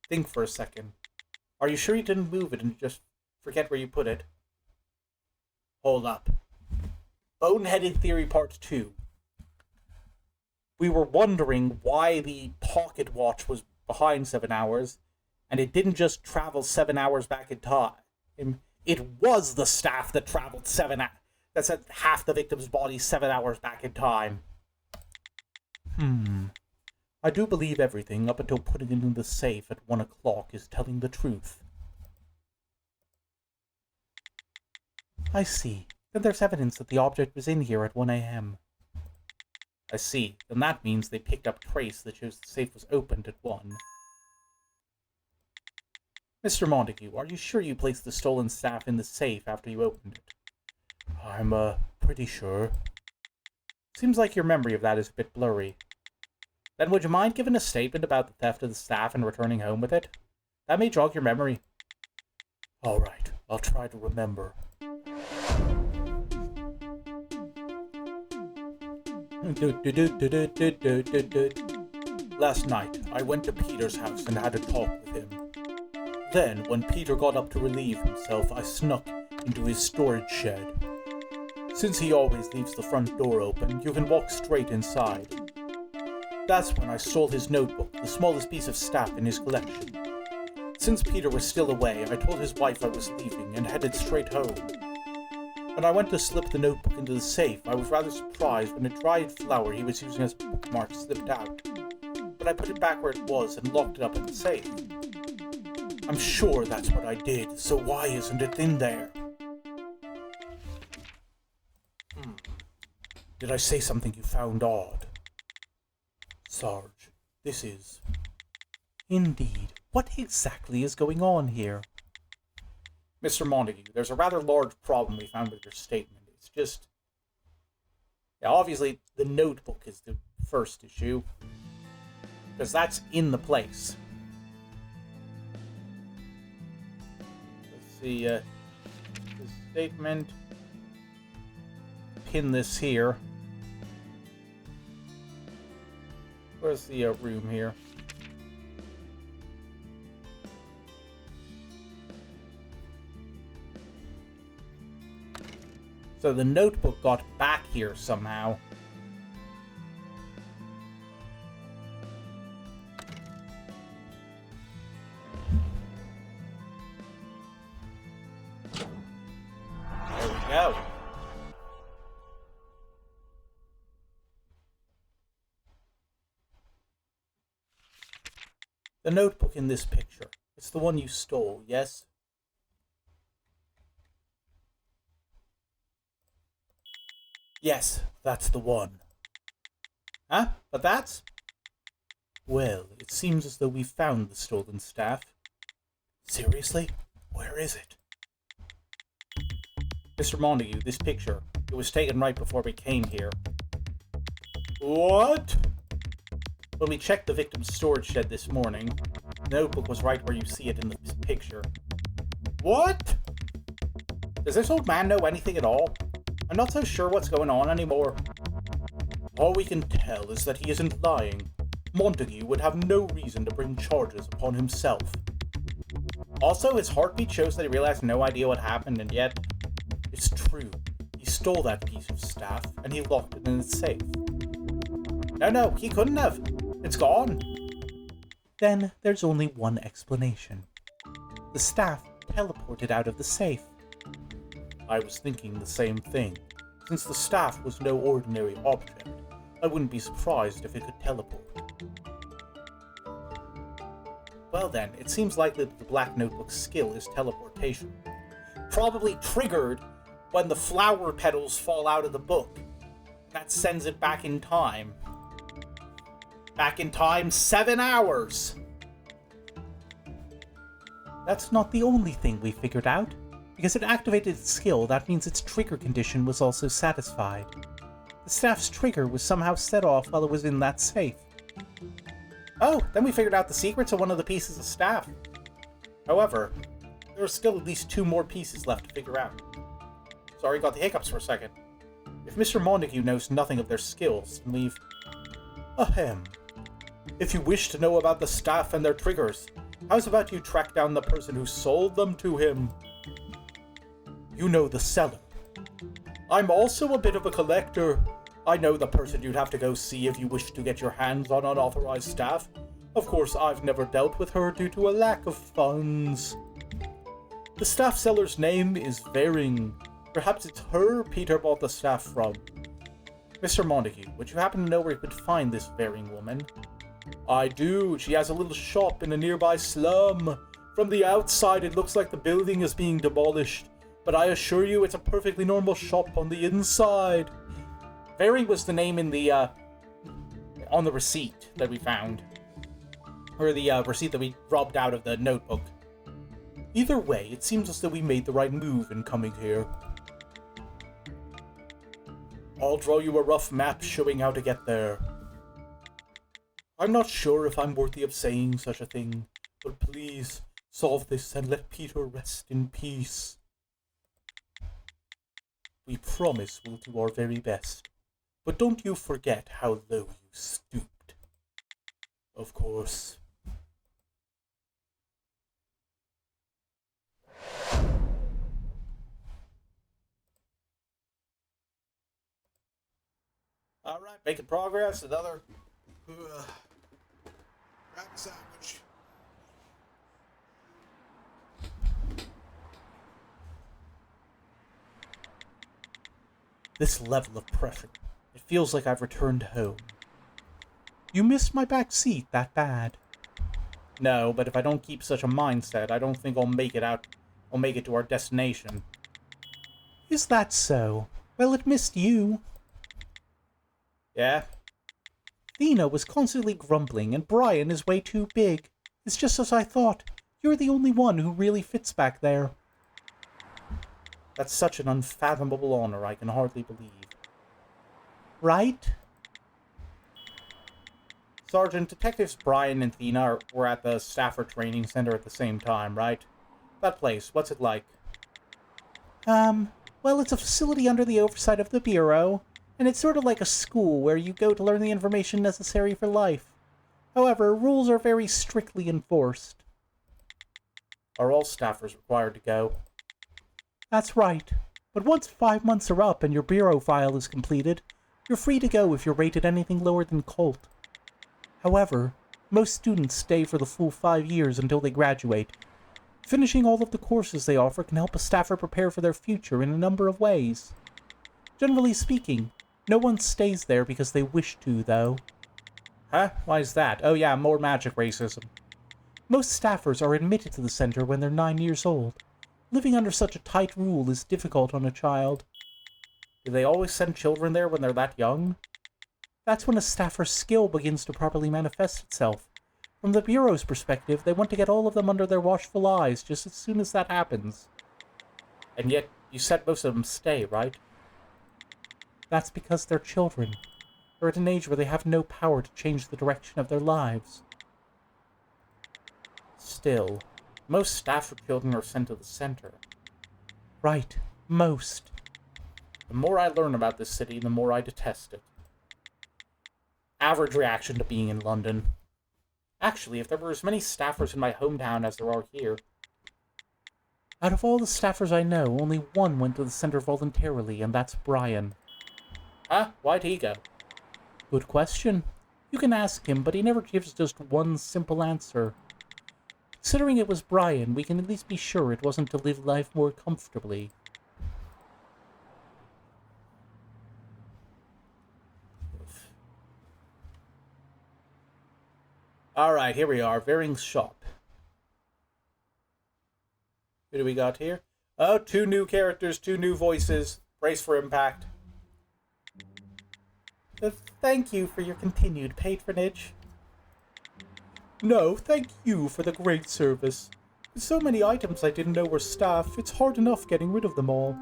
Think for a second. Are you sure you didn't move it and just forget where you put it? Hold up. Boneheaded Theory Part 2. We were wondering why the pocket watch was behind 7 hours, and it didn't just travel 7 hours back in time. It was the staff that traveled 7 hours. That sent half the victim's body 7 hours back in time. I do believe everything up until putting it in the safe at 1 o'clock is telling the truth. I see. Then there's evidence that the object was in here at 1 a.m. I see. Then that means they picked up trace that shows the safe was opened at 1. Mr. Montague, are you sure you placed the stolen staff in the safe after you opened it? I'm, pretty sure. Seems like your memory of that is a bit blurry. Then would you mind giving a statement about the theft of the staff and returning home with it? That may jog your memory. All right, I'll try to remember. Last night, I went to Peter's house and had a talk with him. Then, when Peter got up to relieve himself, I snuck into his storage shed. Since he always leaves the front door open, you can walk straight inside. That's when I stole his notebook, the smallest piece of staff in his collection. Since Peter was still away, I told his wife I was leaving and headed straight home. When I went to slip the notebook into the safe, I was rather surprised when a dried flower he was using as a bookmark slipped out. But I put it back where it was and locked it up in the safe. I'm sure that's what I did, so why isn't it in there? Did I say something you found odd? Sarge, this is... Indeed. What exactly is going on here? Mr. Montague, there's a rather large problem we found with your statement. It's just... Yeah, obviously, the notebook is the first issue. Because that's in the place. Let's see, the statement... Pin this here. Where's the room here? So the notebook got back here somehow. There we go. The notebook in this picture. It's the one you stole, yes? Yes, that's the one. Huh? But that's... Well, it seems as though we found the stolen staff. Seriously? Where is it? Mr. Montague, this picture. It was taken right before we came here. What? When we checked the victim's storage shed this morning, the notebook was right where you see it in this picture. What? Does this old man know anything at all? I'm not so sure what's going on anymore. All we can tell is that he isn't lying. Montague would have no reason to bring charges upon himself. Also, his heartbeat shows that he really has no idea what happened, and yet... It's true. He stole that piece of staff, and he locked it in his safe. No, he couldn't have. It's gone. Then there's only one explanation. The staff teleported out of the safe. I was thinking the same thing. Since the staff was no ordinary object, I wouldn't be surprised if it could teleport. Well then, it seems likely that the Black Notebook's skill is teleportation. Probably triggered when the flower petals fall out of the book. That sends it back in time. Back in time 7 hours! That's not the only thing we figured out. Because it activated its skill, that means its trigger condition was also satisfied. The staff's trigger was somehow set off while it was in that safe. Oh, then we figured out the secrets of one of the pieces of staff. However, there are still at least 2 more pieces left to figure out. Sorry, got the hiccups for a second. If Mr. Montague knows nothing of their skills, then we've... Ahem. If you wish to know about the staff and their triggers, how's about you track down the person who sold them to him? You know the seller. I'm also a bit of a collector. I know the person you'd have to go see if you wish to get your hands on unauthorized staff. Of course, I've never dealt with her due to a lack of funds. The staff seller's name is Varing. Perhaps it's her Peter bought the staff from. Mr. Montague, would you happen to know where you could find this Varing woman? I do. She has a little shop in a nearby slum. From the outside, it looks like the building is being demolished. But I assure you it's a perfectly normal shop on the inside. Varing was the name in the, on the receipt that we found. Or the, receipt that we robbed out of the notebook. Either way, it seems as though we made the right move in coming here. I'll draw you a rough map showing how to get there. I'm not sure if I'm worthy of saying such a thing, but please, solve this and let Peter rest in peace. We promise we'll do our very best, but don't you forget how low you stooped. Of course. Alright, making progress. Another rat sandwich. This level of pressure, it feels like I've returned home. You missed my back seat that bad. No, but if I don't keep such a mindset, I don't think I'll make it to our destination. Is that so? Well, it missed you. Yeah? Thena was constantly grumbling, and Brian is way too big. It's just as I thought. You're the only one who really fits back there. That's such an unfathomable honor, I can hardly believe. Right? Sergeant, Detectives Brian and Thena were at the Stafford Training Center at the same time, right? That place, what's it like? Well, it's a facility under the oversight of the Bureau, and it's sort of like a school where you go to learn the information necessary for life. However, rules are very strictly enforced. Are all staffers required to go? That's right. But once 5 months are up and your Bureau file is completed, you're free to go if you're rated anything lower than Colt. However, most students stay for the full 5 years until they graduate. Finishing all of the courses they offer can help a staffer prepare for their future in a number of ways. Generally speaking, no one stays there because they wish to, though. Huh? Why is that? Oh yeah, more magic racism. Most staffers are admitted to the center when they're 9 years old. Living under such a tight rule is difficult on a child. Do they always send children there when they're that young? That's when a staffer's skill begins to properly manifest itself. From the Bureau's perspective, they want to get all of them under their watchful eyes just as soon as that happens. And yet, you said most of them stay, right? That's because they're children. They're at an age where they have no power to change the direction of their lives. Still, most staffer children are sent to the center. Right, most. The more I learn about this city, the more I detest it. Average reaction to being in London. Actually, if there were as many staffers in my hometown as there are here. Out of all the staffers I know, only one went to the center voluntarily, and that's Brian. Huh? Why'd he go? Good question. You can ask him, but he never gives just one simple answer. Considering it was Brian, we can at least be sure it wasn't to live life more comfortably. Alright, here we are, Vering's shop. Who do we got here? Oh, 2 new characters, 2 new voices. Brace for impact. Thank you for your continued patronage. No, thank you for the great service. With so many items I didn't know were staff, it's hard enough getting rid of them all.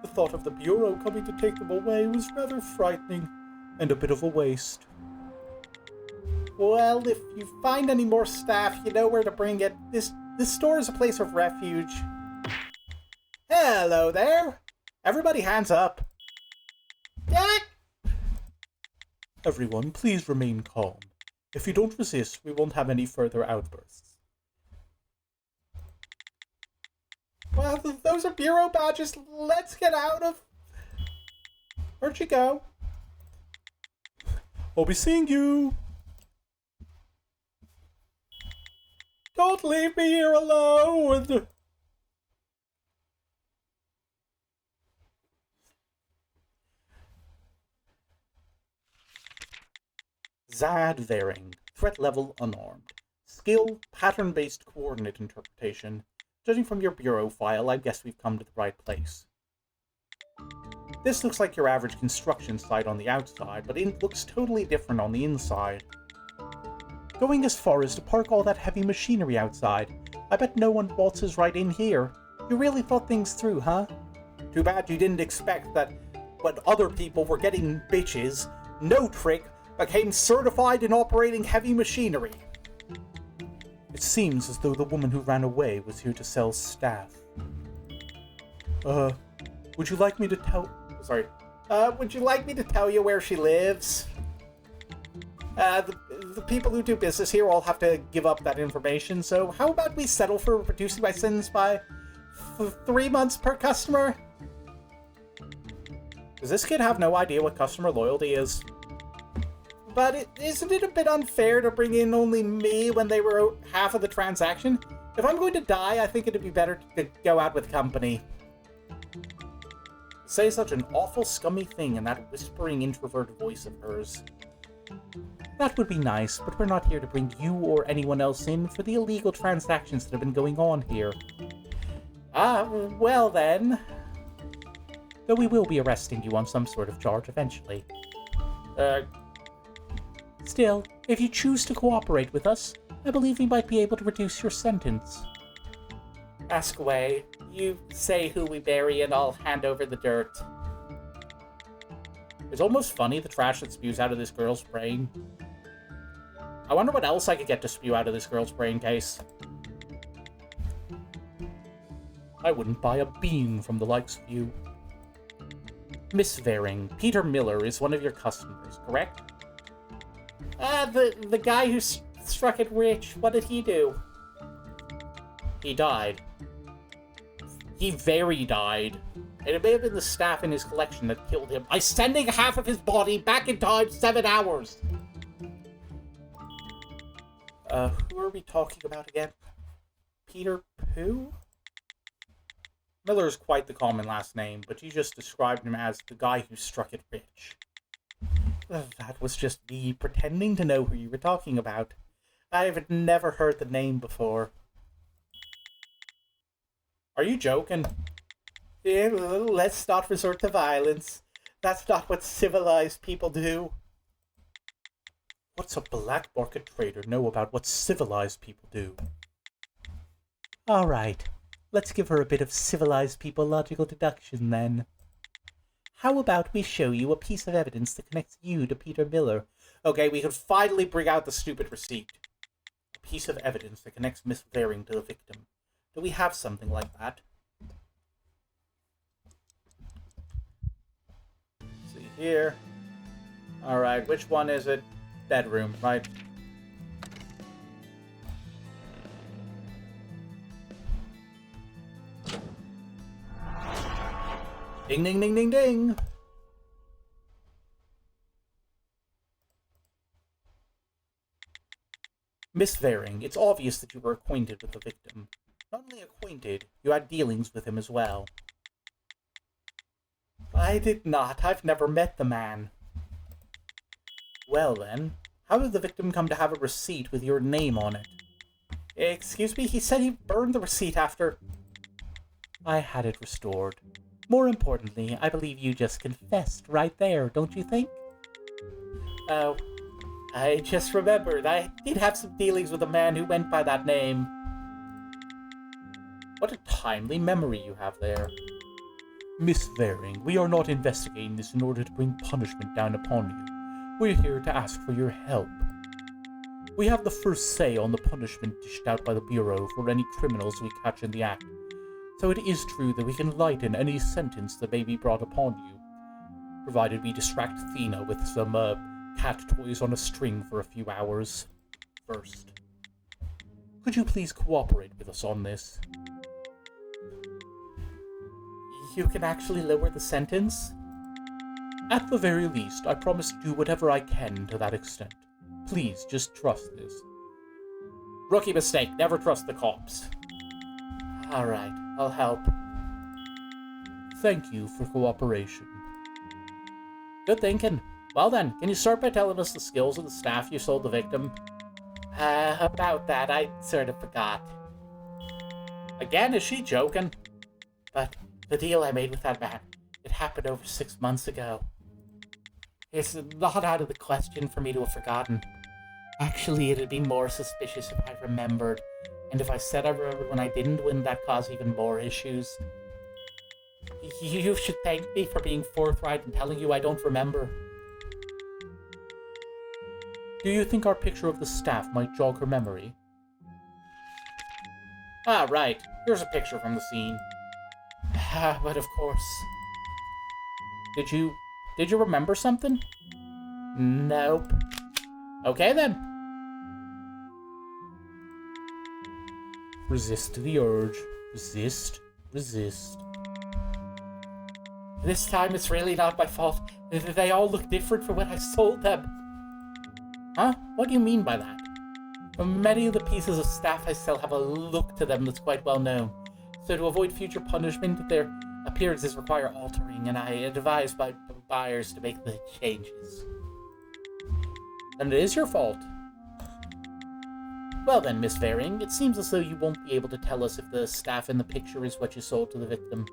The thought of the Bureau coming to take them away was rather frightening, and a bit of a waste. Well, if you find any more staff, you know where to bring it. This store is a place of refuge. Hello there! Everybody hands up. Everyone, please remain calm. If you don't resist, we won't have any further outbursts. Well, those are Bureau badges. Let's get out of... Where'd you go? I'll be seeing you. Don't leave me here alone! Zad Vering. Threat level unarmed. Skill, pattern-based coordinate interpretation. Judging from your Bureau file, I guess we've come to the right place. This looks like your average construction site on the outside, but it looks totally different on the inside. Going as far as to park all that heavy machinery outside. I bet no one waltzes right in here. You really thought things through, huh? Too bad you didn't expect that when other people were getting bitches, No Trick became certified in operating heavy machinery. It seems as though the woman who ran away was here to sell staff. Would you like me to tell... Sorry. Would you like me to tell you where she lives? The people who do business here all have to give up that information, so how about we settle for reducing my sins by 3 months per customer? Does this kid have no idea what customer loyalty is? But isn't it a bit unfair to bring in only me when they were half of the transaction? If I'm going to die, I think it'd be better to go out with company. Say such an awful scummy thing in that whispering introvert voice of hers. That would be nice, but we're not here to bring you or anyone else in for the illegal transactions that have been going on here. Ah, well then. Though we will be arresting you on some sort of charge eventually. Still, if you choose to cooperate with us, I believe we might be able to reduce your sentence. Ask away. You say who we bury and I'll hand over the dirt. It's almost funny the trash that spews out of this girl's brain. I wonder what else I could get to spew out of this girl's brain case. I wouldn't buy a bean from the likes of you. Miss Vering, Peter Miller is one of your customers, correct? The guy who struck it rich, what did he do? He died. He very died. And it may have been the staff in his collection that killed him by sending half of his body back in time 7 hours. Who are we talking about again? Peter who? Miller's quite the common last name, but you just described him as the guy who struck it rich. That was just me pretending to know who you were talking about. I've never heard the name before. Are you joking? Yeah, well, let's not resort to violence. That's not what civilized people do. What's a black market trader know about what civilized people do? All right, let's give her a bit of civilized people logical deduction then. How about we show you a piece of evidence that connects you to Peter Miller? Okay, we can finally bring out the stupid receipt. A piece of evidence that connects Miss Varing to the victim. Do we have something like that? Let's see here. Alright, which one is it? Bedroom, right? Ding, ding, ding, ding, ding! Miss Varing, it's obvious that you were acquainted with the victim. Not only acquainted, you had dealings with him as well. I did not. I've never met the man. Well then, how did the victim come to have a receipt with your name on it? Excuse me, he said he burned the receipt after... I had it restored. More importantly, I believe you just confessed right there, don't you think? Oh, I just remembered. I did have some dealings with a man who went by that name. What a timely memory you have there. Miss Varing, we are not investigating this in order to bring punishment down upon you. We're here to ask for your help. We have the first say on the punishment dished out by the Bureau for any criminals we catch in the act, so it is true that we can lighten any sentence that may be brought upon you, provided we distract Athena with some, cat toys on a string for a few hours first. Could you please cooperate with us on this? You can actually lower the sentence? At the very least, I promise to do whatever I can to that extent. Please, just trust this. Rookie mistake, never trust the cops. Alright, I'll help. Thank you for cooperation. Good thinking. Well then, can you start by telling us the skills of the staff you sold the victim? About that, I sort of forgot. Again, is she joking? But the deal I made with that man, it happened over 6 months ago. It's not out of the question for me to have forgotten. Actually, it'd be more suspicious if I remembered. And if I said I remembered when I didn't, wouldn't that cause even more issues? You should thank me for being forthright and telling you I don't remember. Do you think our picture of the staff might jog her memory? Ah, right. Here's a picture from the scene. But of course. Did you remember something? Nope. Okay then. Resist the urge. Resist. Resist. This time it's really not my fault. They all look different from when I sold them. Huh? What do you mean by that? Many of the pieces of staff I sell have a look to them that's quite well known. So to avoid future punishment, their appearances require altering, and I advise my buyers to make the changes. And it is your fault. Well then, Miss Varing, it seems as though you won't be able to tell us if the staff in the picture is what you sold to the victim.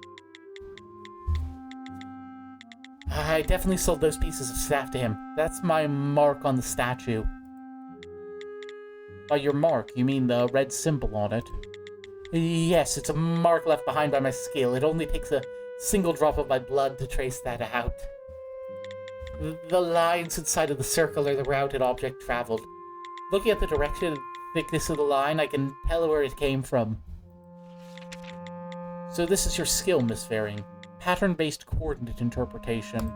I definitely sold those pieces of staff to him. That's my mark on the statue. By your mark, you mean the red symbol on it? Yes, it's a mark left behind by my skill. It only takes a single drop of my blood to trace that out. The lines inside of the circle are the route an object traveled. Looking at the direction and thickness of the line, I can tell where it came from. So this is your skill, Miss Varing. Pattern-based coordinate interpretation.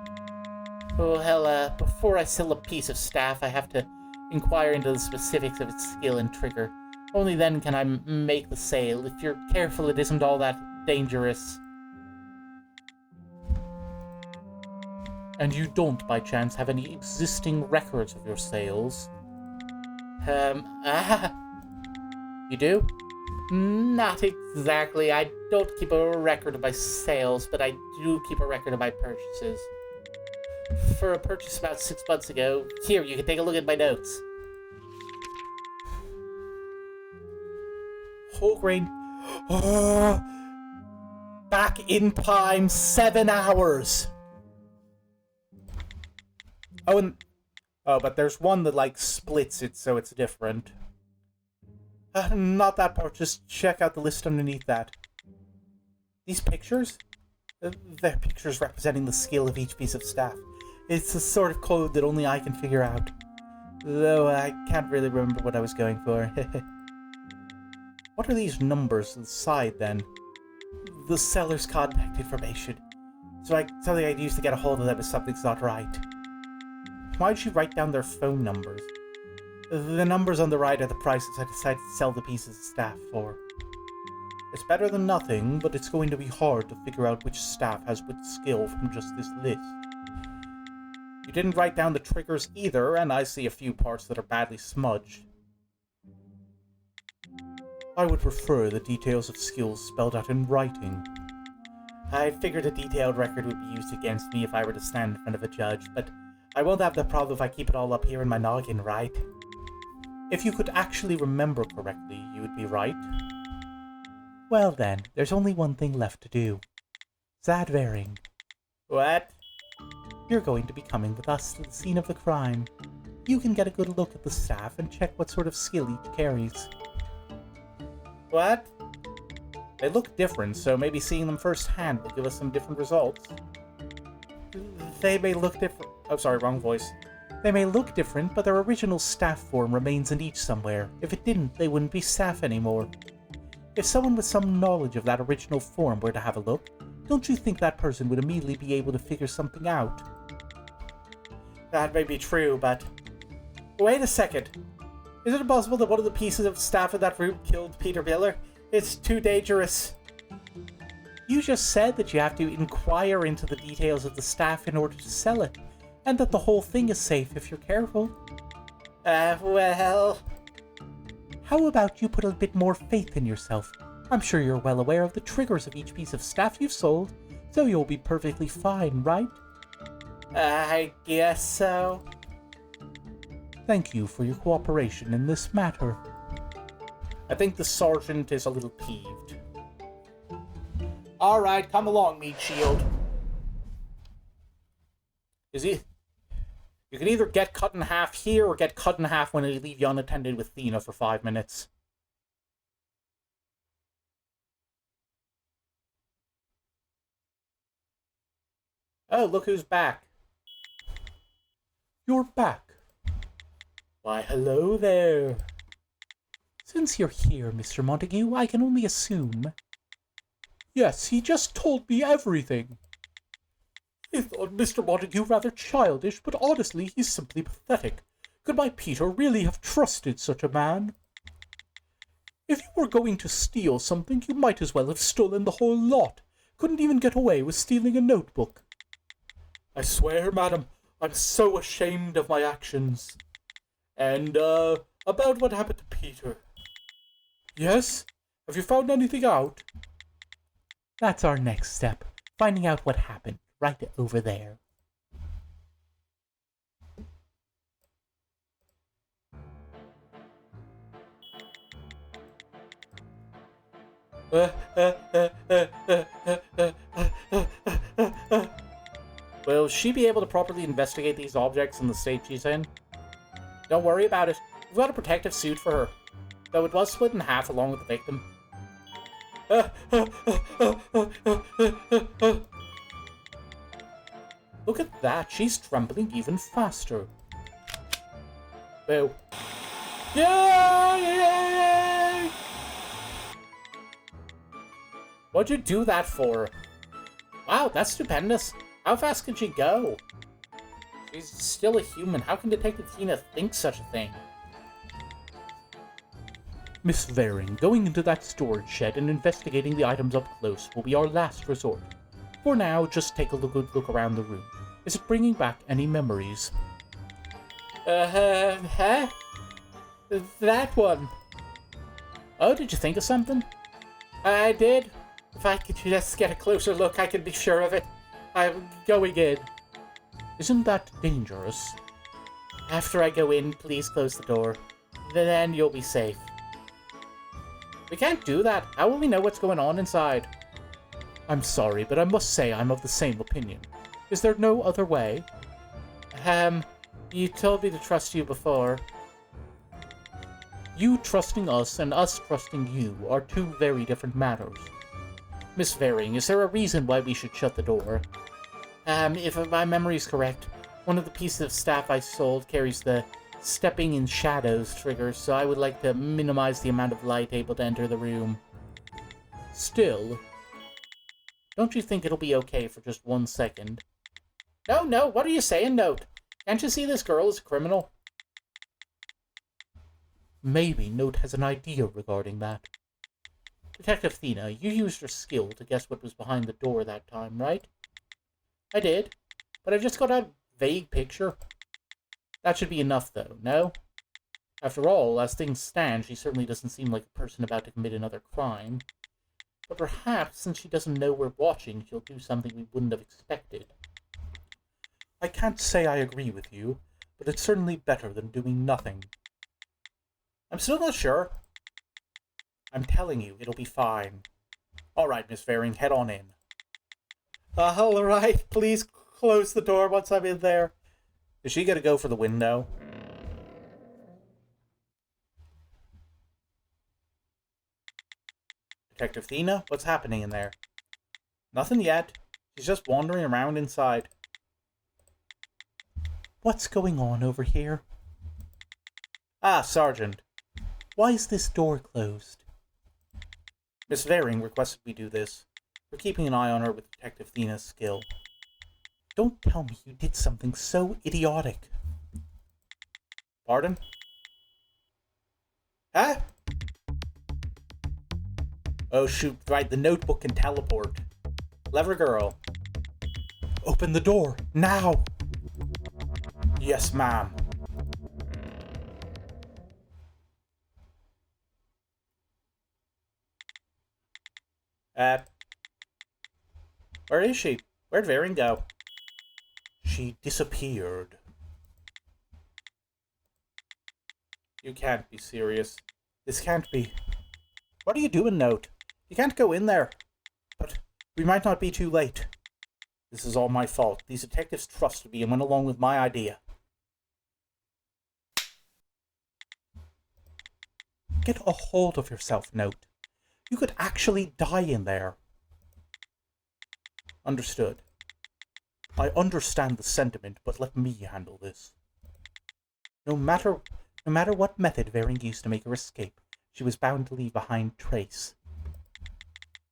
Well, before I sell a piece of staff, I have to inquire into the specifics of its skill and trigger. Only then can I make the sale. If you're careful, it isn't all that dangerous. And you don't, by chance, have any existing records of your sales? You do? Not exactly. I don't keep a record of my sales, but I do keep a record of my purchases. For a purchase about 6 months ago, here, you can take a look at my notes. Whole grain... back in time 7 hours. But there's one that, like, splits it, so it's different. Not that part, just check out the list underneath that. These pictures? They're pictures representing the skill of each piece of staff. It's a sort of code that only I can figure out. Though I can't really remember what I was going for. What are these numbers on the side, then? The seller's contact information. So something I'd use to get a hold of them if something's not right. Why'd she write down their phone numbers? The numbers on the right are the prices I decided to sell the pieces of staff for. It's better than nothing, but it's going to be hard to figure out which staff has which skill from just this list. You didn't write down the triggers either, and I see a few parts that are badly smudged. I would prefer the details of skills spelled out in writing. I figured a detailed record would be used against me if I were to stand in front of a judge, but I won't have the problem if I keep it all up here in my noggin, right? If you could actually remember correctly, you would be right. Well then, there's only one thing left to do. Zadvaring. What? You're going to be coming with us to the scene of the crime. You can get a good look at the staff and check what sort of skill each carries. What? They look different, so maybe seeing them firsthand will give us some different results. They may look different. Oh, sorry, wrong voice. They may look different, but their original staff form remains in each somewhere. If it didn't, they wouldn't be staff anymore. If someone with some knowledge of that original form were to have a look, don't you think that person would immediately be able to figure something out? That may be true, but... Wait a second. Is it possible that one of the pieces of staff in that room killed Peter Miller? It's too dangerous. You just said that you have to inquire into the details of the staff in order to sell it, and that the whole thing is safe if you're careful. Well... How about you put a bit more faith in yourself? I'm sure you're well aware of the triggers of each piece of staff you've sold, so you'll be perfectly fine, right? I guess so. Thank you for your cooperation in this matter. I think the sergeant is a little peeved. Alright, come along, Meat Shield. Is he? You can either get cut in half here or get cut in half when I leave you unattended with Thena for 5 minutes. Oh, look who's back. You're back. Why, hello there. Since you're here, Mr. Montague, I can only assume. Yes, he just told me everything. I thought Mr. Montague rather childish, but honestly, he's simply pathetic. Could my Peter really have trusted such a man? If you were going to steal something, you might as well have stolen the whole lot. Couldn't even get away with stealing a notebook. I swear, madam, I'm so ashamed of my actions. And, about what happened to Peter. Yes? Have you found anything out? That's our next step. Finding out what happened. Right over there. Will she be able to properly investigate these objects in the state she's in? Don't worry about it. We've got a protective suit for her, though it was split in half along with the victim. Look at that, she's trembling even faster. Boo. Yay! What'd you do that for? Wow, that's stupendous. How fast can she go? She's still a human. How can Detective Tina think such a thing? Miss Varing, going into that storage shed and investigating the items up close will be our last resort. For now, just take a good look around the room. Is it bringing back any memories? Huh? That one. Oh, did you think of something? I did. If I could just get a closer look, I could be sure of it. I'm going in. Isn't that dangerous? After I go in, please close the door. Then you'll be safe. We can't do that. How will we know what's going on inside? I'm sorry, but I must say I'm of the same opinion. Is there no other way? You told me to trust you before. You trusting us and us trusting you are two very different matters. Miss Varing, is there a reason why we should shut the door? If my memory is correct, one of the pieces of staff I sold carries the stepping in shadows trigger, so I would like to minimize the amount of light able to enter the room. Still, don't you think it'll be okay for just 1 second? No, what are you saying, Note? Can't you see this girl is a criminal? Maybe Note has an idea regarding that. Detective Thena, you used your skill to guess what was behind the door that time, right? I did, but I just got a vague picture. That should be enough, though, no? After all, as things stand, she certainly doesn't seem like a person about to commit another crime. But perhaps, since she doesn't know we're watching, she'll do something we wouldn't have expected. I can't say I agree with you, but it's certainly better than doing nothing. I'm still not sure. I'm telling you, it'll be fine. All right, Miss Varing, head on in. All right, please close the door once I'm in there. Is she gonna go for the window? Detective Thena, what's happening in there? Nothing yet. She's just wandering around inside. What's going on over here? Ah, Sergeant. Why is this door closed? Miss Varing requested we do this. We're keeping an eye on her with Detective Thena's skill. Don't tell me you did something so idiotic. Pardon? Huh? Oh shoot, right, the notebook can teleport. Clever girl. Open the door, now! Yes, ma'am. Where is she? Where'd Varing go? She disappeared. You can't be serious. This can't be. What are you doing, Note? You can't go in there. But we might not be too late. This is all my fault. These detectives trusted me and went along with my idea. Get a hold of yourself, Note. You could actually die in there. Understood. I understand the sentiment, but let me handle this. No matter what method Varing used to make her escape, she was bound to leave behind trace.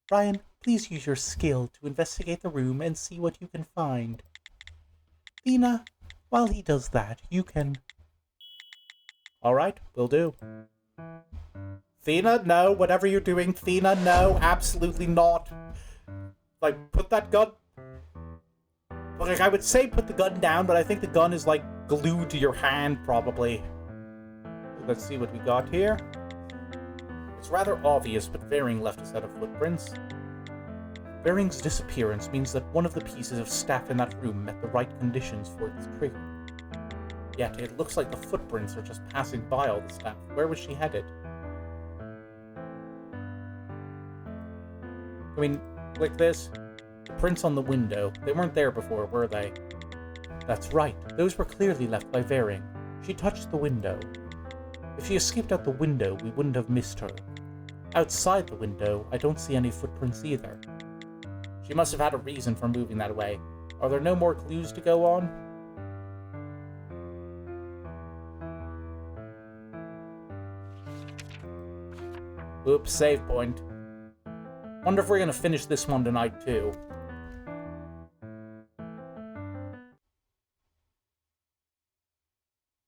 Brian, please use your skill to investigate the room and see what you can find. Thena, while he does that, you can... Alright, will do. Thena, no, whatever you're doing, Thena, no, absolutely not. Like, put that gun... Like, I would say put the gun down, but I think the gun is, like, glued to your hand, probably. Let's see what we got here. It's rather obvious, but Varing left a set of footprints. Varing's disappearance means that one of the pieces of staff in that room met the right conditions for its trigger. Yet, it looks like the footprints are just passing by all the staff. Where was she headed? I mean, like this. The prints on the window. They weren't there before, were they? That's right. Those were clearly left by Varing. She touched the window. If she escaped out the window, we wouldn't have missed her. Outside the window, I don't see any footprints either. She must have had a reason for moving that way. Are there no more clues to go on? Oops, save point. Wonder if we're gonna finish this one tonight, too.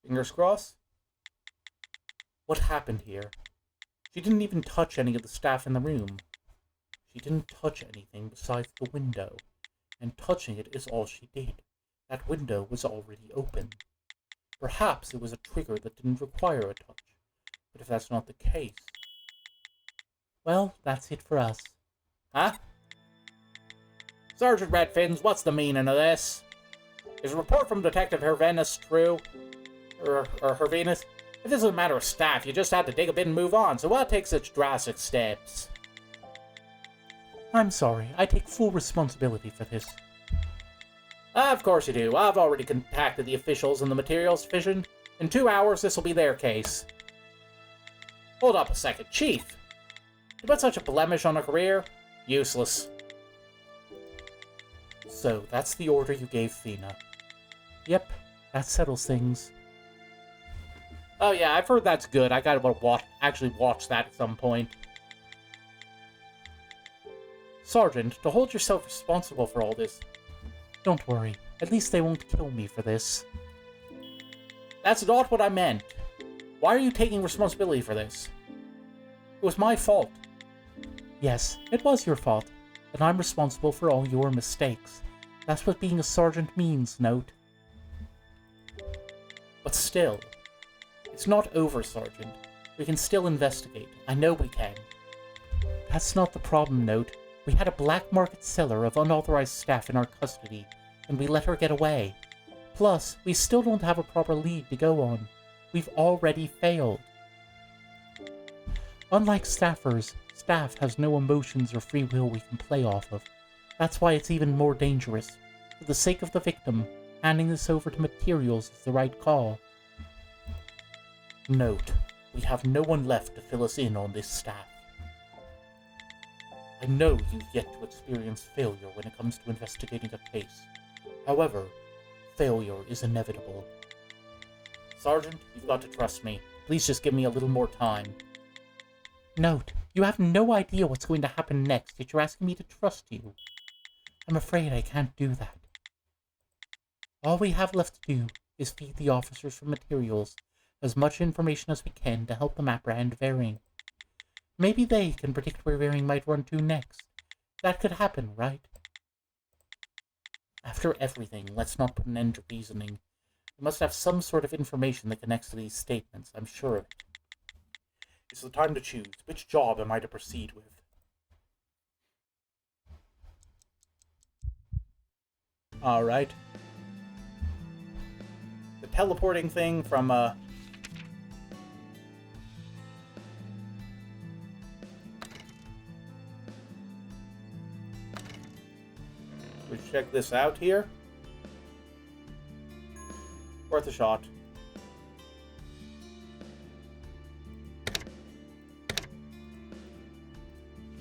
Fingers crossed? What happened here? She didn't even touch any of the staff in the room. She didn't touch anything besides the window, and touching it is all she did. That window was already open. Perhaps it was a trigger that didn't require a touch, but if that's not the case... Well, that's it for us. Huh? Sergeant Redfins, what's the meaning of this? Is a report from Detective Hervenus true? Or Hervenus? It isn't a matter of staff, you just had to dig a bit and move on, so why take such drastic steps? I'm sorry, I take full responsibility for this. Of course you do. I've already contacted the officials in the materials division. In 2 hours, this will be their case. Hold up a second, Chief. To put such a blemish on a career? Useless. So, that's the order you gave Thena. Yep, that settles things. Oh yeah, I've heard that's good. I gotta actually watch that at some point. Sergeant, to hold yourself responsible for all this. Don't worry, at least they won't kill me for this. That's not what I meant. Why are you taking responsibility for this? It was my fault. Yes, it was your fault, and I'm responsible for all your mistakes. That's what being a sergeant means, Note. But still, it's not over, Sergeant. We can still investigate. I know we can. That's not the problem, Note. We had a black market seller of unauthorized staff in our custody, and we let her get away. Plus, we still don't have a proper lead to go on. We've already failed. Unlike staffers, staff has no emotions or free will we can play off of. That's why it's even more dangerous. For the sake of the victim, handing this over to materials is the right call. Note, we have no one left to fill us in on this staff. I know you've yet to experience failure when it comes to investigating a case. However, failure is inevitable. Sergeant, you've got to trust me. Please just give me a little more time. Note, you have no idea what's going to happen next, yet you're asking me to trust you. I'm afraid I can't do that. All we have left to do is feed the officers from materials as much information as we can to help them apprehend Varing. Maybe they can predict where Varing might run to next. That could happen, right? After everything, let's not put an end to reasoning. We must have some sort of information that connects to these statements, I'm sure of it. It's the time to choose. Which job am I to proceed with? Alright. The teleporting thing from, Let's check this out here. Worth a shot.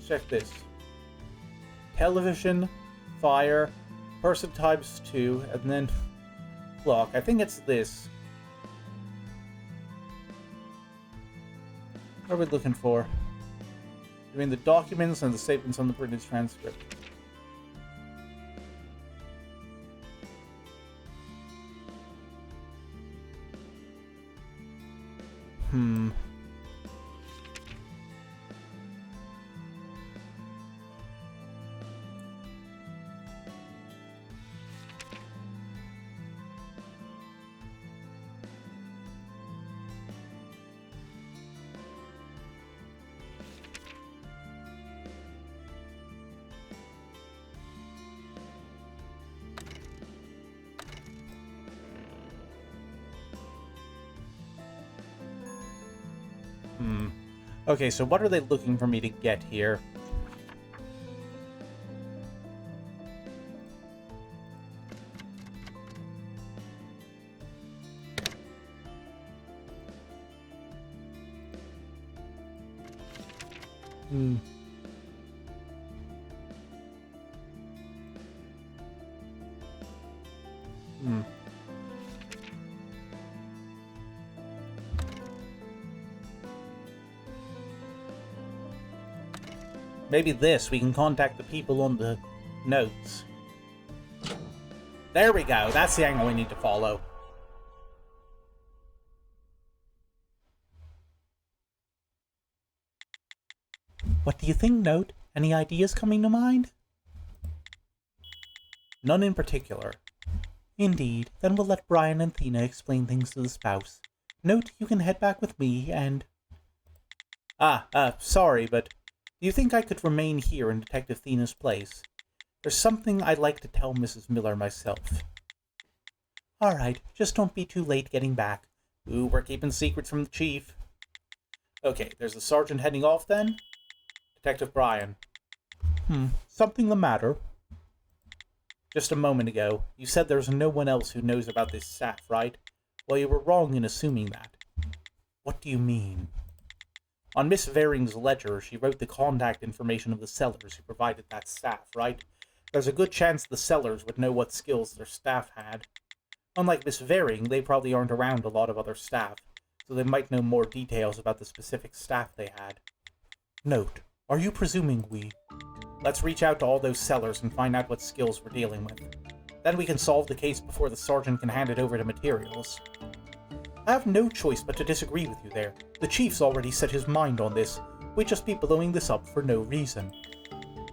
Check this. Television, fire, person times 2, and then clock. I think it's this. What are we looking for? I mean the documents and the statements on the printed transcript. Okay, so what are they looking for me to get here? Maybe this, we can contact the people on the notes. There we go, that's the angle we need to follow. What do you think, Note? Any ideas coming to mind? None in particular. Indeed, then we'll let Brian and Thena explain things to the spouse. Note, you can head back with me and... Sorry, but... Do you think I could remain here in Detective Thena's place? There's something I'd like to tell Mrs. Miller myself. Alright, just don't be too late getting back. Ooh, we're keeping secrets from the chief. Okay, there's the sergeant heading off then. Detective Brian. Something the matter? Just a moment ago, you said there's no one else who knows about this staff, right? Well, you were wrong in assuming that. What do you mean? On Miss Varing's ledger, she wrote the contact information of the sellers who provided that staff, right? There's a good chance the sellers would know what skills their staff had. Unlike Miss Varing, they probably aren't around a lot of other staff, so they might know more details about the specific staff they had. Note, are you presuming we... Let's reach out to all those sellers and find out what skills we're dealing with. Then we can solve the case before the sergeant can hand it over to materials. I have no choice but to disagree with you there. The chief's already set his mind on this. We'd just be blowing this up for no reason.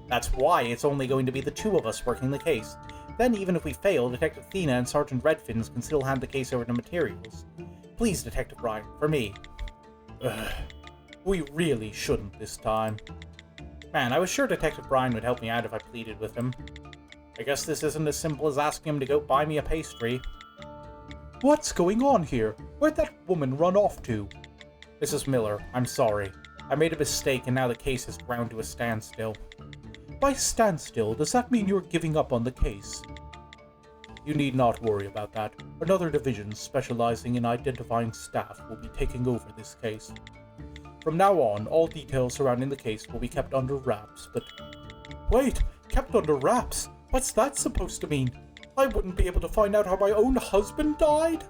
That's why it's only going to be the two of us working the case. Then even if we fail, Detective Thena and Sergeant Redfins can still hand the case over to materials. Please, Detective Bryan, for me. We really shouldn't this time. Man, I was sure Detective Bryan would help me out if I pleaded with him. I guess this isn't as simple as asking him to go buy me a pastry. What's going on here? Where'd that woman run off to? Mrs. Miller, I'm sorry. I made a mistake and now the case has ground to a standstill. By standstill, does that mean you're giving up on the case? You need not worry about that. Another division specializing in identifying staff will be taking over this case. From now on, all details surrounding the case will be kept under wraps, but... Wait! Kept under wraps? What's that supposed to mean? I wouldn't be able to find out how my own husband died?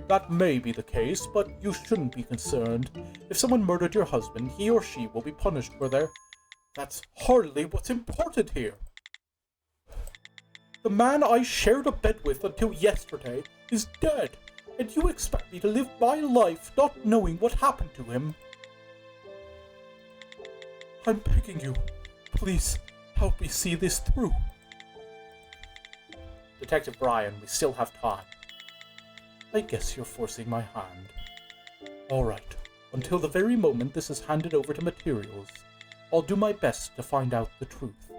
That may be the case, but you shouldn't be concerned. If someone murdered your husband, he or she will be punished for their... That's hardly what's important here. The man I shared a bed with until yesterday is dead, and you expect me to live my life not knowing what happened to him? I'm begging you, please help me see this through. Detective Bryan, we still have time. I guess you're forcing my hand. Alright, until the very moment this is handed over to materials, I'll do my best to find out the truth.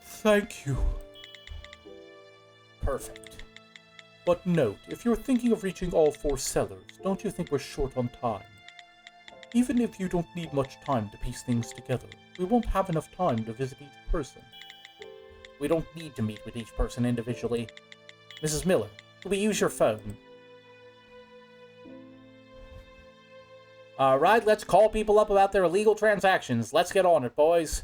Thank you. Perfect. But note, if you're thinking of reaching all 4 sellers, don't you think we're short on time? Even if you don't need much time to piece things together, we won't have enough time to visit each person. We don't need to meet with each person individually. Mrs. Miller, could we use your phone? Alright, let's call people up about their illegal transactions. Let's get on it, boys.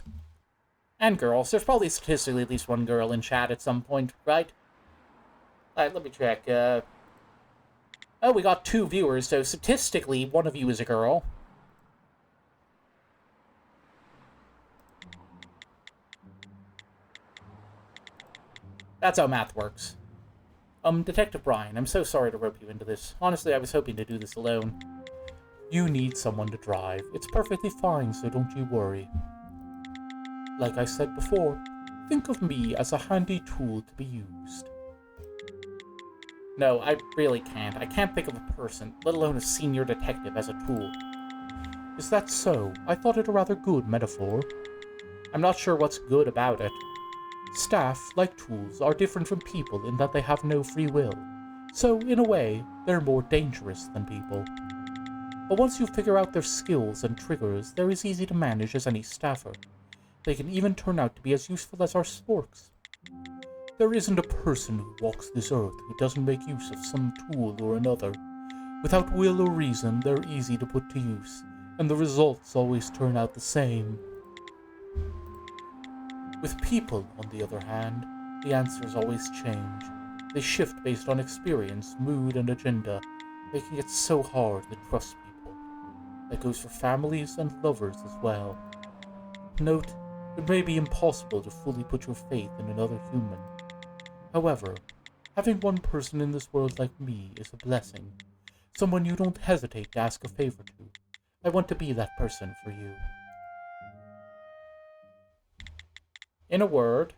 And girls. There's probably statistically at least one girl in chat at some point, right? Alright, let me check. Oh, we got 2 viewers, so statistically, one of you is a girl. That's how math works. Detective Bryan, I'm so sorry to rope you into this. Honestly, I was hoping to do this alone. You need someone to drive. It's perfectly fine, so don't you worry. Like I said before, think of me as a handy tool to be used. No, I really can't. I can't think of a person, let alone a senior detective, as a tool. Is that so? I thought it a rather good metaphor. I'm not sure what's good about it. Staff, like tools, are different from people in that they have no free will. So, in a way, they're more dangerous than people. But once you figure out their skills and triggers, they're as easy to manage as any staffer. They can even turn out to be as useful as our sporks. There isn't a person who walks this earth who doesn't make use of some tool or another. Without will or reason, they're easy to put to use, and the results always turn out the same. With people, on the other hand, the answers always change. They shift based on experience, mood, and agenda, making it so hard to trust people. That goes for families and lovers as well. Note, it may be impossible to fully put your faith in another human. However, having one person in this world like me is a blessing. Someone you don't hesitate to ask a favor to. I want to be that person for you. In a word,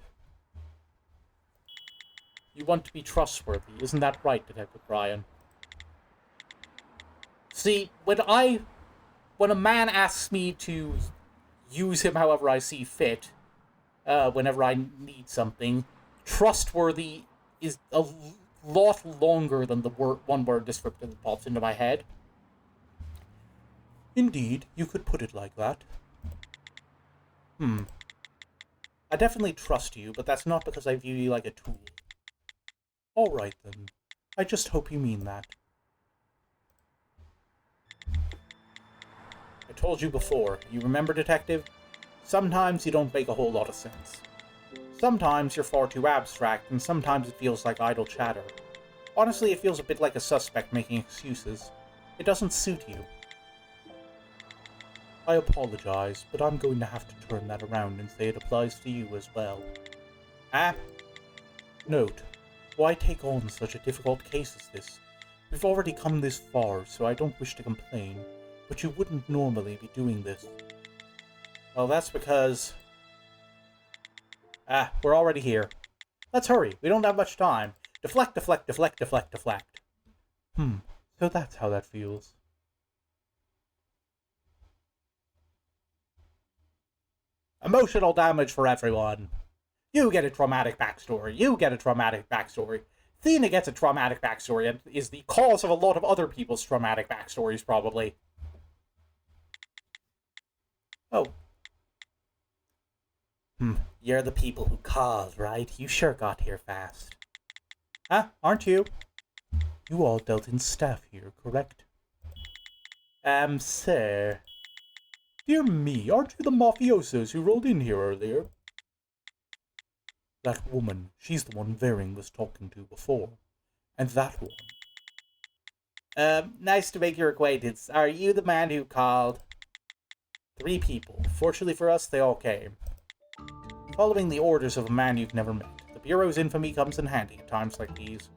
you want to be trustworthy, isn't that right, Detective Bryan? See, when a man asks me to use him however I see fit, whenever I need something, trustworthy is a lot longer than the one-word descriptor that pops into my head. Indeed, you could put it like that. I definitely trust you, but that's not because I view you like a tool. All right, then. I just hope you mean that. I told you before, you remember, Detective? Sometimes you don't make a whole lot of sense. Sometimes you're far too abstract, and sometimes it feels like idle chatter. Honestly, it feels a bit like a suspect making excuses. It doesn't suit you. I apologize, but I'm going to have to turn that around and say it applies to you as well. Ah? Note, why take on such a difficult case as this? We've already come this far, so I don't wish to complain, but you wouldn't normally be doing this. Well, that's because... we're already here. Let's hurry, we don't have much time. Deflect, deflect, deflect, deflect, deflect. So that's how that feels. Emotional damage for everyone. You get a traumatic backstory. You get a traumatic backstory. Thena gets a traumatic backstory and is the cause of a lot of other people's traumatic backstories, probably. Oh. You're the people who called, right? You sure got here fast. Huh? Aren't you? You all dealt in staff here, correct? Sir. Dear me, aren't you the mafiosos who rolled in here earlier? That woman, she's the one Varing was talking to before. And that one. Nice to make your acquaintance. Are you the man who called? 3 people. Fortunately for us, they all came. Following the orders of a man you've never met, the Bureau's infamy comes in handy at times like these.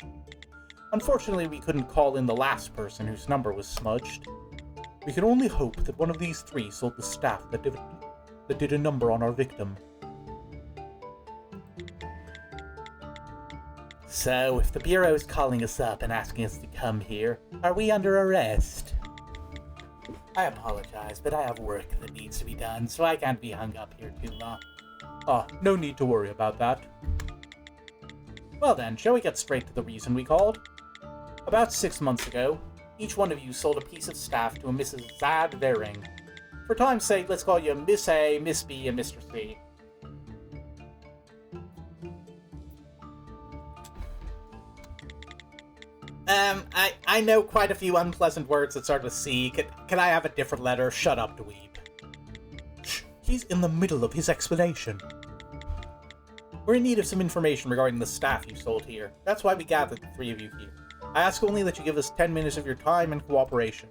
Unfortunately, we couldn't call in the last person whose number was smudged. We can only hope that one of these 3 sold the staff that did a number on our victim. So, if the Bureau is calling us up and asking us to come here, are we under arrest? I apologize, but I have work that needs to be done, so I can't be hung up here too long. Oh, no need to worry about that. Well then, shall we get straight to the reason we called? About 6 months ago, each one of you sold a piece of staff to a Mrs. Zad Varing. For time's sake, let's call you Miss A, Miss B, and Mr. C. I know quite a few unpleasant words that start with C. Can I have a different letter? Shut up, dweeb. Shh, he's in the middle of his explanation. We're in need of some information regarding the staff you sold here. That's why we gathered the 3 of you here. I ask only that you give us 10 minutes of your time and cooperation.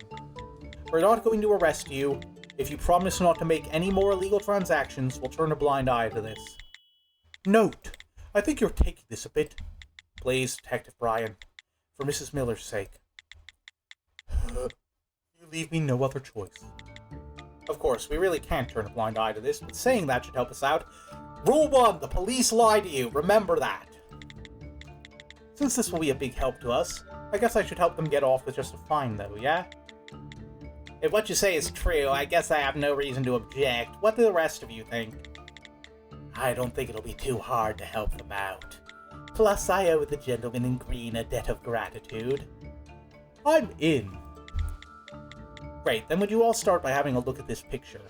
We're not going to arrest you. If you promise not to make any more illegal transactions, we'll turn a blind eye to this. Note, I think you're taking this a bit. Please, Detective Brian, for Mrs. Miller's sake. You leave me no other choice. Of course, we really can't turn a blind eye to this, but saying that should help us out. Rule 1, the police lie to you. Remember that. Since this will be a big help to us, I guess I should help them get off with just a fine, though, yeah? If what you say is true, I guess I have no reason to object. What do the rest of you think? I don't think it'll be too hard to help them out. Plus, I owe the gentleman in green a debt of gratitude. I'm in. Great, then would you all start by having a look at this picture?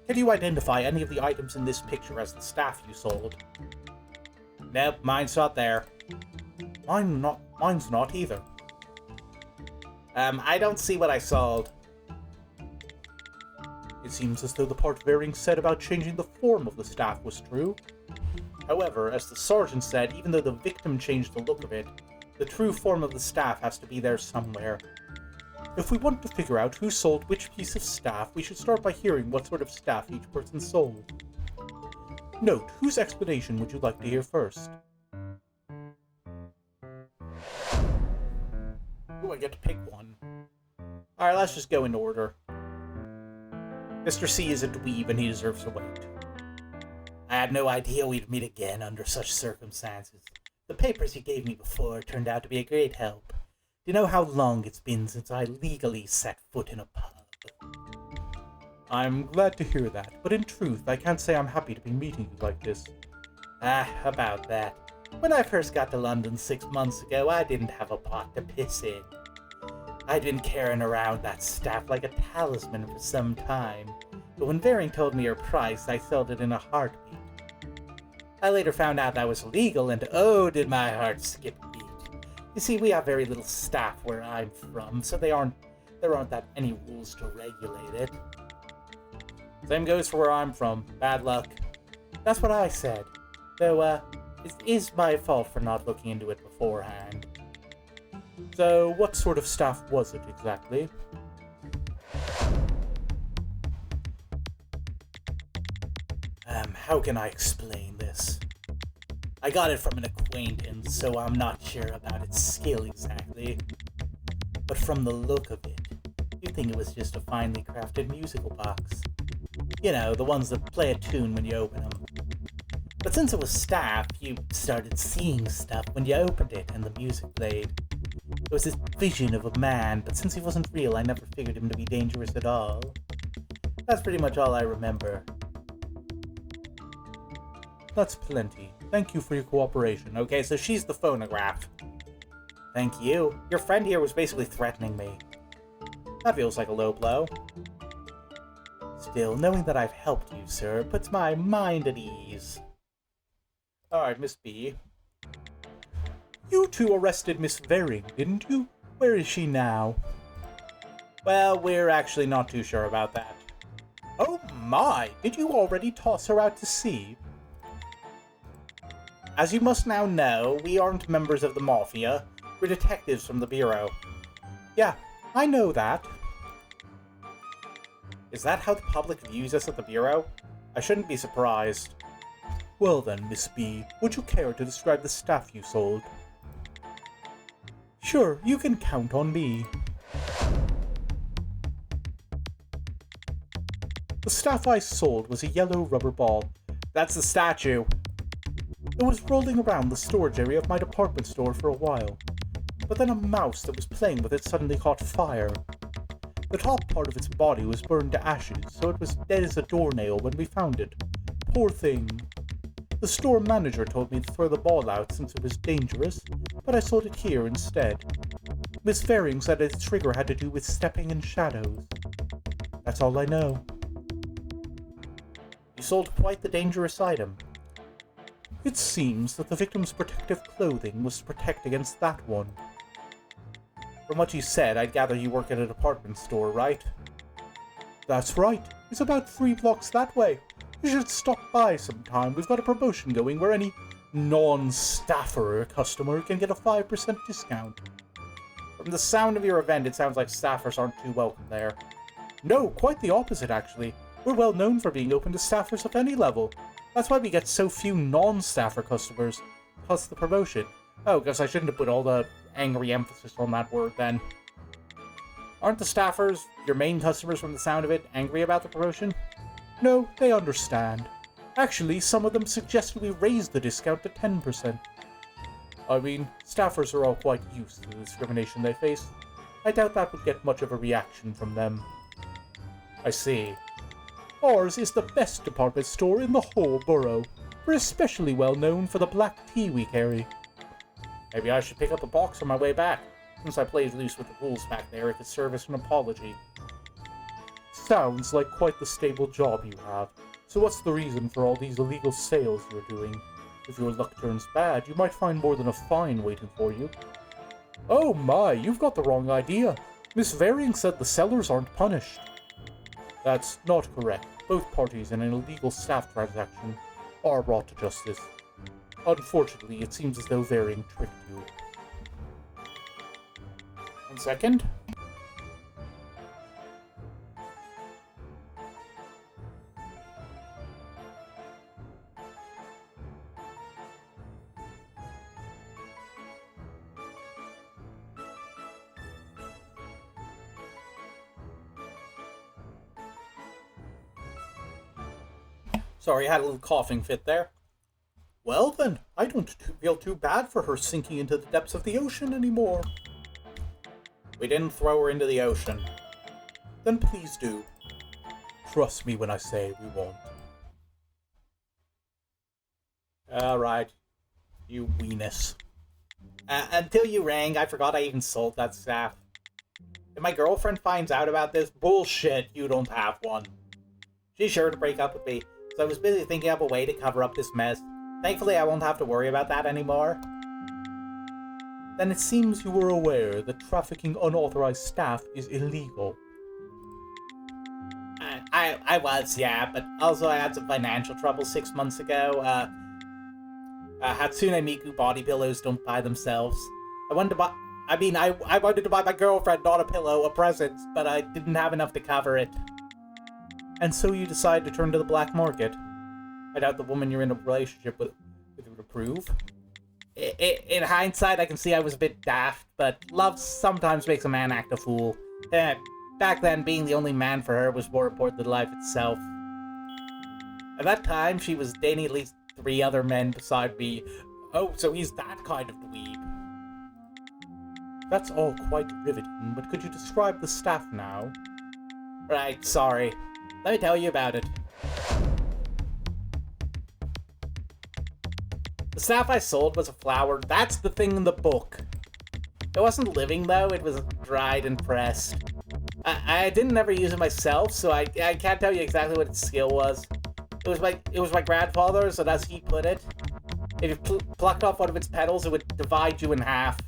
Can you identify any of the items in this picture as the staff you sold? Nope, mine's not there. Mine's not either. I don't see what I sold. It seems as though the part Varing said about changing the form of the staff was true. However, as the sergeant said, even though the victim changed the look of it, the true form of the staff has to be there somewhere. If we want to figure out who sold which piece of staff, we should start by hearing what sort of staff each person sold. Note, whose explanation would you like to hear first? Ooh, I get to pick one. Alright, let's just go in order. Mr. C is a dweeb and he deserves to wait. I had no idea we'd meet again under such circumstances. The papers you gave me before turned out to be a great help. Do you know how long it's been since I legally set foot in a pub? I'm glad to hear that, but in truth, I can't say I'm happy to be meeting you like this. About that. When I first got to London 6 months ago, I didn't have a pot to piss in. I'd been carrying around that staff like a talisman for some time, But when Varing told me her price, I sold it in a heartbeat. I later found out that was illegal, and oh, did my heart skip a beat. You see, we have very little staff where I'm from, so there aren't that many rules to regulate it. Same goes for where I'm from. Bad luck. That's what I said. Though, it is my fault for not looking into it beforehand. So, what sort of staff was it exactly? How can I explain this? I got it from an acquaintance, so I'm not sure about its skill exactly. But from the look of it, you'd think it was just a finely crafted musical box. You know, the ones that play a tune when you open them. But since it was staff, you started seeing stuff when you opened it and the music played. There was this vision of a man, but since he wasn't real, I never figured him to be dangerous at all. That's pretty much all I remember. That's plenty. Thank you for your cooperation. Okay, so she's the phonograph. Thank you. Your friend here was basically threatening me. That feels like a low blow. Still, knowing that I've helped you, sir, puts my mind at ease. Alright, Miss B. You two arrested Miss Varing, didn't you? Where is she now? Well, we're actually not too sure about that. Oh my! Did you already toss her out to sea? As you must now know, we aren't members of the Mafia. We're detectives from the Bureau. Yeah, I know that. Is that how the public views us at the Bureau? I shouldn't be surprised. Well then, Miss B, would you care to describe the staff you sold? Sure, you can count on me. The staff I sold was a yellow rubber ball. That's the statue. It was rolling around the storage area of my department store for a while, but then a mouse that was playing with it suddenly caught fire. The top part of its body was burned to ashes, so it was dead as a doornail when we found it. Poor thing. The store manager told me to throw the ball out since it was dangerous, but I sold it here instead. Miss Varing said its trigger had to do with stepping in shadows. That's all I know. You sold quite the dangerous item. It seems that the victim's protective clothing was to protect against that one. From what you said, I'd gather you work at a department store, right? That's right. It's about 3 blocks that way. You should stop by sometime. We've got a promotion going where any non-staffer customer can get a 5% discount. From the sound of your event, it sounds like staffers aren't too welcome there. No, quite the opposite, actually. We're well known for being open to staffers of any level. That's why we get so few non-staffer customers, plus the promotion. Oh, guess I shouldn't have put all the angry emphasis on that word then. Aren't the staffers, your main customers from the sound of it, angry about the promotion? No, they understand. Actually, some of them suggested we raise the discount to 10%. I mean, staffers are all quite used to the discrimination they face. I doubt that would get much of a reaction from them. I see. Ours is the best department store in the whole borough. We're especially well known for the black tea we carry. Maybe I should pick up a box on my way back. Since I played loose with the rules back there, it could serve as an apology. Sounds like quite the stable job you have. So what's the reason for all these illegal sales you're doing? If your luck turns bad, you might find more than a fine waiting for you. Oh my, you've got the wrong idea. Miss Varing said the sellers aren't punished. That's not correct. Both parties in an illegal staff transaction are brought to justice. Unfortunately, it seems as though Varing tricked you. 1 second. Sorry, I had a little coughing fit there. Well then, I don't feel too bad for her sinking into the depths of the ocean anymore. We didn't throw her into the ocean. Then please do. Trust me when I say we won't. Alright. You weenus. Until you rang, I forgot I even sold that staff. If my girlfriend finds out about this, bullshit, you don't have one. She's sure to break up with me, so I was busy thinking up a way to cover up this mess. Thankfully, I won't have to worry about that anymore. Then it seems you were aware that trafficking unauthorized staff is illegal. I was, yeah, but also I had some financial trouble 6 months ago. Hatsune Miku body pillows don't buy themselves. I wanted to buy my girlfriend not a pillow, a present, but I didn't have enough to cover it. And so you decide to turn to the black market? I doubt the woman you're in a relationship with would approve. In hindsight, I can see I was a bit daft, but love sometimes makes a man act a fool. Back then, being the only man for her was more important than life itself. At that time, she was dating at least 3 other men beside me. Oh, so he's that kind of dweeb. That's all quite riveting, but could you describe the staff now? Right, sorry. Let me tell you about it. The staff I sold was a flower. That's the thing in the book. It wasn't living, though. It was dried and pressed. I didn't ever use it myself, so I can't tell you exactly what its skill was. It was my grandfather's, and as he put it, if you plucked off one of its petals, it would divide you in half.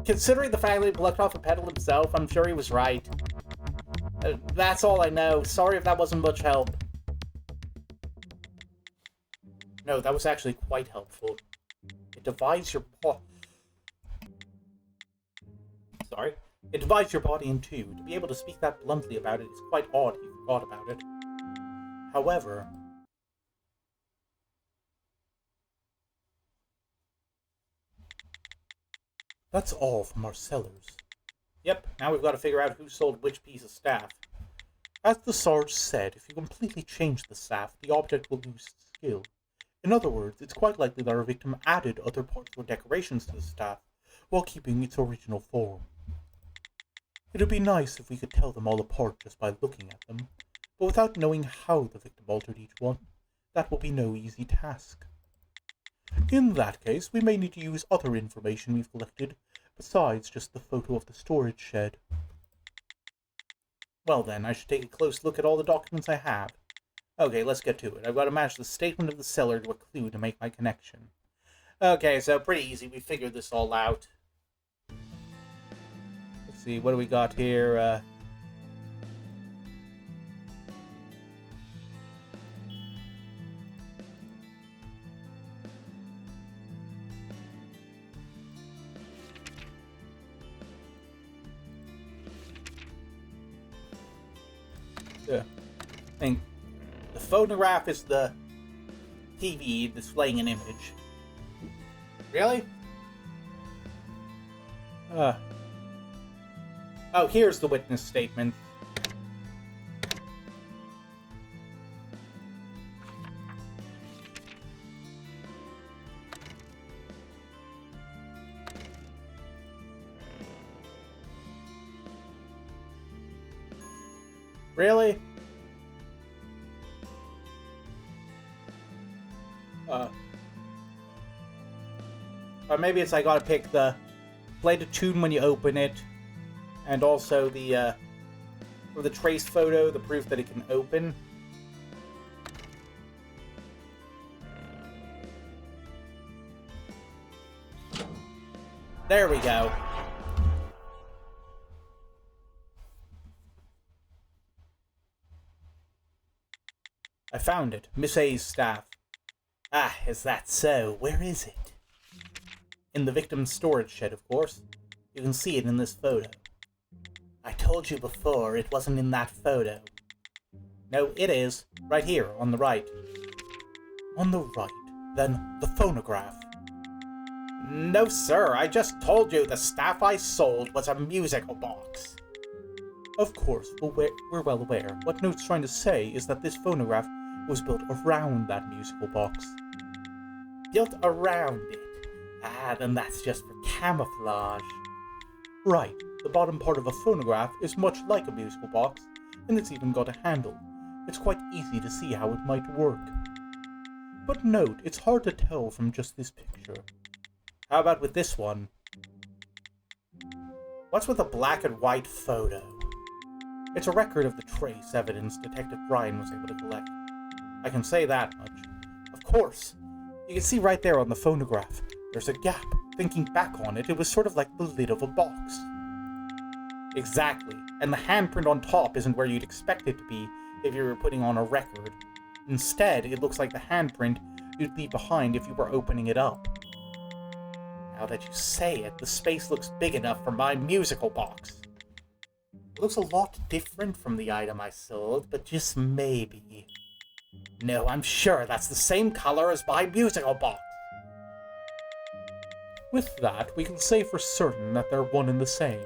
Considering the fact that he plucked off a petal himself, I'm sure he was right. That's all I know. Sorry if that wasn't much help. No, that was actually quite helpful. It divides your Sorry? It divides your body in two. To be able to speak that bluntly about it is quite odd you forgot about it. However... That's all from our sellers. Yep, now we've got to figure out who sold which piece of staff. As the Sarge said, if you completely change the staff, the object will lose its skill. In other words, it's quite likely that our victim added other parts or decorations to the staff, while keeping its original form. It would be nice if we could tell them all apart just by looking at them, but without knowing how the victim altered each one, that will be no easy task. In that case, we may need to use other information we've collected, besides just the photo of the storage shed. Well then, I should take a close look at all the documents I have. Okay, let's get to it. I've got to match the statement of the seller to a clue to make my connection. Okay, so pretty easy. We figured this all out. Let's see, what do we got here? I think the photograph is the TV displaying an image. Really? Oh, here's the witness statement. Really? Or maybe it's I gotta pick play the tune when you open it, and also the trace photo, the proof that it can open. There we go. I found it. Miss A's staff. Ah, is that so? Where is it? In the victim's storage shed, of course. You can see it in this photo. I told you before, it wasn't in that photo. No, it is. Right here, on the right. On the right? Then the phonograph. No, sir. I just told you the staff I sold was a musical box. Of course, we're well aware. What Note's trying to say is that this phonograph was built around that musical box. Built around it? Ah, then that's just for camouflage. Right. The bottom part of a phonograph is much like a musical box, and it's even got a handle. It's quite easy to see how it might work. But note, it's hard to tell from just this picture. How about with this one? What's with a black and white photo? It's a record of the trace evidence Detective Brian was able to collect. I can say that much. Of course. You can see right there on the phonograph. There's a gap. Thinking back on it, it was sort of like the lid of a box. Exactly. And the handprint on top isn't where you'd expect it to be if you were putting on a record. Instead, it looks like the handprint you'd leave behind if you were opening it up. Now that you say it, the space looks big enough for my musical box. It looks a lot different from the item I sold, but just maybe. No, I'm sure that's the same color as my musical box. With that, we can say for certain that they're one and the same.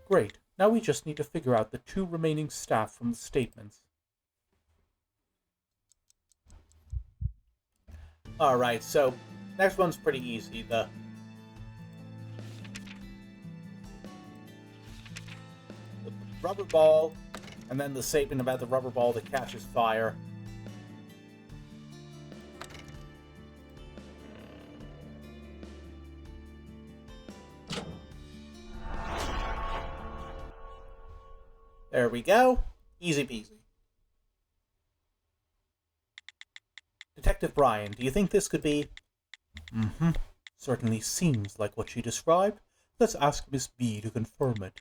Great, now we just need to figure out the 2 remaining staff from the statements. Alright, so next one's pretty easy. The rubber ball, and then the statement about the rubber ball that catches fire. There we go. Easy peasy. Detective Brian, do you think this could be... Certainly seems like what she described. Let's ask Miss B to confirm it.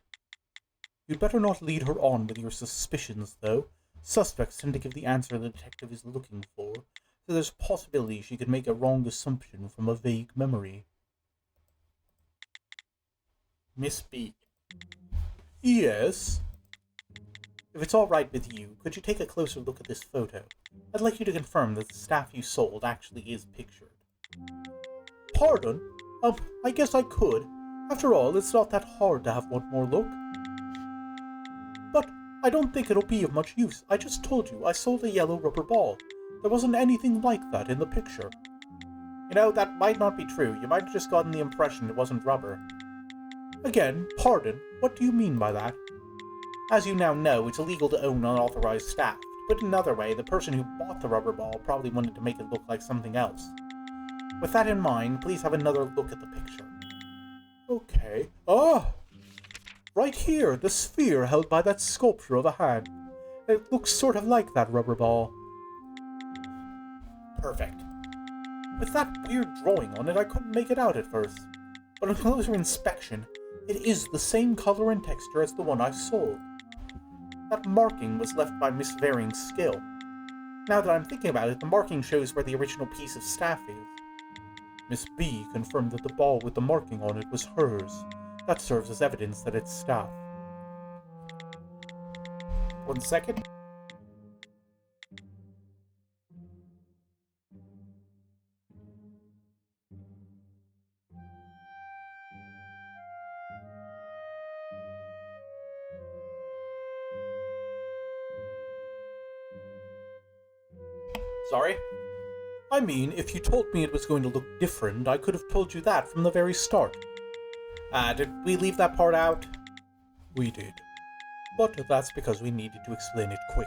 You'd better not lead her on with your suspicions, though. Suspects tend to give the answer the detective is looking for, so there's a possibility she could make a wrong assumption from a vague memory. Miss B. Yes? If it's all right with you, could you take a closer look at this photo? I'd like you to confirm that the staff you sold actually is pictured. Pardon? I guess I could. After all, it's not that hard to have one more look. But I don't think it'll be of much use. I just told you I sold a yellow rubber ball. There wasn't anything like that in the picture. You know, that might not be true. You might have just gotten the impression it wasn't rubber. Again, pardon, what do you mean by that? As you now know, it's illegal to own unauthorized staff. To put it another way, the person who bought the rubber ball probably wanted to make it look like something else. With that in mind, please have another look at the picture. Okay. Ah! Right here, the sphere held by that sculpture of a hand. It looks sort of like that rubber ball. Perfect. With that weird drawing on it, I couldn't make it out at first. But on closer inspection, it is the same color and texture as the one I sold. That marking was left by Miss Varing's skill. Now that I'm thinking about it, the marking shows where the original piece of staff is. Miss B confirmed that the ball with the marking on it was hers. That serves as evidence that it's staff. 1 second. Sorry? I mean, if you told me it was going to look different, I could have told you that from the very start. Did we leave that part out? We did. But that's because we needed to explain it quickly.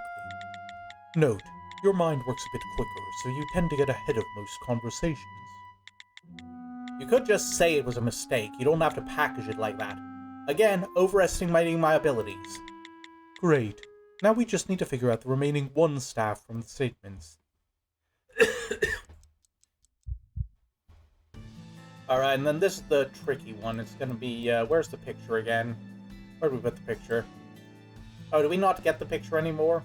Note, your mind works a bit quicker, so you tend to get ahead of most conversations. You could just say it was a mistake. You don't have to package it like that. Again, overestimating my abilities. Great. Now we just need to figure out the remaining 1 staff from the statements. Alright, and then this is the tricky one. It's gonna be, where's the picture again? Where did we put the picture? Oh, do we not get the picture anymore?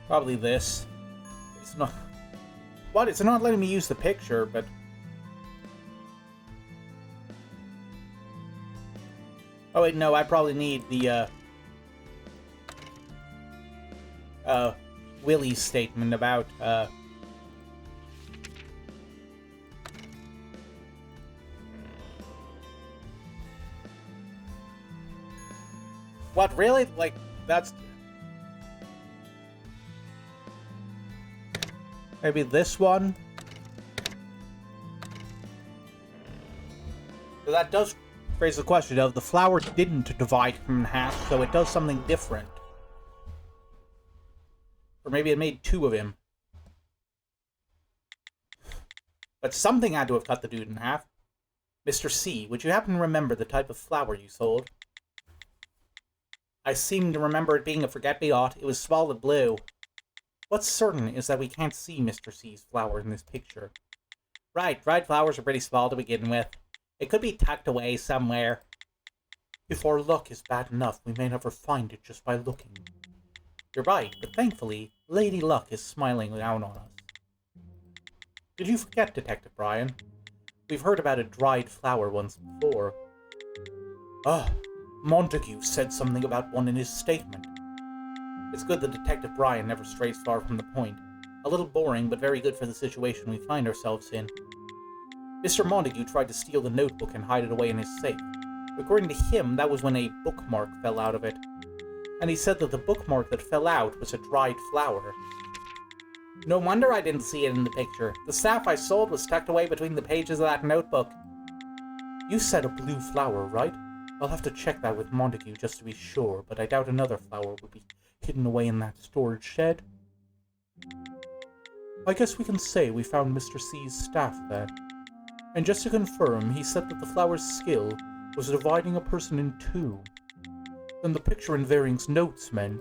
Probably this. It's not... What? It's not letting me use the picture, but... Oh wait, no, I probably need the, Willie's statement about, What, really? Like, that's... Maybe this one? So that does raise the question of the flower didn't divide him in half, so it does something different. Or maybe it made two of him. But something had to have cut the dude in half. Mr. C, would you happen to remember the type of flower you sold? I seem to remember it being a forget-me-not. It was solid blue. What's certain is that we can't see Mr. C's flower in this picture. Right, dried flowers are pretty small to begin with. It could be tucked away somewhere. If our luck is bad enough, we may never find it just by looking. You're right, but thankfully, Lady Luck is smiling down on us. Did you forget, Detective Brian? We've heard about a dried flower once before. Ah, Montague said something about one in his statement. It's good that Detective Brian never strays far from the point. A little boring, but very good for the situation we find ourselves in. Mr. Montague tried to steal the notebook and hide it away in his safe. According to him, that was when a bookmark fell out of it. And he said that the bookmark that fell out was a dried flower. No wonder I didn't see it in the picture. The staff I sold was tucked away between the pages of that notebook. You said a blue flower, right? I'll have to check that with Montague just to be sure, but I doubt another flower would be hidden away in that storage shed. I guess we can say we found Mr. C's staff then. And just to confirm, he said that the flower's skill was dividing a person in two. Then the picture in Varing's notes meant...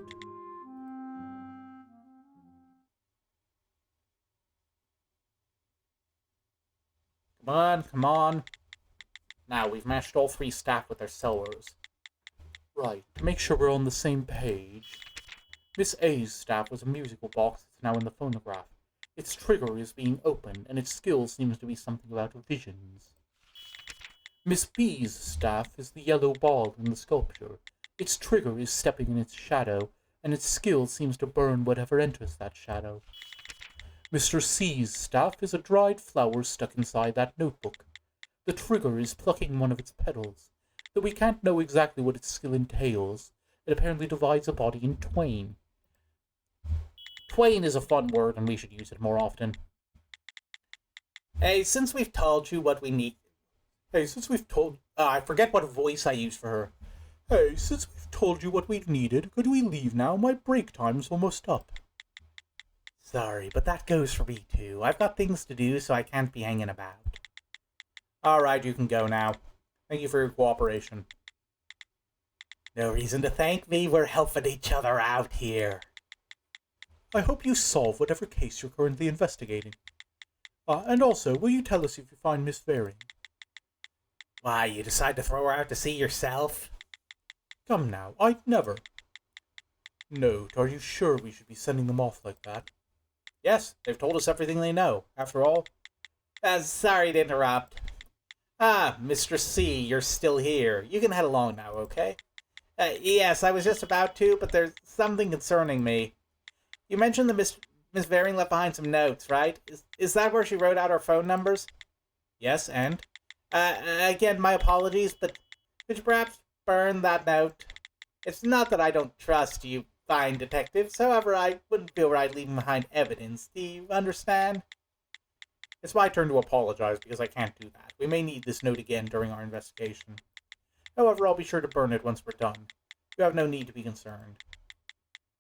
Come on, come on. Now, we've matched all three staff with their sellers. Right, to make sure we're on the same page. Miss A's staff was a musical box that's now in the phonograph. Its trigger is being opened, and its skill seems to be something about visions. Miss B's staff is the yellow ball in the sculpture. Its trigger is stepping in its shadow, and its skill seems to burn whatever enters that shadow. Mr. C's staff is a dried flower stuck inside that notebook. The trigger is plucking one of its petals. Though we can't know exactly what its skill entails, it apparently divides a body in twain. Twain is a fun word, and we should use it more often. Hey, since we've told you what we need... Hey, since we've told... I forget what voice I used for her. Hey, since we've told you what we needed, could we leave now? My break time's almost up. Sorry, but that goes for me too. I've got things to do, so I can't be hanging about. Alright, you can go now. Thank you for your cooperation. No reason to thank me, we're helping each other out here. I hope you solve whatever case you're currently investigating. And also, will you tell us if you find Miss Varing? Why, you decide to throw her out to sea yourself? Come now, I'd never. Note, are you sure we should be sending them off like that? Yes, they've told us everything they know, after all. Sorry to interrupt. Mr. C, you're still here. You can head along now, okay? Yes, I was just about to, but there's something concerning me. You mentioned that Miss Varing left behind some notes, right? Is that where she wrote out our phone numbers? Yes, and? Again, my apologies, but could you perhaps burn that note? It's not that I don't trust you fine detectives, however, I wouldn't feel right leaving behind evidence. Do you understand? It's my turn to apologize because I can't do that. We may need this note again during our investigation. However, I'll be sure to burn it once we're done. You have no need to be concerned.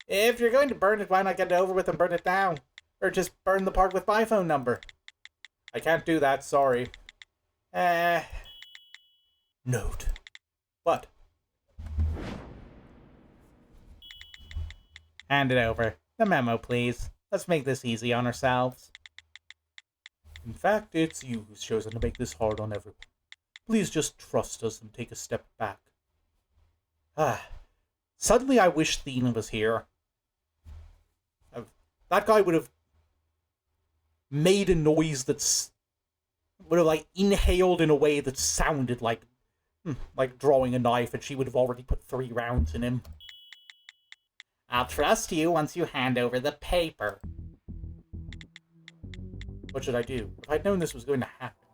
If you're going to burn it, why not get it over with and burn it now? Or just burn the part with my phone number? I can't do that, sorry. Note. What? Hand it over. The memo, please. Let's make this easy on ourselves. In fact, it's you who's chosen to make this hard on everyone. Please just trust us and take a step back. Suddenly I wish Thien was here. That guy would have made a noise that's... would have, like, inhaled in a way that sounded like drawing a knife, and she would have already put 3 rounds in him. I'll trust you once you hand over the paper. What should I do? If I'd known this was going to happen.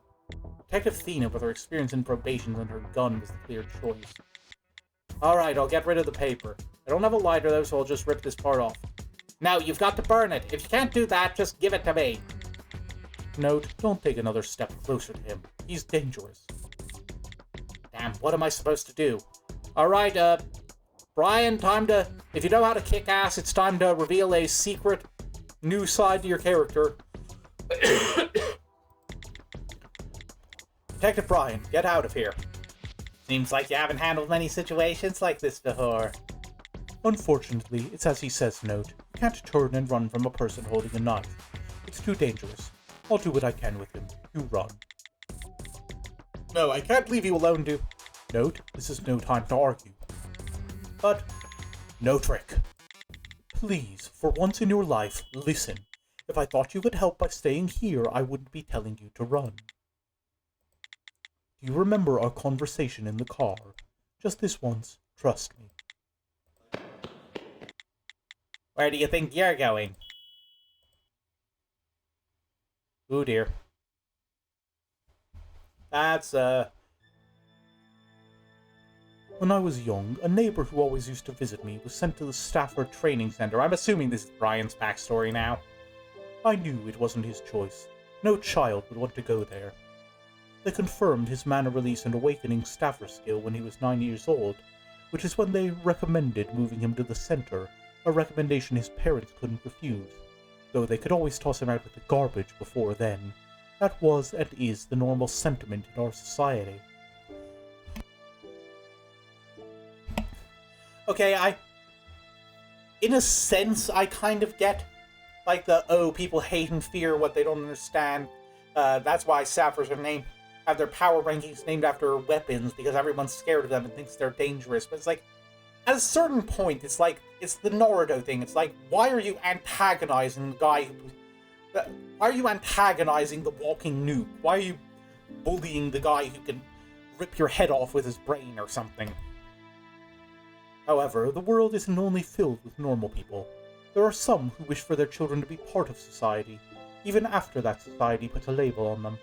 Detective Thena, with her experience in probation and her gun, was the clear choice. Alright, I'll get rid of the paper. I don't have a lighter though, so I'll just rip this part off. No, you've got to burn it. If you can't do that, just give it to me. Note, don't take another step closer to him. He's dangerous. Damn, what am I supposed to do? Alright, Brian, if you know how to kick ass, it's time to reveal a secret new side to your character. Detective Brian, get out of here. Seems like you haven't handled many situations like this before. Unfortunately, it's as he says, Note. You can't turn and run from a person holding a knife. It's too dangerous. I'll do what I can with him. You run. No, I can't leave you alone, dude. Note, this is no time to argue. But, no trick. Please, for once in your life, listen. If I thought you could help by staying here, I wouldn't be telling you to run. Do you remember our conversation in the car? Just this once, trust me. Where do you think you're going? Ooh dear. That's, When I was young, a neighbor who always used to visit me was sent to the Stafford Training Center. I'm assuming this is Brian's backstory now. I knew it wasn't his choice. No child would want to go there. They confirmed his mana release and awakening staffer skill when he was 9 years old, which is when they recommended moving him to the center, a recommendation his parents couldn't refuse, though they could always toss him out with the garbage before then. That was and is the normal sentiment in our society. Okay, in a sense, I kind of get, like, people hate and fear what they don't understand. That's why Staffers have their power rankings named after weapons, because everyone's scared of them and thinks they're dangerous. But it's like, at a certain point, it's the Naruto thing. It's like, why are you antagonizing the guy why are you antagonizing the walking nuke? Why are you bullying the guy who can rip your head off with his brain or something? However, the world isn't only filled with normal people. There are some who wish for their children to be part of society, even after that society puts a label on them.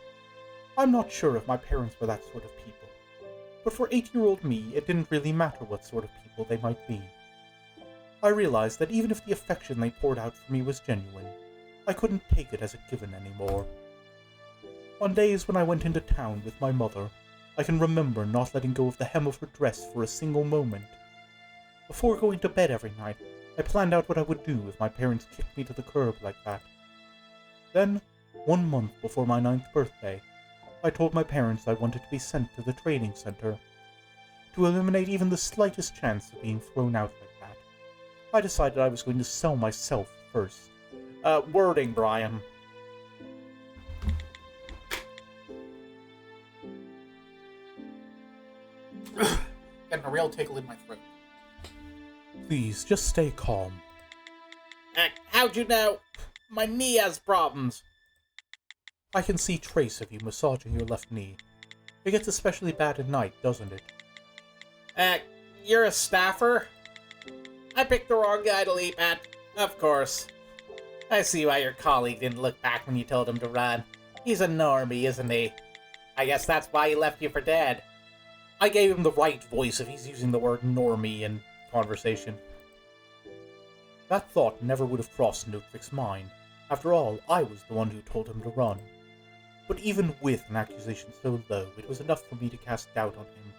I'm not sure if my parents were that sort of people, but for 8-year-old me, it didn't really matter what sort of people they might be. I realized that even if the affection they poured out for me was genuine, I couldn't take it as a given anymore. On days when I went into town with my mother, I can remember not letting go of the hem of her dress for a single moment. Before going to bed every night, I planned out what I would do if my parents kicked me to the curb like that. Then, 1 month before my 9th birthday, I told my parents I wanted to be sent to the training center. To eliminate even the slightest chance of being thrown out like that, I decided I was going to sell myself first. Wording, Brian. Getting a real tickle in my throat. Please, just stay calm. How'd you know? My knee has problems. I can see trace of you massaging your left knee. It gets especially bad at night, doesn't it? You're a staffer? I picked the wrong guy to leap at. Of course. I see why your colleague didn't look back when you told him to run. He's a normie, isn't he? I guess that's why he left you for dead. I gave him the right voice if he's using the word normie in conversation. That thought never would have crossed Notrick's mind. After all, I was the one who told him to run. But even with an accusation so low, it was enough for me to cast doubt on him.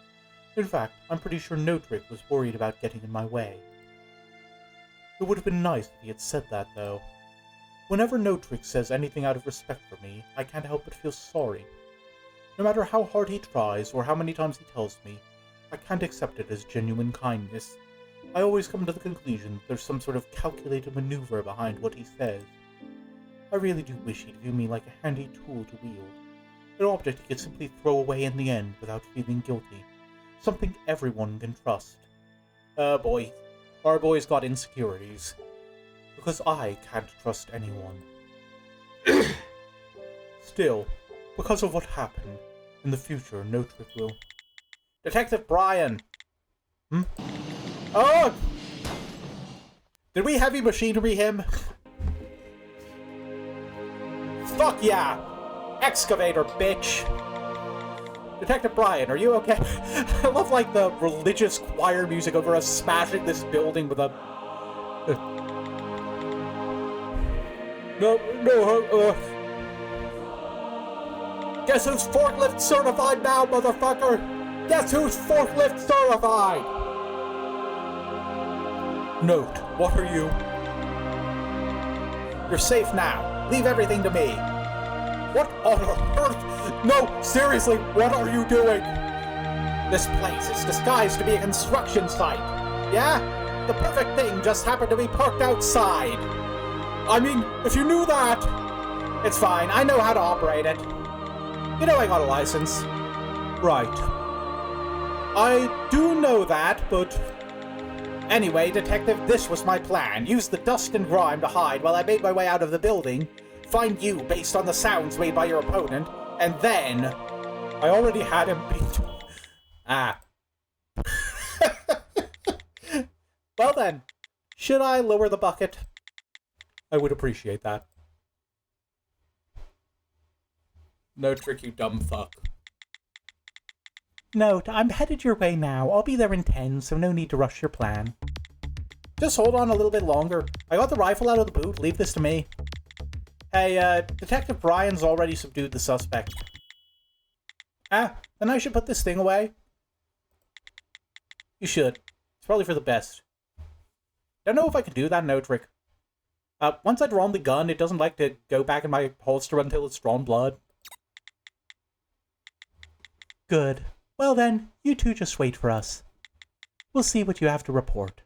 In fact, I'm pretty sure Notrick was worried about getting in my way. It would have been nice if he had said that, though. Whenever Notrick says anything out of respect for me, I can't help but feel sorry. No matter how hard he tries, or how many times he tells me, I can't accept it as genuine kindness. I always come to the conclusion that there's some sort of calculated maneuver behind what he says. I really do wish he'd view me like a handy tool to wield. An object he could simply throw away in the end without feeling guilty. Something everyone can trust. Boy. Our boy's got insecurities. Because I can't trust anyone. Still, because of what happened, in the future, Notrick will... Detective Brian! Hmm? Oh! Did we heavy machinery him? Fuck yeah! Excavator, bitch! Detective Brian, are you okay? I love, like, the religious choir music over us smashing this building with a... Guess who's forklift certified now, motherfucker? Guess who's forklift certified? Note, what are you? You're safe now. Leave everything to me. What on earth? No, seriously, what are you doing? This place is disguised to be a construction site. Yeah? The perfect thing just happened to be parked outside. I mean, if you knew that... It's fine, I know how to operate it. You know I got a license. Right. I do know that, but... Anyway, Detective, this was my plan. Use the dust and grime to hide while I made my way out of the building, find you based on the sounds made by your opponent, and then... I already had him beat. Ah. Well then, should I lower the bucket? I would appreciate that. No trick, you dumb fuck. Note, I'm headed your way now. I'll be there in 10, so no need to rush your plan. Just hold on a little bit longer. I got the rifle out of the boot. Leave this to me. Hey, Detective Brian's already subdued the suspect. Ah, then I should put this thing away. You should. It's probably for the best. Don't know if I can do that, no trick. Once I drawn the gun, it doesn't like to go back in my holster until it's drawn blood. Good. Well then, you two just wait for us. We'll see what you have to report.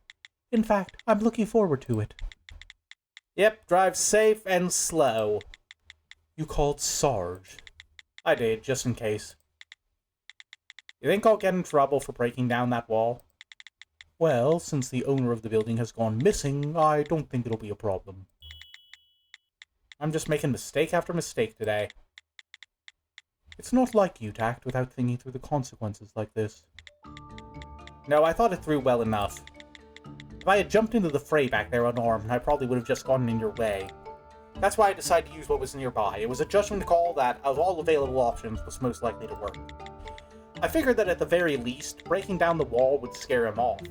In fact, I'm looking forward to it. Yep, drive safe and slow. You called Sarge. I did, just in case. You think I'll get in trouble for breaking down that wall? Well, since the owner of the building has gone missing, I don't think it'll be a problem. I'm just making mistake after mistake today. It's not like you to act without thinking through the consequences like this. No, I thought it through well enough. If I had jumped into the fray back there unarmed, I probably would have just gotten in your way. That's why I decided to use what was nearby. It was a judgment call that, of all available options, was most likely to work. I figured that at the very least, breaking down the wall would scare him off.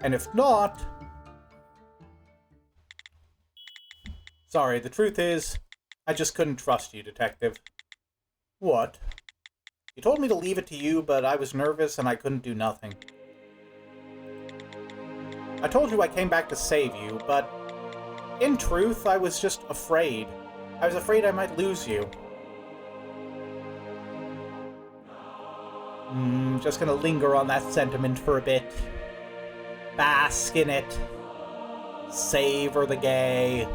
And if not... Sorry, the truth is, I just couldn't trust you, Detective. What? You told me to leave it to you, but I was nervous and I couldn't do nothing. I told you I came back to save you, but in truth, I was just afraid. I was afraid I might lose you. Just gonna linger on that sentiment for a bit. Bask in it. Savor the gay.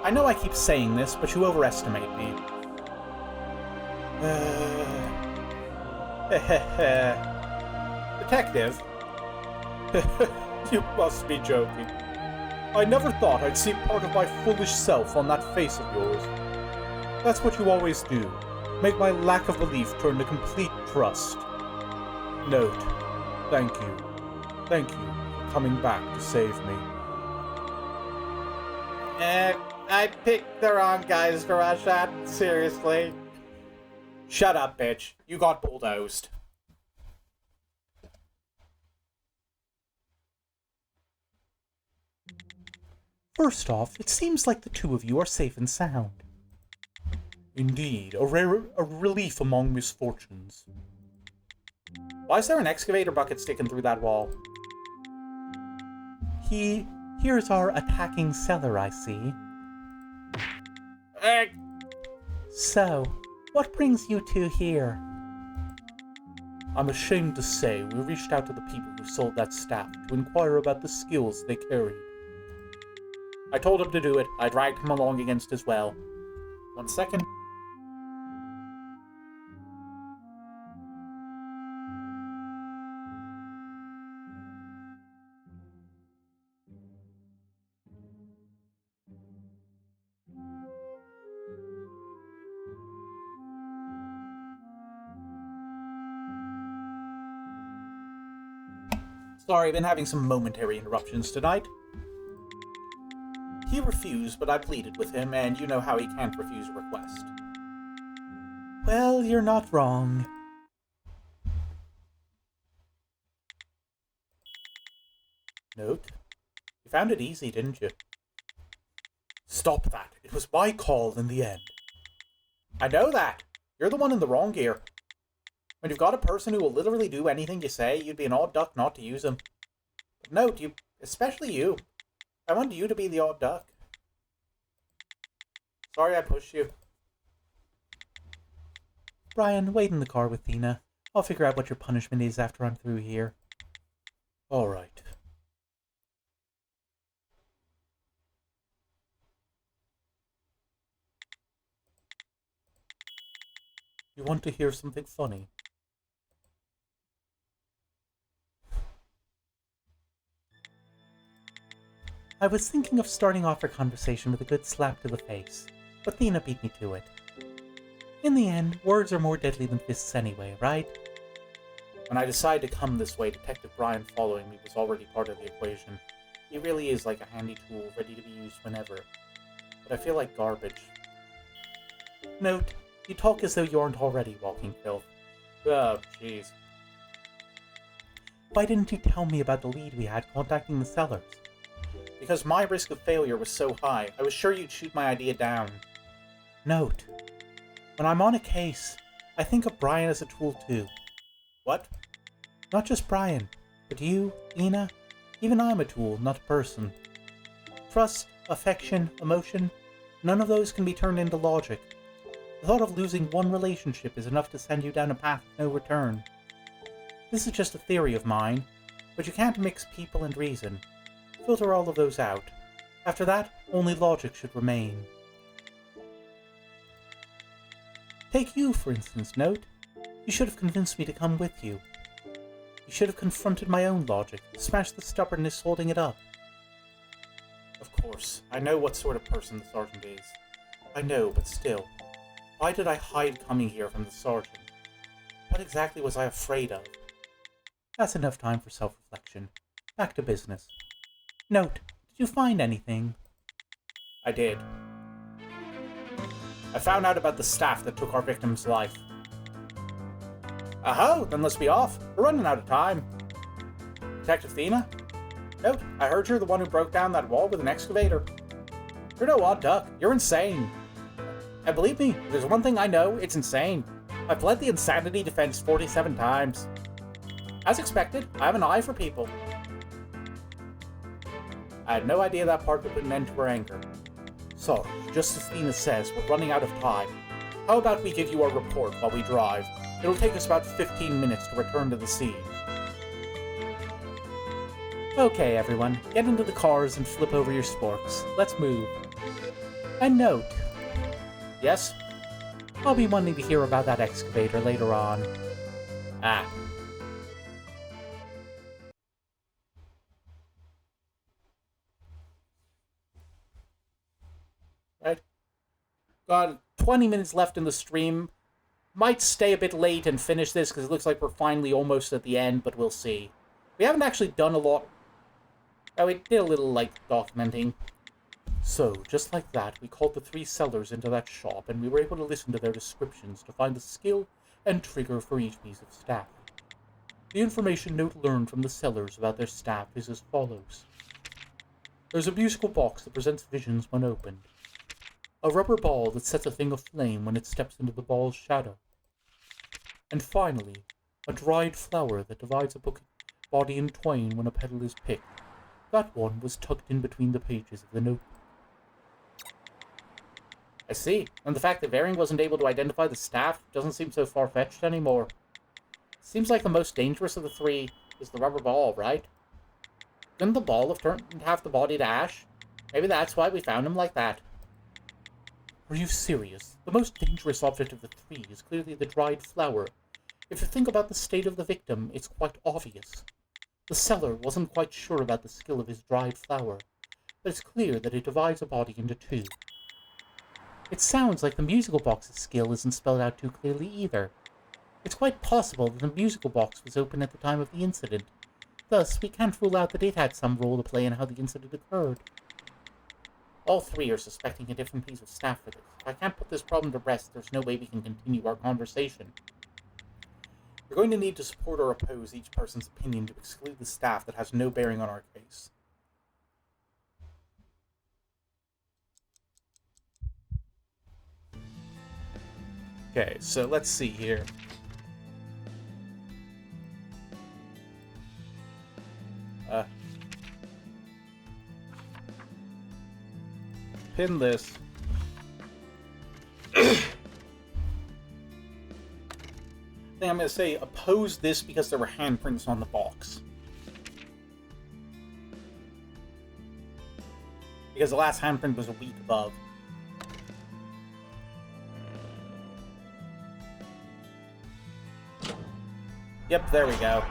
I know I keep saying this, but you overestimate me. Detective? You must be joking. I never thought I'd see part of my foolish self on that face of yours. That's what you always do. Make my lack of belief turn to complete trust. Note, thank you. Thank you for coming back to save me. I picked the wrong guys to rush at. Seriously. Shut up, bitch. You got bulldozed. First off, it seems like the two of you are safe and sound. Indeed, a relief among misfortunes. Why is there an excavator bucket sticking through that wall? Here's our attacking seller, I see. So, what brings you two here? I'm ashamed to say we reached out to the people who sold that staff to inquire about the skills they carried. I told him to do it. I dragged him along against his will. 1 second. Sorry, I've been having some momentary interruptions tonight. He refused, but I pleaded with him, and you know how he can't refuse a request. Well, you're not wrong. Note? You found it easy, didn't you? Stop that. It was my call in the end. I know that. You're the one in the wrong here. When you've got a person who will literally do anything you say, you'd be an odd duck not to use him. But note, especially you. I want you to be the odd duck. Sorry I pushed you. Brian, wait in the car with Tina. I'll figure out what your punishment is after I'm through here. All right. You want to hear something funny? I was thinking of starting off our conversation with a good slap to the face, but Thena beat me to it. In the end, words are more deadly than fists anyway, right? When I decided to come this way, Detective Brian following me was already part of the equation. He really is like a handy tool, ready to be used whenever. But I feel like garbage. Note, you talk as though you aren't already walking filth. Oh, jeez. Why didn't you tell me about the lead we had contacting the sellers? Because my risk of failure was so high, I was sure you'd shoot my idea down. Note, when I'm on a case, I think of Brian as a tool too. What? Not just Brian, but you, Ina. Even I'm a tool, not a person. Trust, affection, emotion, none of those can be turned into logic. The thought of losing one relationship is enough to send you down a path of no return. This is just a theory of mine, but you can't mix people and reason. Filter all of those out. After that, only logic should remain. Take you, for instance, Note. You should have convinced me to come with you. You should have confronted my own logic, smashed the stubbornness holding it up. Of course, I know what sort of person the sergeant is. I know, but still. Why did I hide coming here from the sergeant? What exactly was I afraid of? That's enough time for self-reflection. Back to business. Note, did you find anything? I did. I found out about the staff that took our victim's life. Oh, then let's be off. We're running out of time. Detective Thena? Note, I heard you're the one who broke down that wall with an excavator. You're no odd duck. You're insane. And believe me, if there's one thing I know, it's insane. I've led the insanity defense 47 times. As expected, I have an eye for people. I had no idea that part would put an end to her anger. So, just as Thena says, we're running out of time. How about we give you our report while we drive? It'll take us about 15 minutes to return to the scene. Okay, everyone, get into the cars and flip over your sporks. Let's move. And note. Yes? I'll be wanting to hear about that excavator later on. Ah. Right. Got 20 minutes left in the stream. Might stay a bit late and finish this because it looks like we're finally almost at the end, but we'll see. We haven't actually done a lot. Oh, we did a little, documenting. So, just like that, we called the 3 sellers into that shop, and we were able to listen to their descriptions to find the skill and trigger for each piece of staff. The information Note learned from the sellers about their staff is as follows. There's a musical box that presents visions when opened. A rubber ball that sets a thing aflame when it steps into the ball's shadow. And finally, a dried flower that divides a body in twain when a petal is picked. That one was tucked in between the pages of the notebook. I see. And the fact that Varing wasn't able to identify the staff doesn't seem so far-fetched anymore. Seems like the most dangerous of the 3 is the rubber ball, right? Couldn't the ball have turned half the body to ash? Maybe that's why we found him like that. Are you serious? The most dangerous object of the 3 is clearly the dried flower. If you think about the state of the victim, it's quite obvious. The seller wasn't quite sure about the skill of his dried flower, but it's clear that it divides a body into 2. It sounds like the musical box's skill isn't spelled out too clearly either. It's quite possible that the musical box was open at the time of the incident. Thus, we can't rule out that it had some role to play in how the incident occurred. All 3 are suspecting a different piece of staff for this. If I can't put this problem to rest, there's no way we can continue our conversation. We're going to need to support or oppose each person's opinion to exclude the staff that has no bearing on our case. Okay, so let's see here. Pin this. I think I'm going to say oppose this because there were handprints on the box. Because the last handprint was a week above. Yep, there we go.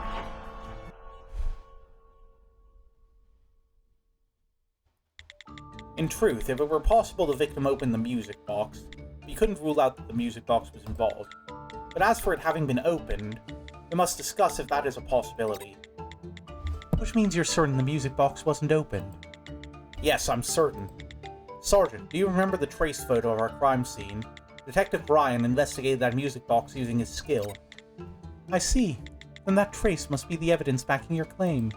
In truth, if it were possible the victim opened the music box, we couldn't rule out that the music box was involved. But as for it having been opened, we must discuss if that is a possibility. Which means you're certain the music box wasn't opened? Yes, I'm certain. Sergeant, do you remember the trace photo of our crime scene? Detective Brian investigated that music box using his skill. I see. Then that trace must be the evidence backing your claim.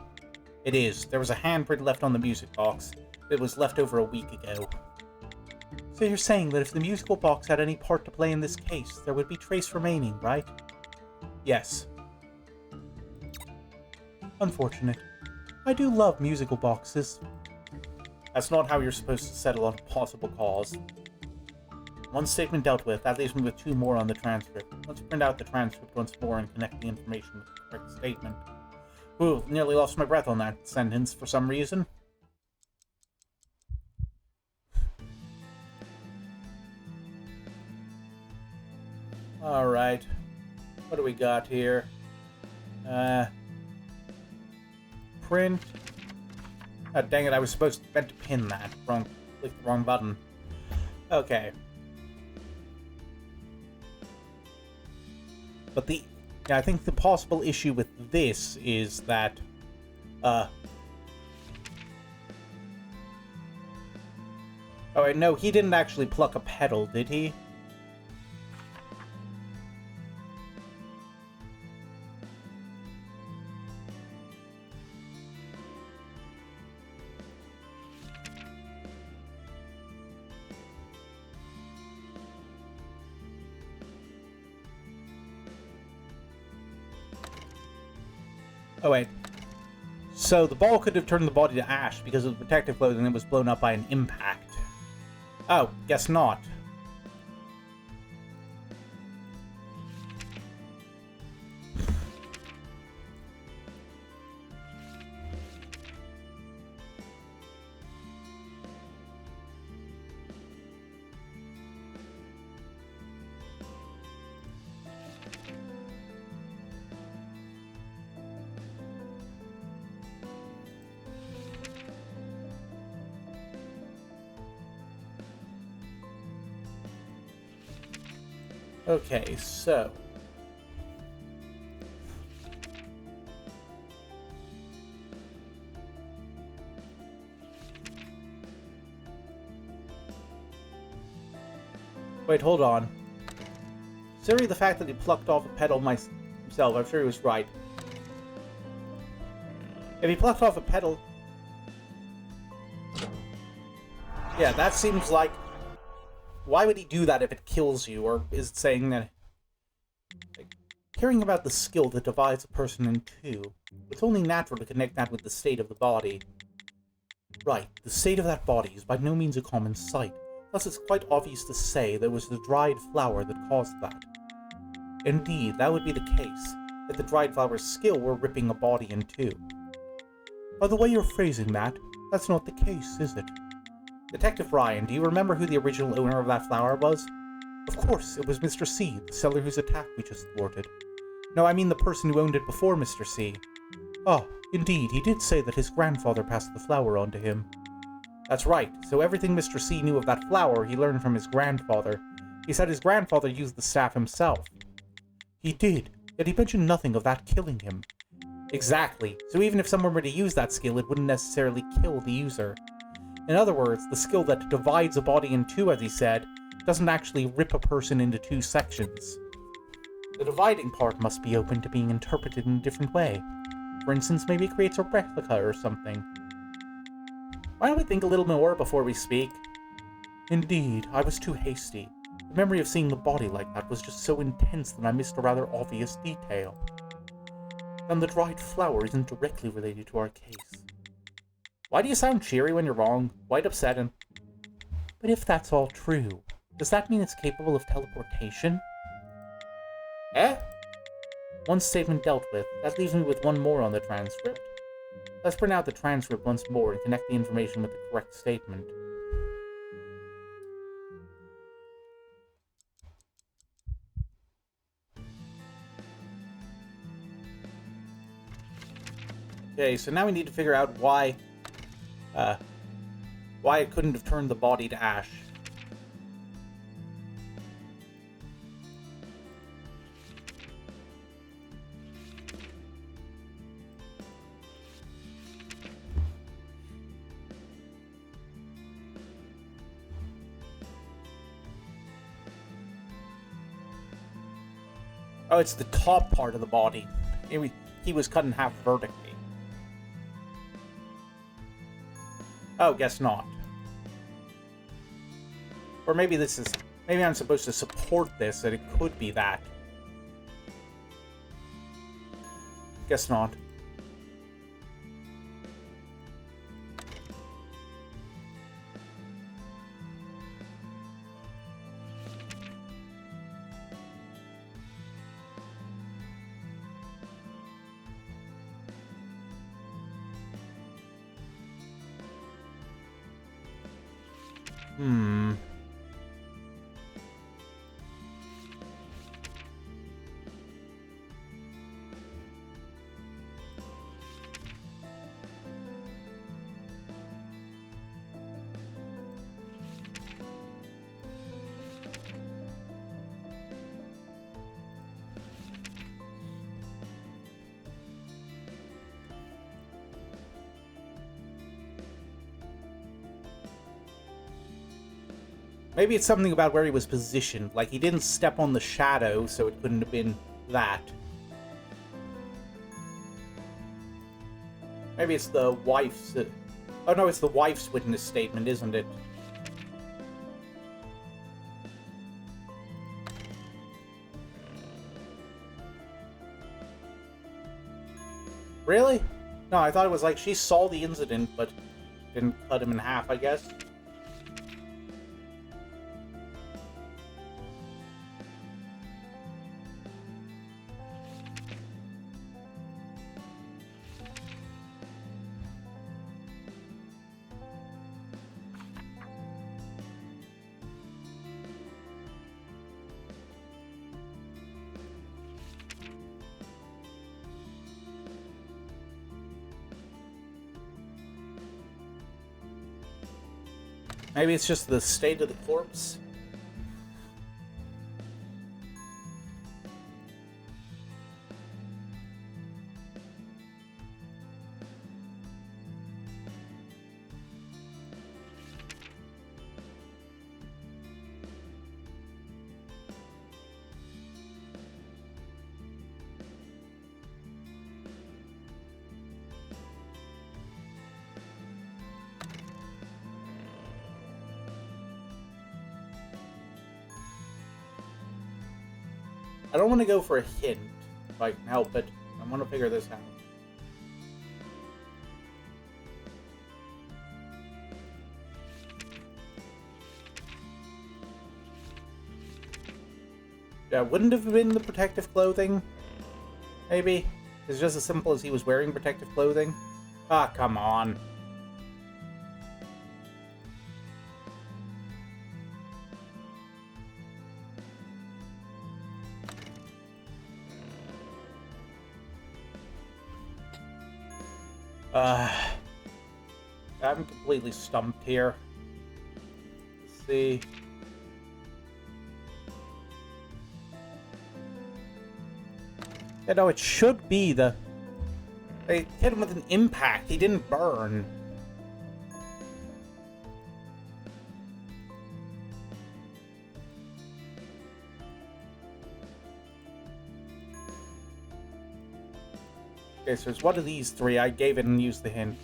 It is. There was a handprint left on the music box. It was left over a week ago. So you're saying that if the musical box had any part to play in this case, there would be trace remaining, right? Yes. Unfortunate. I do love musical boxes. That's not how you're supposed to settle on a possible cause. One statement dealt with, that leaves me with two more on the transcript. Let's print out the transcript once more and connect the information with the correct statement. Ooh, nearly lost my breath on that sentence for some reason. Alright. What do we got here? Print. Oh, dang it, I was meant to pin that. Clicked the wrong button. Okay. But I think the possible issue with this is that, oh wait, no, he didn't actually pluck a pedal, did he? Oh, wait. So the ball could have turned the body to ash because of the protective clothing that was blown up by an impact. Oh, guess not. Okay, so... Wait, hold on. Considering the fact that he plucked off a pedal himself, I'm sure he was right. If he plucked off a pedal... Yeah, that seems like... Why would he do that if it kills you? Or is it saying that... Like, caring about the skill that divides a person in two, it's only natural to connect that with the state of the body. Right, the state of that body is by no means a common sight. Thus it's quite obvious to say that it was the dried flower that caused that. Indeed, that would be the case, if the dried flower's skill were ripping a body in two. By the way you're phrasing that, that's not the case, is it? Detective Ryan, do you remember who the original owner of that flower was? Of course, it was Mr. C, the seller whose attack we just thwarted. No, I mean the person who owned it before Mr. C. Oh, indeed, he did say that his grandfather passed the flower on to him. That's right, so everything Mr. C knew of that flower he learned from his grandfather. He said his grandfather used the staff himself. He did, yet he mentioned nothing of that killing him. Exactly, so even if someone were to use that skill, it wouldn't necessarily kill the user. In other words, the skill that divides a body in two, as he said, doesn't actually rip a person into two sections. The dividing part must be open to being interpreted in a different way. For instance, maybe it creates a replica or something. Why don't we think a little more before we speak? Indeed, I was too hasty. The memory of seeing the body like that was just so intense that I missed a rather obvious detail. And the dried flower isn't directly related to our case. Why do you sound cheery when you're wrong? Quite upsetting. But if that's all true, does that mean it's capable of teleportation? Eh? One statement dealt with. That leaves me with one more on the transcript. Let's print out the transcript once more and connect the information with the correct statement. Okay, so now we need to figure out why it couldn't have turned the body to ash. Oh, it's the top part of the body. He was cut in half vertically. Oh, guess not. Or maybe maybe I'm supposed to support this, that it could be that. Guess not. Maybe it's something about where he was positioned. Like, he didn't step on the shadow, so it couldn't have been that. Maybe it's the wife's... Oh, no, it's the wife's witness statement, isn't it? Really? No, I thought it was like she saw the incident, but didn't cut him in half, I guess. Maybe it's just the state of the corpse. I don't want to go for a hint, if I can help it. I want to figure this out. Yeah, wouldn't have been the protective clothing? Maybe? It's just as simple as he was wearing protective clothing? Ah, come on. I'm completely stumped here. Let's see. Yeah, no, it should be the... They hit him with an impact. He didn't burn. Okay, so it's one of these three. I gave it and used the hint.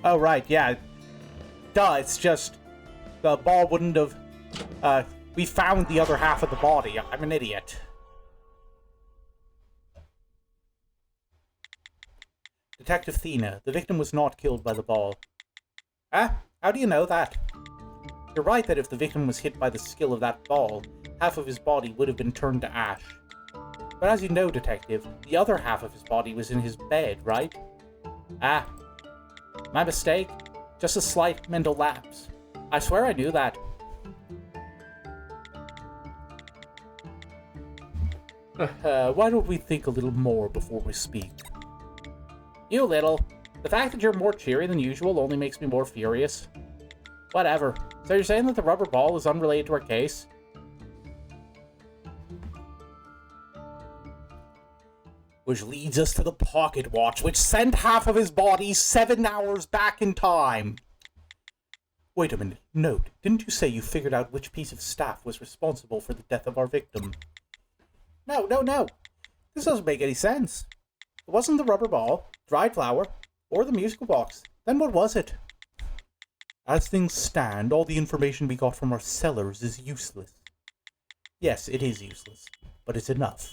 Oh, right, yeah. Duh, it's just the ball wouldn't have... we found the other half of the body. I'm an idiot. Detective Thena, the victim was not killed by the ball. Ah, how do you know that? You're right that if the victim was hit by the skill of that ball, half of his body would have been turned to ash. But as you know, Detective, the other half of his body was in his bed, right? Ah, my mistake. Just a slight mental lapse. I swear I knew that. Why don't we think a little more before we speak? You little. The fact that you're more cheery than usual only makes me more furious. Whatever. So you're saying that the rubber ball is unrelated to our case? Which leads us to the pocket watch, which sent half of his body 7 hours back in time. Wait a minute. Note, didn't you say you figured out which piece of staff was responsible for the death of our victim? No. This doesn't make any sense. It wasn't the rubber ball, dried flour, or the musical box. Then what was it? As things stand, all the information we got from our cellars is useless. Yes, it is useless, but it's enough.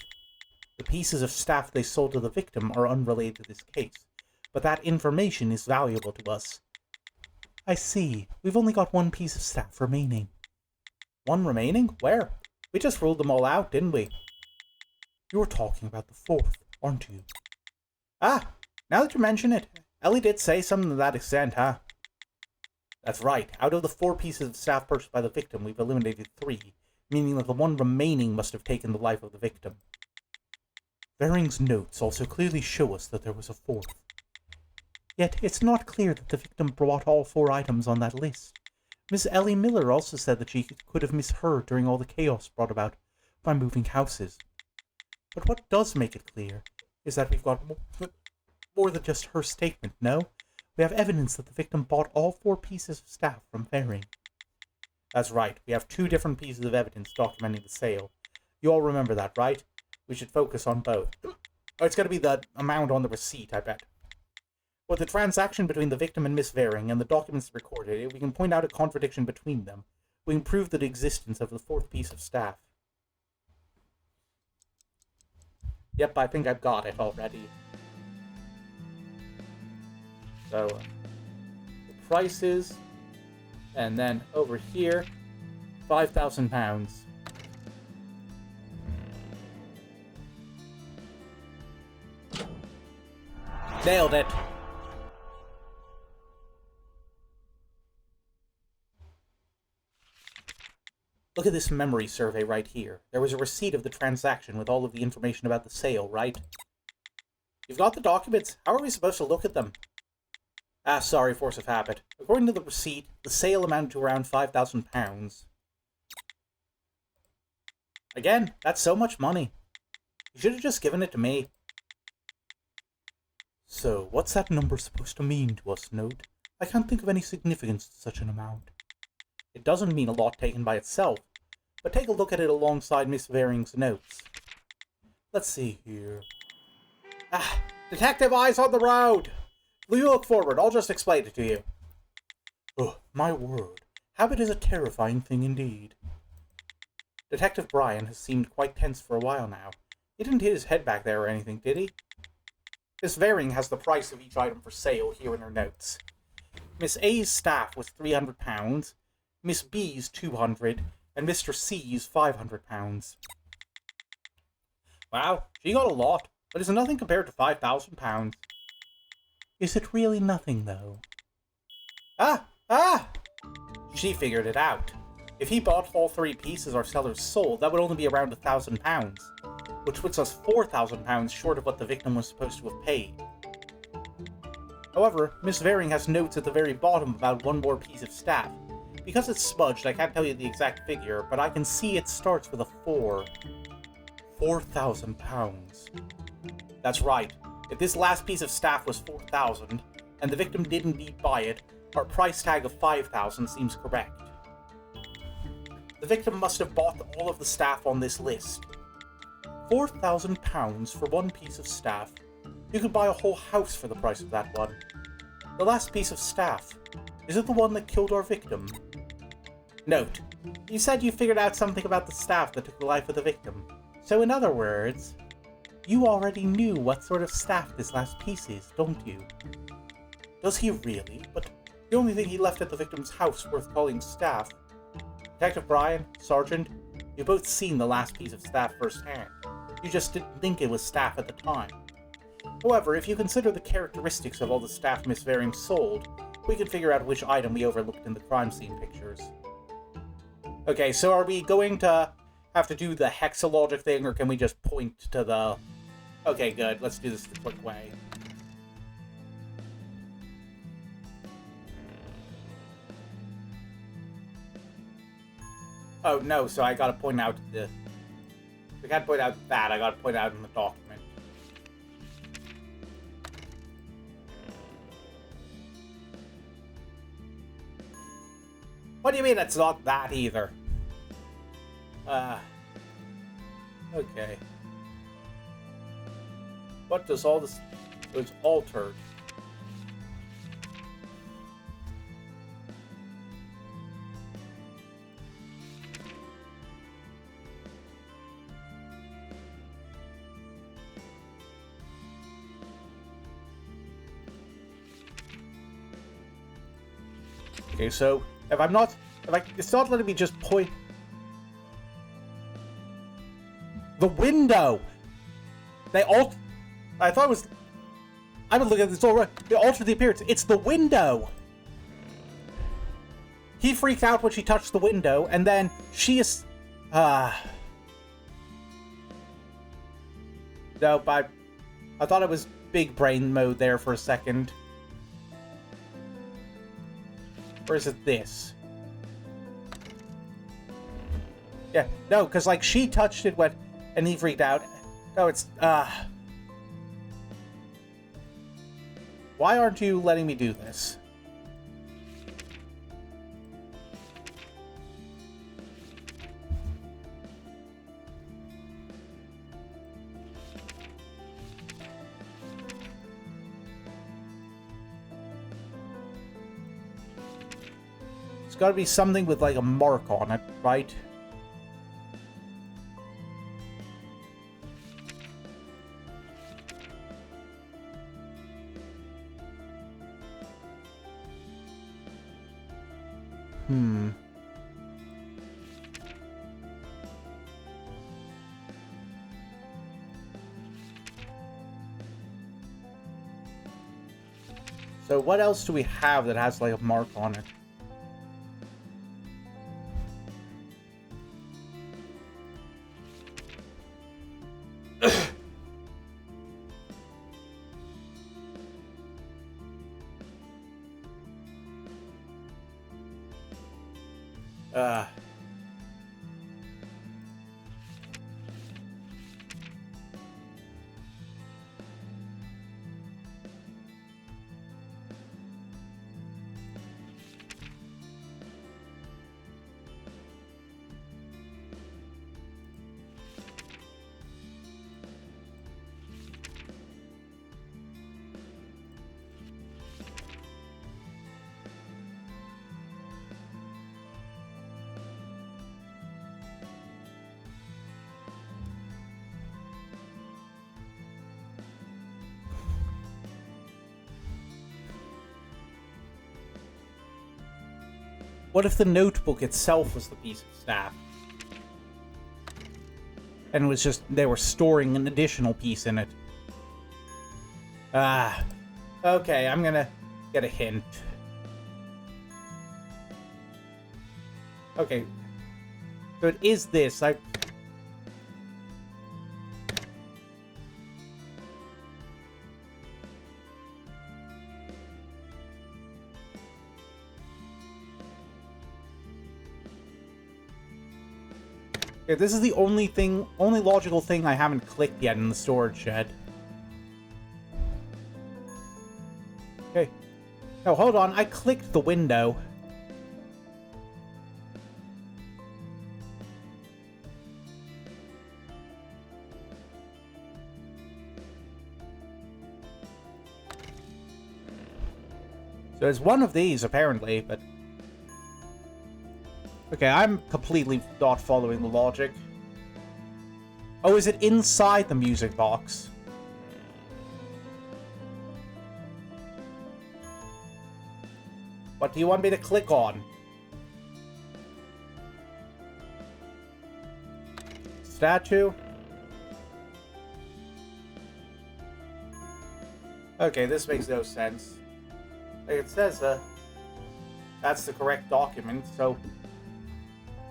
The pieces of staff they sold to the victim are unrelated to this case, but that information is valuable to us. I see. We've only got one piece of staff remaining. One remaining? Where? We just ruled them all out, didn't we? You're talking about the fourth, aren't you? Ah, now that you mention it, Ellie did say something to that extent, huh? That's right. Out of the 4 pieces of staff purchased by the victim, we've eliminated 3, meaning that the one remaining must have taken the life of the victim. Vering's notes also clearly show us that there was a 4th. Yet, it's not clear that the victim brought all 4 items on that list. Miss Ellie Miller also said that she could have misheard during all the chaos brought about by moving houses. But what does make it clear is that we've got more than just her statement, no? We have evidence that the victim bought all 4 pieces of staff from Vering. That's right, we have 2 different pieces of evidence documenting the sale. You all remember that, right? We should focus on both. Oh, it's going to be the amount on the receipt, I bet. With the transaction between the victim and Miss Vering and the documents recorded, if we can point out a contradiction between them, we can prove the existence of the 4th piece of staff. Yep, I think I've got it already. So, the prices, and then over here, £5,000. Nailed it! Look at this memory survey right here. There was a receipt of the transaction with all of the information about the sale, right? You've got the documents. How are we supposed to look at them? Ah, sorry, force of habit. According to the receipt, the sale amounted to around £5,000. Again, that's so much money. You should have just given it to me. So, what's that number supposed to mean to us, Note? I can't think of any significance to such an amount. It doesn't mean a lot taken by itself, but take a look at it alongside Miss Vering's notes. Let's see here. Ah, detective eyes on the road! Will you look forward? I'll just explain it to you. Oh, my word. Habit is a terrifying thing indeed. Detective Brian has seemed quite tense for a while now. He didn't hit his head back there or anything, did he? Miss Vering has the price of each item for sale here in her notes. Miss A's staff was £300, Miss B's £200, and Mr. C's £500. Wow, she got a lot, but it's nothing compared to £5,000. Is it really nothing, though? Ah! She figured it out. If he bought all 3 pieces our sellers sold, that would only be around £1,000, which puts us £4,000 short of what the victim was supposed to have paid. However, Miss Vering has notes at the very bottom about one more piece of staff. Because it's smudged, I can't tell you the exact figure, but I can see it starts with a 4. £4,000. That's right. If this last piece of staff was $4,000, and the victim didn't buy it, our price tag of $5,000 seems correct. The victim must have bought all of the staff on this list. £4,000 for one piece of staff. You could buy a whole house for the price of that one. The last piece of staff. Is it the one that killed our victim? Note. You said you figured out something about the staff that took the life of the victim. So in other words, you already knew what sort of staff this last piece is, don't you? Does he really? But the only thing he left at the victim's house worth calling staff. Detective Brian, Sergeant, you've both seen the last piece of staff firsthand. You just didn't think it was staff at the time. However, if you consider the characteristics of all the staff Miss Varing sold, we can figure out which item we overlooked in the crime scene pictures. Okay, so are we going to have to do the hexalogic thing, or can we just point to the... Okay, good. Let's do this the quick way. Oh, no, so I gotta point out the... We can't point out that, I gotta point out in the document. What do you mean it's not that either? Okay. What does all this... was altered? Okay, so if I'm not, it's not letting me just point. The window. They I thought it was. I've been looking at this all right. They altered the appearance. It's the window. He freaked out when she touched the window, and then she is. Nope. I thought it was big brain mode there for a second. Or is it this? Yeah, no, because, like, she touched it when... And he freaked out. No, it's... Why aren't you letting me do this? Gotta be something with like a mark on it, right? So what else do we have that has like a mark on it? What if the notebook itself was the piece of staff? And it was just, they were storing an additional piece in it. Okay, I'm gonna get a hint. Okay. So it is this. Okay, this is the only logical thing I haven't clicked yet in the storage shed. Okay. No, hold on. I clicked the window. So it's one of these, apparently, but... Okay, I'm completely not following the logic. Oh, is it inside the music box? What do you want me to click on? Statue? Okay, this makes no sense. Like it says, that's the correct document, so...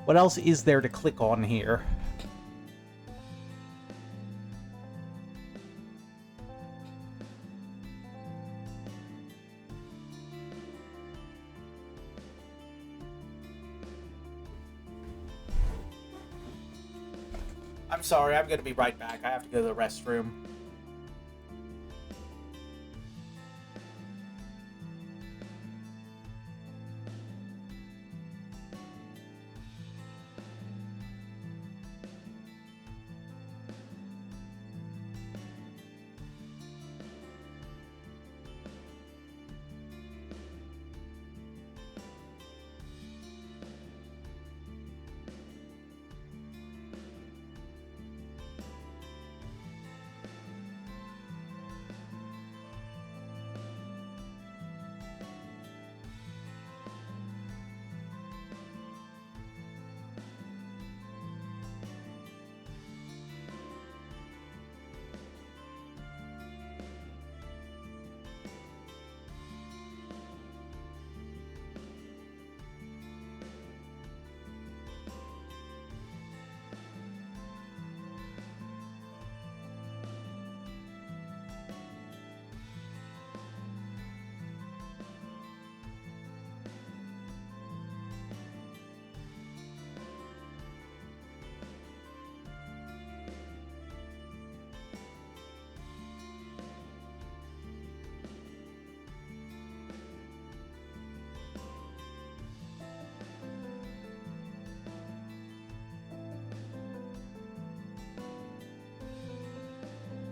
What else is there to click on here? I'm sorry, I'm gonna be right back. I have to go to the restroom.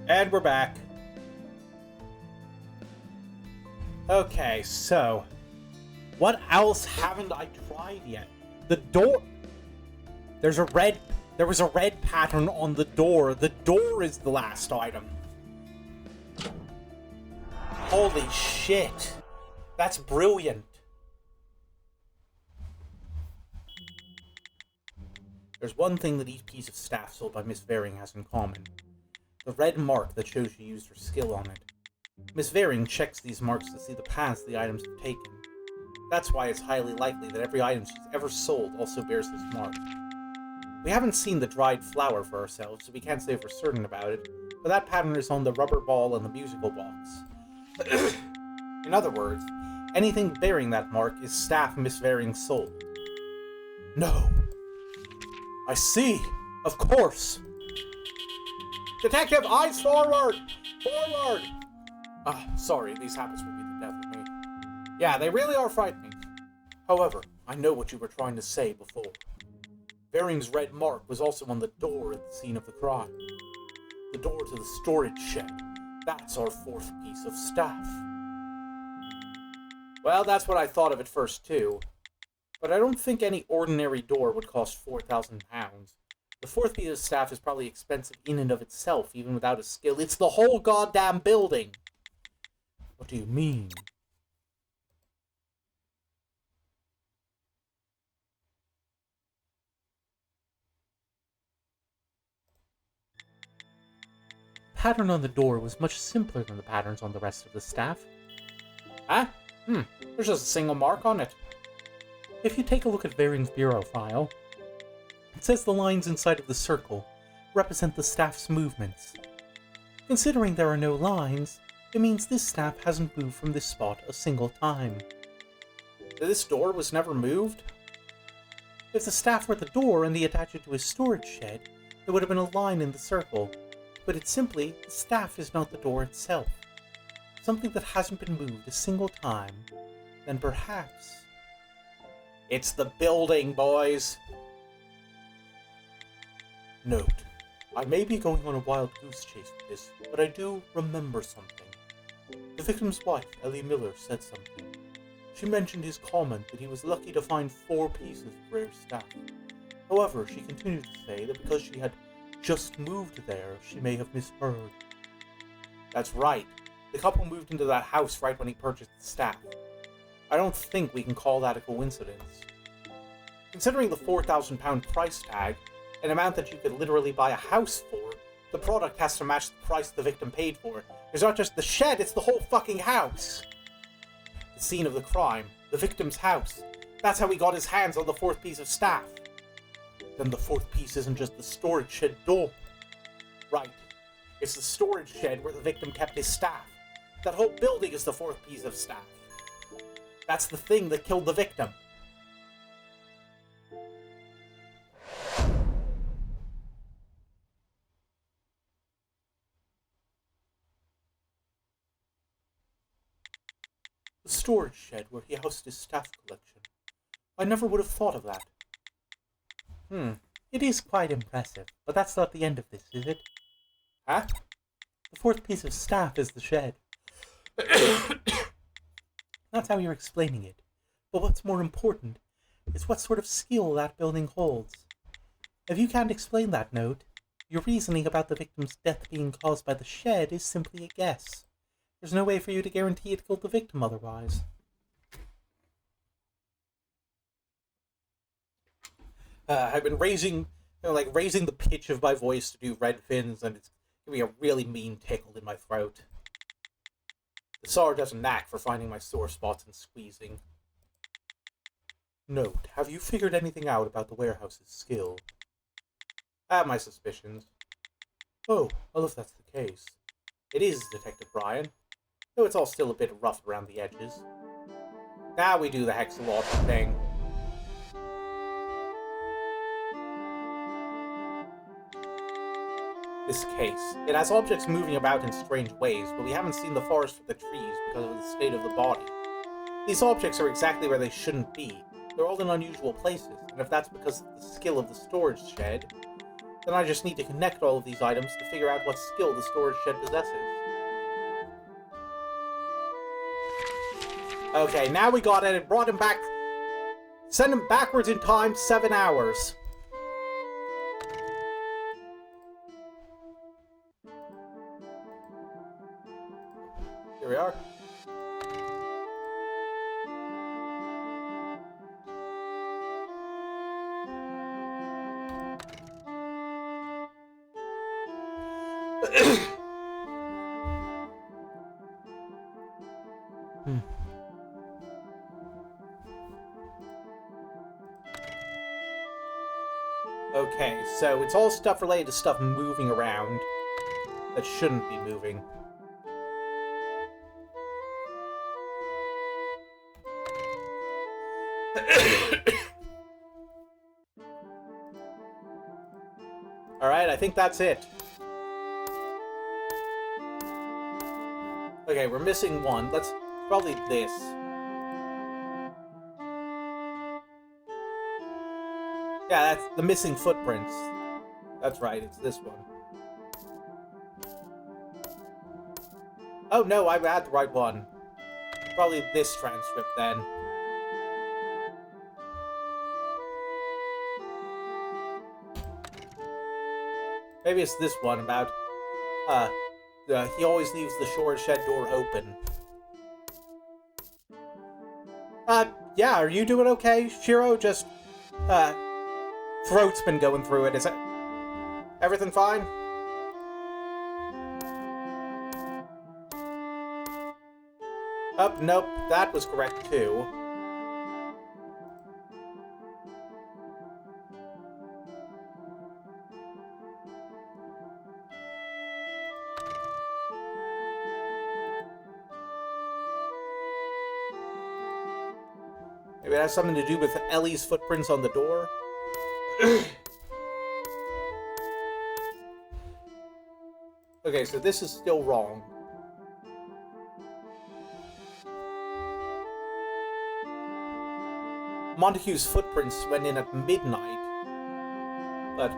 And we're back. Okay, so... What else haven't I tried yet? The door... There was a red pattern on the door. The door is the last item. Holy shit. That's brilliant. There's one thing that each piece of staff sold by Miss Varing has in common. The red mark that shows she used her skill on it. Miss Varing checks these marks to see the paths the items have taken. That's why it's highly likely that every item she's ever sold also bears this mark. We haven't seen the dried flower for ourselves, so we can't say for certain about it, but that pattern is on the rubber ball and the musical box. In other words, anything bearing that mark is staff Miss Varing sold. No. I see. Of course. Detective, eyes forward! Forward! Sorry, these habits will be the death of me. Yeah, they really are frightening. However, I know what you were trying to say before. Varing's red mark was also on the door at the scene of the crime. The door to the storage shed. That's our fourth piece of staff. Well, that's what I thought of at first, too. But I don't think any ordinary door would cost 4,000 pounds. The fourth piece of staff is probably expensive in and of itself, even without a skill. It's the whole goddamn building! What do you mean? The pattern on the door was much simpler than the patterns on the rest of the staff. Huh? There's just a single mark on it. If you take a look at Varing's bureau file, it says the lines inside of the circle represent the staff's movements. Considering there are no lines, it means this staff hasn't moved from this spot a single time. This door was never moved? If the staff were the door and they attached it to a storage shed, there would have been a line in the circle. But it's simply, the staff is not the door itself. Something that hasn't been moved a single time. Then perhaps... It's the building, boys! Note, I may be going on a wild goose chase with this, but I do remember something. The victim's wife, Ellie Miller, said something. She mentioned his comment that he was lucky to find 4 pieces of rare stuff. However, she continued to say that because she had just moved there, she may have misheard. That's right. The couple moved into that house right when he purchased the staff. I don't think we can call that a coincidence. Considering the £4,000 price tag, an amount that you could literally buy a house for, the product has to match the price the victim paid for it. It's not just the shed, it's the whole fucking house. The scene of the crime, the victim's house. That's how he got his hands on the 4th piece of staff. Then the 4th piece isn't just the storage shed door. Right. It's the storage shed where the victim kept his staff. That whole building is the 4th piece of staff. That's the thing that killed the victim. The storage shed where he housed his staff collection. I never would have thought of that. It is quite impressive, but that's not the end of this, is it? Huh? The 4th piece of staff is the shed. That's how you're explaining it. But what's more important is what sort of skill that building holds. If you can't explain that note, your reasoning about the victim's death being caused by the shed is simply a guess. There's no way for you to guarantee it killed the victim otherwise. I've been raising the pitch of my voice to do red fins, and it's giving me a really mean tickle in my throat. The saw does a knack for finding my sore spots and squeezing. Note, have you figured anything out about the warehouse's skill? I have my suspicions. Oh, well if that's the case. It is, Detective Brian. Though it's all still a bit rough around the edges. Now we do the hexalog thing. This case. It has objects moving about in strange ways, but we haven't seen the forest for the trees because of the state of the body. These objects are exactly where they shouldn't be. They're all in unusual places, and if that's because of the skill of the storage shed, then I just need to connect all of these items to figure out what skill the storage shed possesses. Okay, now we got it. It brought him back. Send him backwards in time 7 hours. Here we are. Okay, so it's all stuff related to stuff moving around that shouldn't be moving. Alright, I think that's it. Okay, we're missing one. Let's probably this. Yeah, that's the missing footprints. That's right, it's this one. Oh no, I had the right one. Probably this transcript then. Maybe it's this one about, he always leaves the storage shed door open. Yeah, are you doing okay, Shiro? Just, throat's been going through it. Is it everything fine? Oh, nope, that was correct too. Maybe it has something to do with Ellie's footprints on the door? Okay, so this is still wrong. Montague's footprints went in at midnight, but...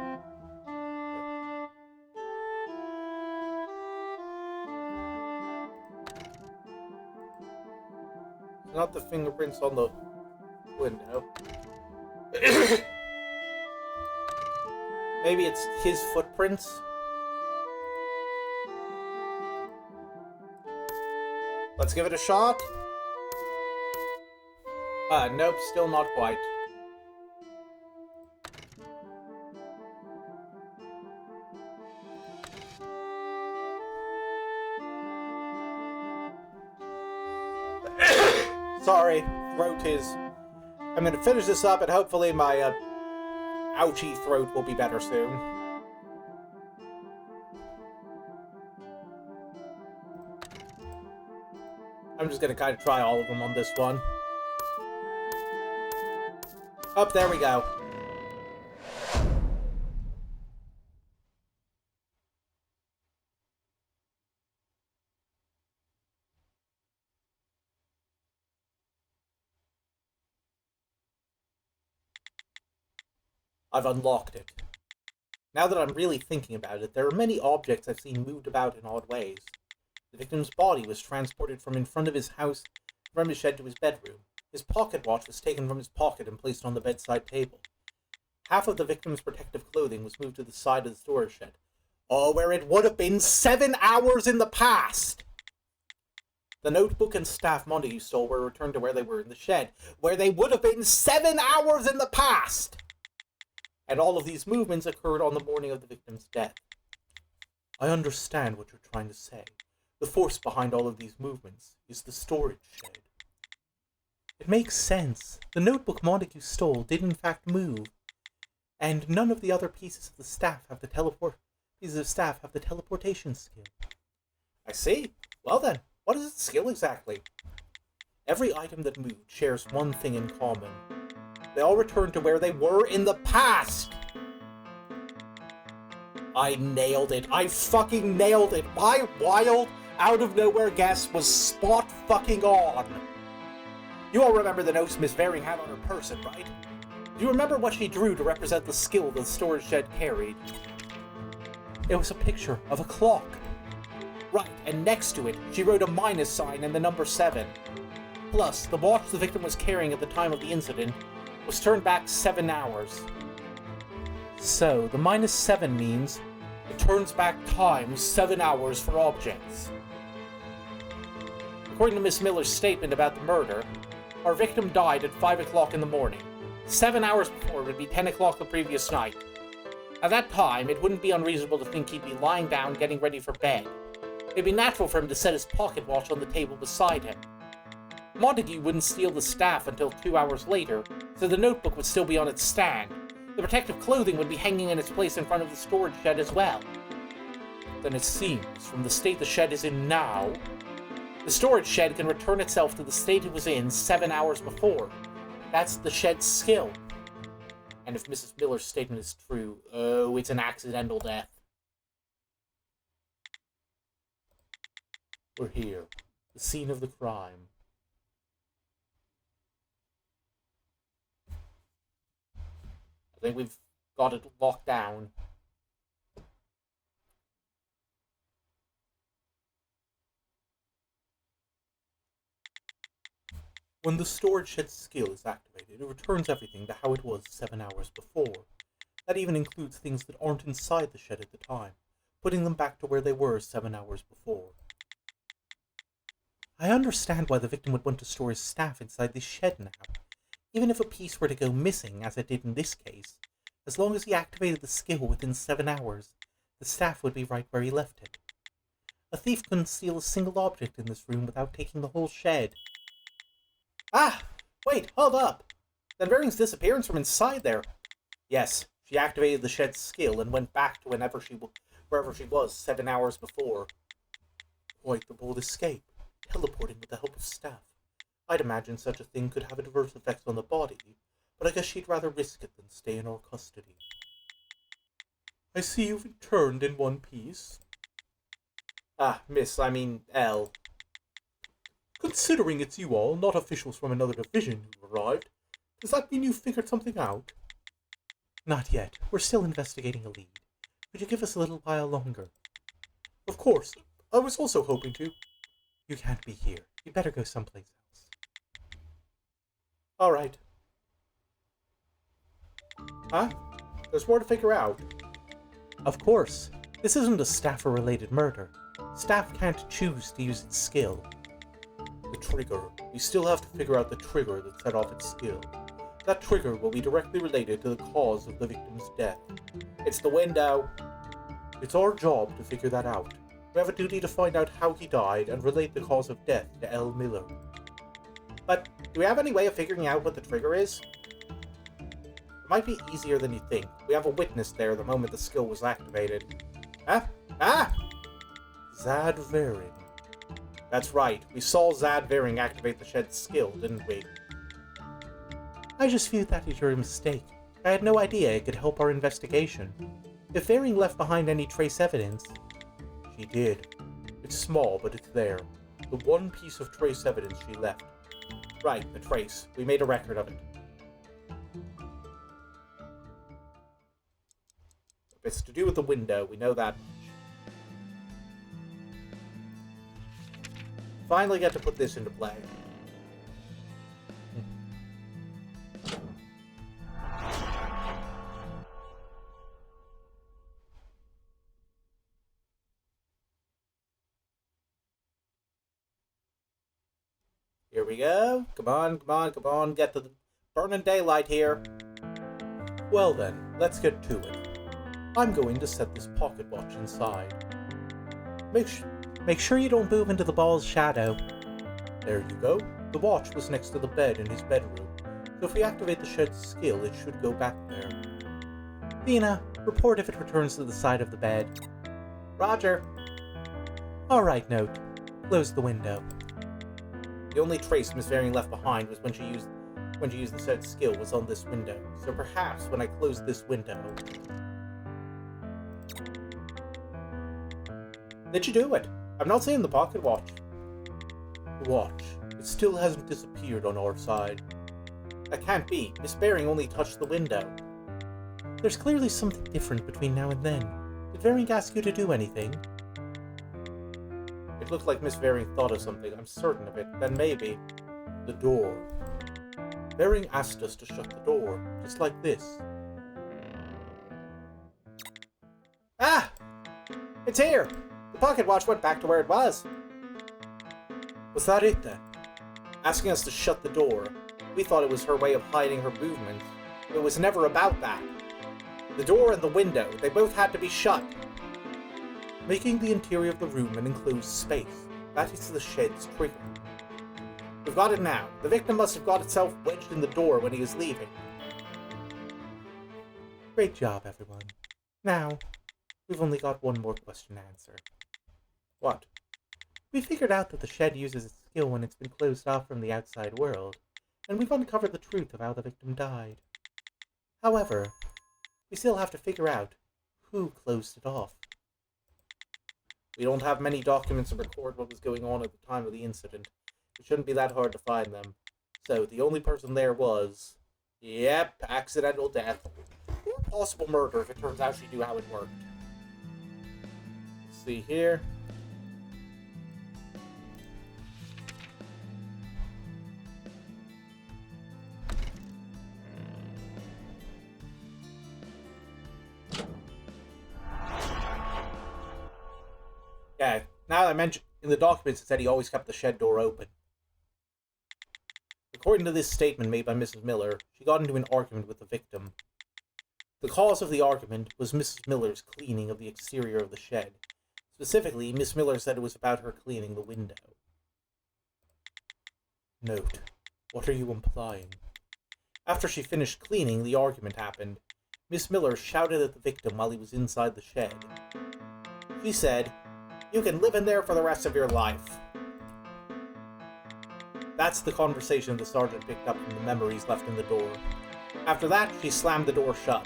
Not the fingerprints on the window. Maybe it's his footprints? Let's give it a shot. Nope, still not quite. Sorry, throat is... I'm gonna finish this up and hopefully my, ouchy throat will be better soon. I'm just gonna kind of try all of them on this one. Oh, there we go. I've unlocked it. Now that I'm really thinking about it, there are many objects I've seen moved about in odd ways. The victim's body was transported from in front of his house, from his shed to his bedroom. His pocket watch was taken from his pocket and placed on the bedside table. Half of the victim's protective clothing was moved to the side of the storage shed. Oh, where it would have been 7 hours in the past! The notebook and staff Montague stole were returned to where they were in the shed, where they would have been 7 hours in the past! And all of these movements occurred on the morning of the victim's death. I understand what you're trying to say. The force behind all of these movements is the storage shed. It makes sense. The notebook Montague stole did in fact move, and none of the other pieces of the staff have the teleportation skill. I see. Well then, what is its skill exactly? Every item that moved shares one thing in common. They all return to where they were in the past! I nailed it. I fucking nailed it. My wild, out-of-nowhere guess was spot fucking on. You all remember the notes Miss Varing had on her person, right? Do you remember what she drew to represent the skill the storage shed carried? It was a picture of a clock. Right, and next to it, she wrote a minus sign and the number 7. Plus, the watch the victim was carrying at the time of the incident was turned back 7 hours. So, the minus 7 means it turns back time 7 hours for objects. According to Miss Miller's statement about the murder, our victim died at 5 o'clock in the morning. 7 hours before would be 10 o'clock the previous night. At that time, it wouldn't be unreasonable to think he'd be lying down getting ready for bed. It'd be natural for him to set his pocket watch on the table beside him. Montague wouldn't steal the staff until 2 hours later, so the notebook would still be on its stand. The protective clothing would be hanging in its place in front of the storage shed as well. Then it seems, from the state the shed is in now, the storage shed can return itself to the state it was in 7 hours before. That's the shed's skill. And if Mrs. Miller's statement is true, oh, it's an accidental death. We're here. The scene of the crime. I think we've got it locked down. When the storage shed skill is activated, it returns everything to how it was 7 hours before. That even includes things that aren't inside the shed at the time, putting them back to where they were 7 hours before. I understand why the victim would want to store his staff inside this shed now. Even if a piece were to go missing, as it did in this case, as long as he activated the skill within 7 hours, the staff would be right where he left it. A thief couldn't steal a single object in this room without taking the whole shed. Ah! Wait, hold up! Then Varing's disappearance from inside there. Yes, she activated the shed's skill and went back to wherever she was 7 hours before. Quite the bold escape, teleporting with the help of staff. I'd imagine such a thing could have adverse effects on the body, but I guess she'd rather risk it than stay in our custody. I see you've returned in one piece. Ah, Elle. Considering it's you all, not officials from another division who've arrived, does that mean you've figured something out? Not yet. We're still investigating a lead. Could you give us a little while longer? Of course. I was also hoping to. You can't be here. You'd better go someplace else. Alright. Huh? There's more to figure out. Of course, this isn't a staffer-related murder. Staff can't choose to use its skill. The trigger. We still have to figure out the trigger that set off its skill. That trigger will be directly related to the cause of the victim's death. It's the window. It's our job to figure that out. We have a duty to find out how he died and relate the cause of death to L. Miller. But do we have any way of figuring out what the trigger is? It might be easier than you think. We have a witness there the moment the skill was activated. Huh? Ah! Zad Varing. That's right. We saw Zad Varing activate the shed's skill, didn't we? I just viewed that as your mistake. I had no idea it could help our investigation. If Varing left behind any trace evidence... She did. It's small, but it's there. The one piece of trace evidence she left. Right, the trace. We made a record of it. If it's to do with the window, we know that much. Finally get to put this into play. Here we go. Come on, come on, come on. Get to the burning daylight here. Well then, let's get to it. I'm going to set this pocket watch inside. Make sure you don't move into the ball's shadow. There you go. The watch was next to the bed in his bedroom, so if we activate the shed's skill, it should go back there. Vina, report if it returns to the side of the bed. Roger. Alright, Note. Close the window. The only trace Miss Varing left behind was when she used the shed's skill was on this window, so perhaps when I close this window... Did you do it? I'm not seeing the pocket watch. The watch. It still hasn't disappeared on our side. That can't be. Miss Varing only touched the window. There's clearly something different between now and then. Did Varing ask you to do anything? It looked like Miss Varing thought of something. I'm certain of it. Then maybe... The door. Varing asked us to shut the door. Just like this. Ah! It's here! The pocket watch went back to where it was. Was that it then? Asking us to shut the door. We thought it was her way of hiding her movements. It was never about that. The door and the window, they both had to be shut. Making the interior of the room an enclosed space. That is the shed's trigger. We've got it now. The victim must have got itself wedged in the door when he was leaving. Great job, everyone. Now, we've only got one more question to answer. What? We figured out that the shed uses its skill when it's been closed off from the outside world, and we've uncovered the truth of how the victim died. However, we still have to figure out who closed it off. We don't have many documents to record what was going on at the time of the incident. It shouldn't be that hard to find them. So, the only person there was... Yep, accidental death. Or possible murder if it turns out she knew how it worked. Let's see here. Yeah, now that I mentioned, in the documents it said he always kept the shed door open. According to this statement made by Mrs. Miller, she got into an argument with the victim. The cause of the argument was Mrs. Miller's cleaning of the exterior of the shed. Specifically, Miss Miller said it was about her cleaning the window. Note, what are you implying? After she finished cleaning, the argument happened. Miss Miller shouted at the victim while he was inside the shed. She said, "You can live in there for the rest of your life." That's the conversation the sergeant picked up from the memories left in the door. After that, she slammed the door shut.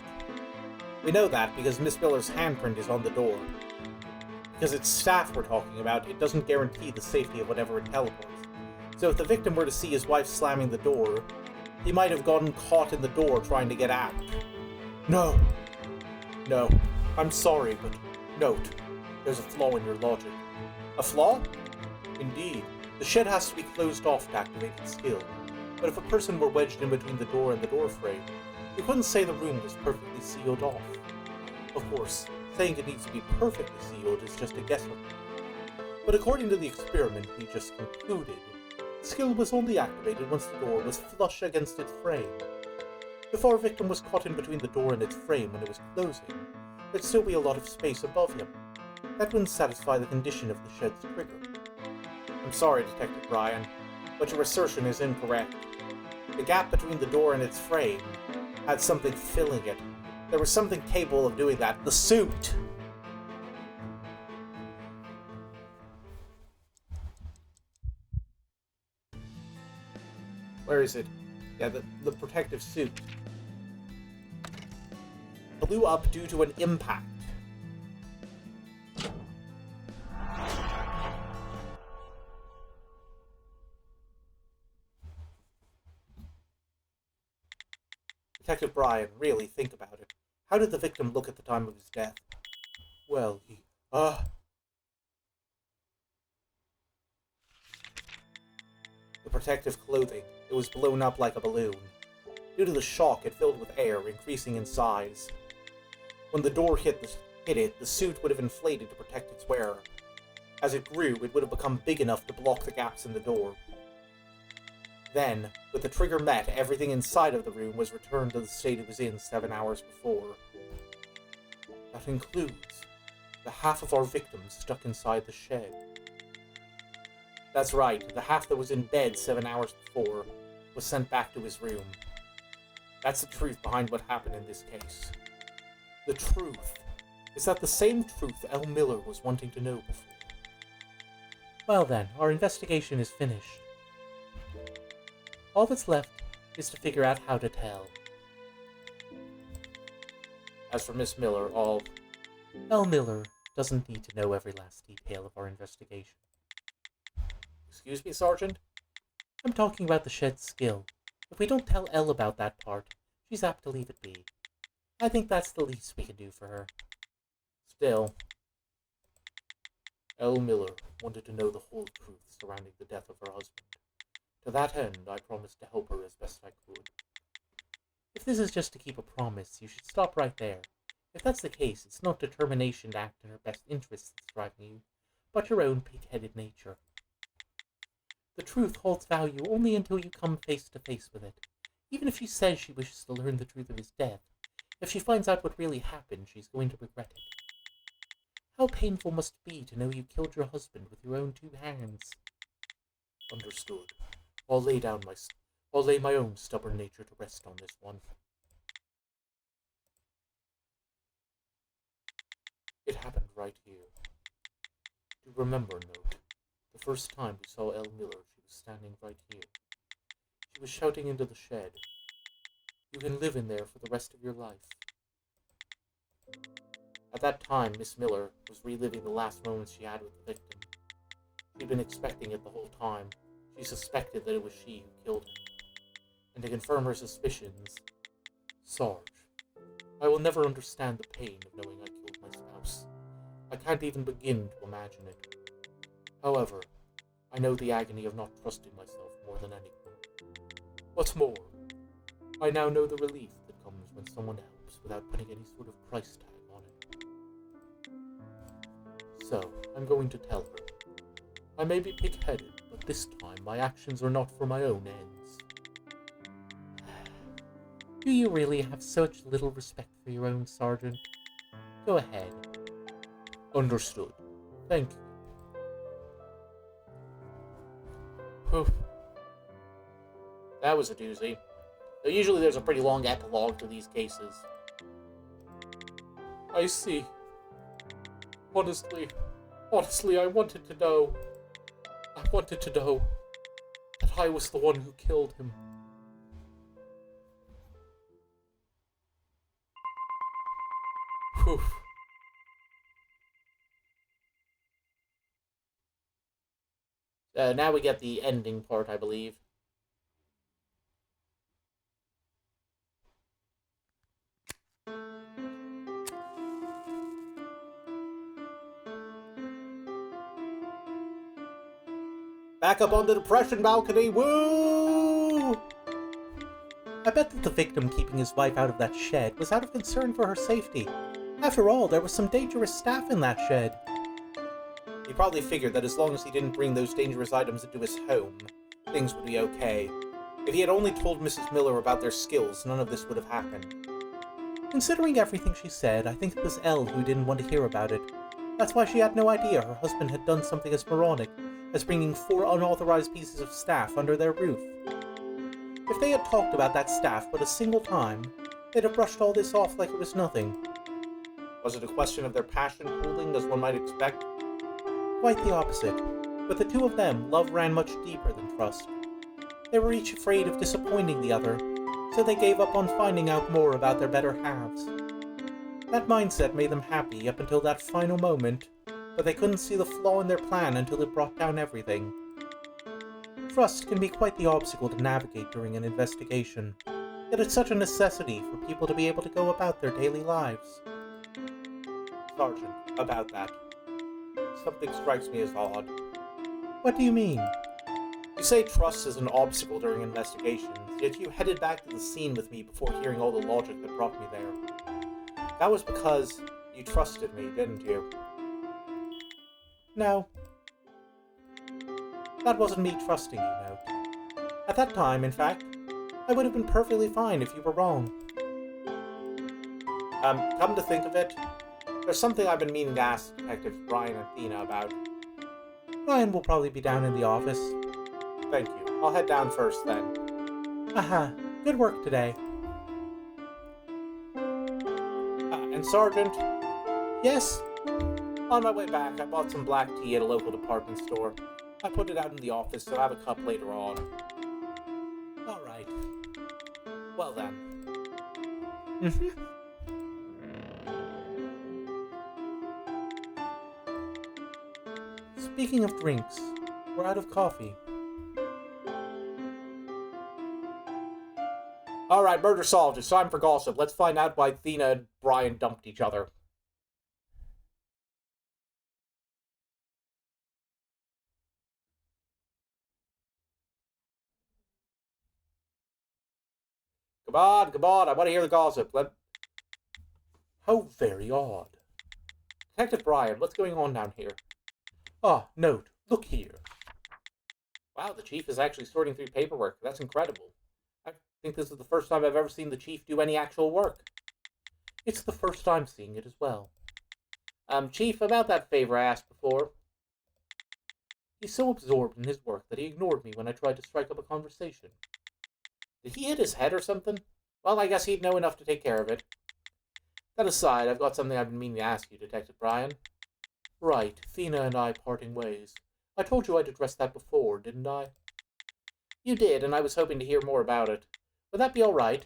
We know that because Miss Miller's handprint is on the door. Because it's staff we're talking about, it doesn't guarantee the safety of whatever it teleports. So if the victim were to see his wife slamming the door, he might have gotten caught in the door trying to get out. No, I'm sorry, but note, there's a flaw in your logic. A flaw? Indeed. The shed has to be closed off to activate its skill. but if a person were wedged in between the door and the door frame, you couldn't say the room was perfectly sealed off. Of course, saying it needs to be perfectly sealed is just a guesswork. But according to the experiment we just concluded, the skill was only activated once the door was flush against its frame. If our victim was caught in between the door and its frame when it was closing, there'd still be a lot of space above him. That wouldn't satisfy the condition of the shed's trigger. I'm sorry, Detective Bryan, but your assertion is incorrect. The gap between the door and its frame had something filling it. There was something capable of doing that. The suit! Where is it? Yeah, the protective suit. Blew up due to an impact. Detective Bryan, really think about it. How did the victim look at the time of his death? Well, The protective clothing. It was blown up like a balloon. Due to the shock, it filled with air, increasing in size. When the door hit it, the suit would have inflated to protect its wearer. As it grew, it would have become big enough to block the gaps in the door. Then, with the trigger met, everything inside of the room was returned to the state it was in 7 hours before. That includes the half of our victims stuck inside the shed. That's right, the half that was in bed 7 hours before was sent back to his room. That's the truth behind what happened in this case. The truth is that the same truth L. Miller was wanting to know before. Well then, our investigation is finished. All that's left is to figure out how to tell. As for Miss Miller, L. Miller doesn't need to know every last detail of our investigation. Excuse me, Sergeant? I'm talking about the shed's skill. If we don't tell Elle about that part, she's apt to leave it be. I think that's the least we can do for her. Still, L. Miller wanted to know the whole truth surrounding the death of her husband. To that end, I promised to help her as best I could. If this is just to keep a promise, you should stop right there. If that's the case, it's not determination to act in her best interests that's driving you, but your own pig-headed nature. The truth holds value only until you come face to face with it. Even if she says she wishes to learn the truth of his death, if she finds out what really happened, she's going to regret it. How painful must it be to know you killed your husband with your own 2 hands? Understood. I'll lay my own stubborn nature to rest on this one. It happened right here. Do you remember, Note? The first time we saw L. Miller, she was standing right here. She was shouting into the shed. You can live in there for the rest of your life. At that time, Miss Miller was reliving the last moments she had with the victim. She'd been expecting it the whole time. She suspected that it was she who killed him. And to confirm her suspicions, Sarge, I will never understand the pain of knowing I killed my spouse. I can't even begin to imagine it. However, I know the agony of not trusting myself more than anyone. What's more, I now know the relief that comes when someone helps without putting any sort of price tag on it. So, I'm going to tell her. I may be pig-headed, but this time my actions are not for my own ends. Do you really have such little respect for your own, Sergeant? Go ahead. Understood. Thank you. Whew. That was a doozy. Though usually there's a pretty long epilogue to these cases. I see. Honestly, I wanted to know. I wanted to know that I was the one who killed him. Whew. Now we get the ending part, I believe. Back up on the depression balcony, woo! bet that the victim keeping his wife out of that shed was out of concern for her safety. After all, there was some dangerous staff in that shed. He probably figured that as long as he didn't bring those dangerous items into his home, things would be okay. If he had only told Mrs. Miller about their skills, none of this would have happened. Considering everything she said, I think it was Elle who didn't want to hear about it. That's why she had no idea her husband had done something as moronic as bringing 4 unauthorized pieces of staff under their roof. If they had talked about that staff but a single time, they'd have brushed all this off like it was nothing. Was it a question of their passion pooling, as one might expect? Quite the opposite. With the two of them, love ran much deeper than trust. They were each afraid of disappointing the other, so they gave up on finding out more about their better halves. That mindset made them happy up until that final moment, but they couldn't see the flaw in their plan until it brought down everything. Trust can be quite the obstacle to navigate during an investigation, yet it's such a necessity for people to be able to go about their daily lives. Sergeant, about that. Something strikes me as odd. What do you mean? You say trust is an obstacle during investigations, yet you headed back to the scene with me before hearing all the logic that brought me there. That was because you trusted me, didn't you? No. That wasn't me trusting you, no. At that time, in fact, I would have been perfectly fine if you were wrong. Come to think of it, there's something I've been meaning to ask Detectives Brian and Athena about. Brian will probably be down in the office. Thank you. I'll head down first then. Aha, good work today. And Sergeant? Yes? On my way back, I bought some black tea at a local department store. I put it out in the office, so I'll have a cup later on. All right. Well then. Speaking of drinks, we're out of coffee. Alright, murder solved. It's time for gossip. Let's find out why Athena and Brian dumped each other. Come on, I want to hear the gossip. How very odd. Detective Brian, what's going on down here? Ah, note, look here. Wow, the chief is actually sorting through paperwork. That's incredible. I think this is the first time I've ever seen the chief do any actual work. It's the first time seeing it as well. Chief, about that favor I asked before. He's so absorbed in his work that he ignored me when I tried to strike up a conversation. Did he hit his head or something? Well, I guess he'd know enough to take care of it. That aside, I've got something I've been meaning to ask you, Detective Brian. Right, Athena and I parting ways. I told you I'd addressed that before, didn't I? You did, and I was hoping to hear more about it. Would that be all right?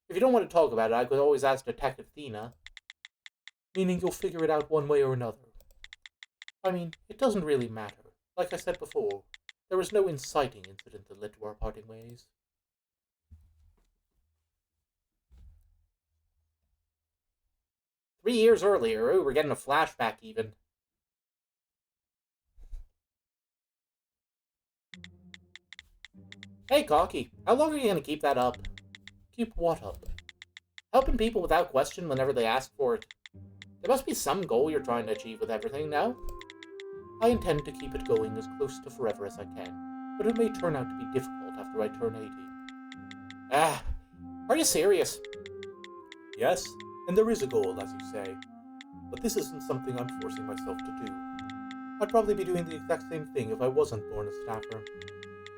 If you don't want to talk about it, I could always ask Detective Athena. Meaning you'll figure it out one way or another. I mean, it doesn't really matter. Like I said before, there was no inciting incident that led to our parting ways. 3 years earlier. Ooh, we're getting a flashback even. Hey, Cocky, how long are you going to keep that up? Keep what up? Helping people without question whenever they ask for it. There must be some goal you're trying to achieve with everything, no? I intend to keep it going as close to forever as I can, but it may turn out to be difficult after I turn 80. Ah, are you serious? Yes, and there is a goal, as you say. But this isn't something I'm forcing myself to do. I'd probably be doing the exact same thing if I wasn't born a staffer.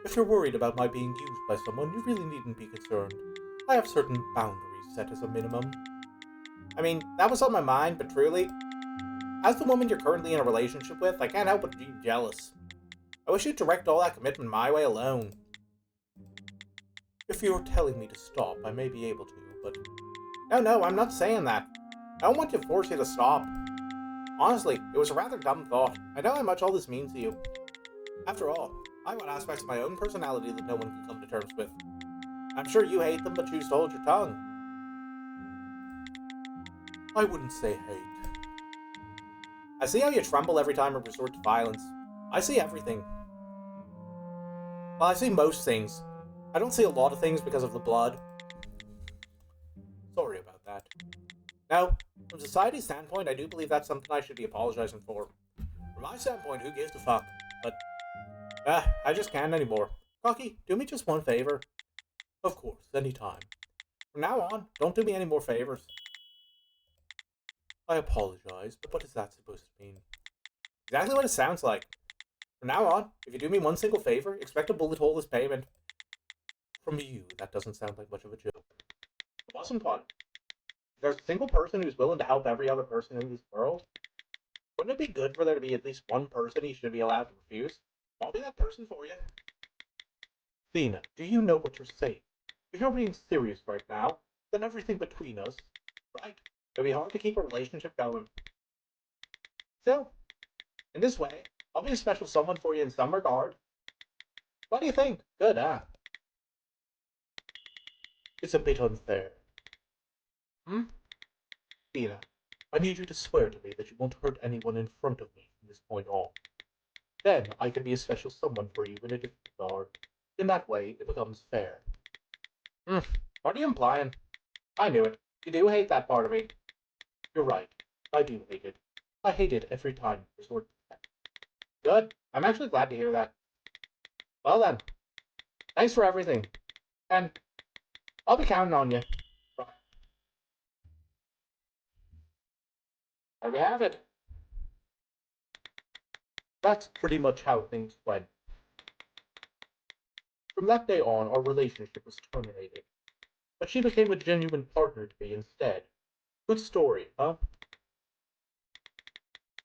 If you're worried about my being used by someone, you really needn't be concerned. I have certain boundaries set as a minimum. I mean, that was on my mind, but truly, as the woman you're currently in a relationship with, I can't help but be jealous. I wish you'd direct all that commitment my way alone. If you're telling me to stop, I may be able to, but... No, I'm not saying that. I don't want to force you to stop. Honestly, it was a rather dumb thought. I know how much all this means to you. After all, I've got aspects of my own personality that no one can come to terms with. I'm sure you hate them, but choose to hold your tongue. I wouldn't say hate. I see how you tremble every time I resort to violence. I see everything. Well, I see most things. I don't see a lot of things because of the blood. Sorry about that. Now, from society's standpoint, I do believe that's something I should be apologizing for. From my standpoint, who gives a fuck? But, I just can't anymore. Rocky, do me just one favor. Of course, anytime. From now on, don't do me any more favors. I apologize, but what is that supposed to mean? Exactly what it sounds like. From now on, if you do me one single favor, expect a bullet hole as payment. From you, that doesn't sound like much of a joke. It wasn't one. If there's a single person who's willing to help every other person in this world, wouldn't it be good for there to be at least one person he should be allowed to refuse? I'll be that person for you. Thena, do you know what you're saying? If you're being serious right now, then everything between us, right? It'll be hard to keep a relationship going. So, in this way, I'll be a special someone for you in some regard. What do you think? Good, huh? It's a bit unfair. Thena, I need you to swear to me that you won't hurt anyone in front of me from this point on. Then I can be a special someone for you in a different regard. In that way, it becomes fair. What are you implying? I knew it. You do hate that part of me. You're right. I do hate it. I hate it every time you resort to that. Good. I'm actually glad to hear that. Well then. Thanks for everything. And I'll be counting on you. There we have it. That's pretty much how things went. From that day on, our relationship was terminated. But she became a genuine partner to me instead. Good story, huh?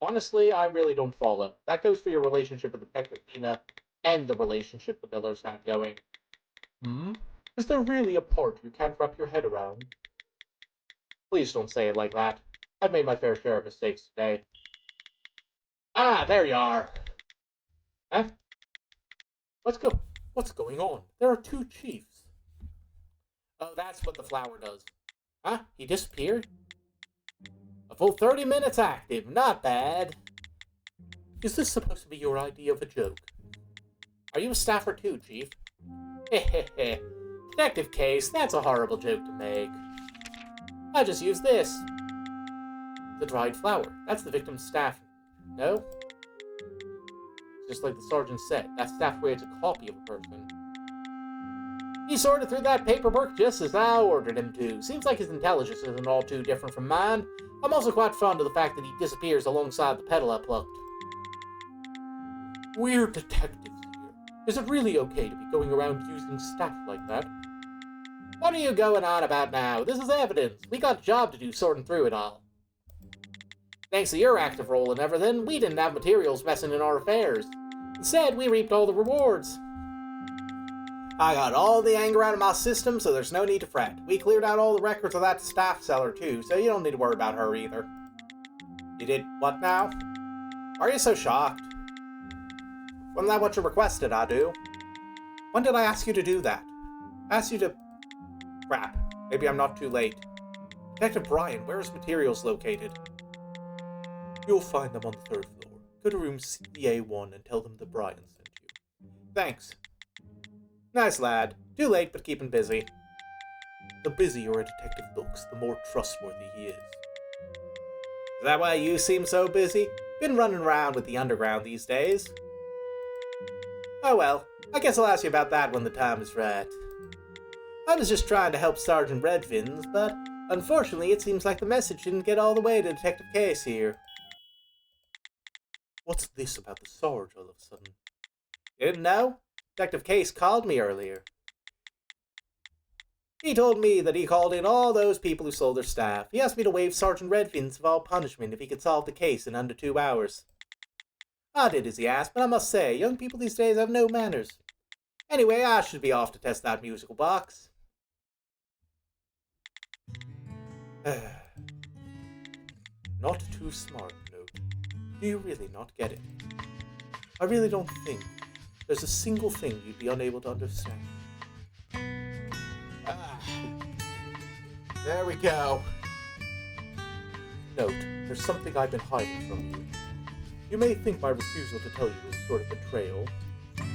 Honestly, I really don't follow. That goes for your relationship with Detective Tina and the relationship the Millers have going. Is there really a part you can't wrap your head around? Please don't say it like that. I've made my fair share of mistakes today. Ah, there you are. Huh? What's going on? There are two chiefs. Oh, that's what the flower does. Huh? He disappeared? A full 30 minutes active. Not bad. Is this supposed to be your idea of a joke? Are you a staffer too, Chief? Hehehe. Detective Case, that's a horrible joke to make. I just used this. The dried flower. That's the victim's staff. No? Just like the sergeant said, that staff creates a copy of a person. He sorted through that paperwork just as I ordered him to. Seems like his intelligence isn't all too different from mine. I'm also quite fond of the fact that he disappears alongside the petal I plucked. We're detectives here. Is it really okay to be going around using staff like that? What are you going on about now? This is evidence. We got a job to do sorting through it all. Thanks to your active role and everything, we didn't have materials messing in our affairs. Instead, we reaped all the rewards. I got all the anger out of my system, so there's no need to fret. We cleared out all the records of that staff seller too, so you don't need to worry about her either. You did what now? Why are you so shocked? Wasn't that what you requested I do? When did I ask you to do that? I asked you to... Crap. Maybe I'm not too late. Detective Brian, where is materials located? You'll find them on the 3rd floor. Go to room CA1 and tell them that Brian sent you. Thanks. Nice lad. Too late, but keeping busy. The busier a detective looks, the more trustworthy he is. Is that why you seem so busy? Been running around with the underground these days. Oh well, I guess I'll ask you about that when the time is right. I was just trying to help Sergeant Redfins, but unfortunately it seems like the message didn't get all the way to Detective Case here. What's this about the Sarge all of a sudden? You didn't know? Detective Case called me earlier. He told me that he called in all those people who sold their staff. He asked me to waive Sergeant Redfins of all punishment if he could solve the case in under 2 hours. I did as he asked, but I must say, young people these days have no manners. Anyway, I should be off to test that musical box. Not too smart, Note. Do you really not get it? I really don't think there's a single thing you'd be unable to understand. There we go. Note, there's something I've been hiding from you. You may think my refusal to tell you is sort of betrayal,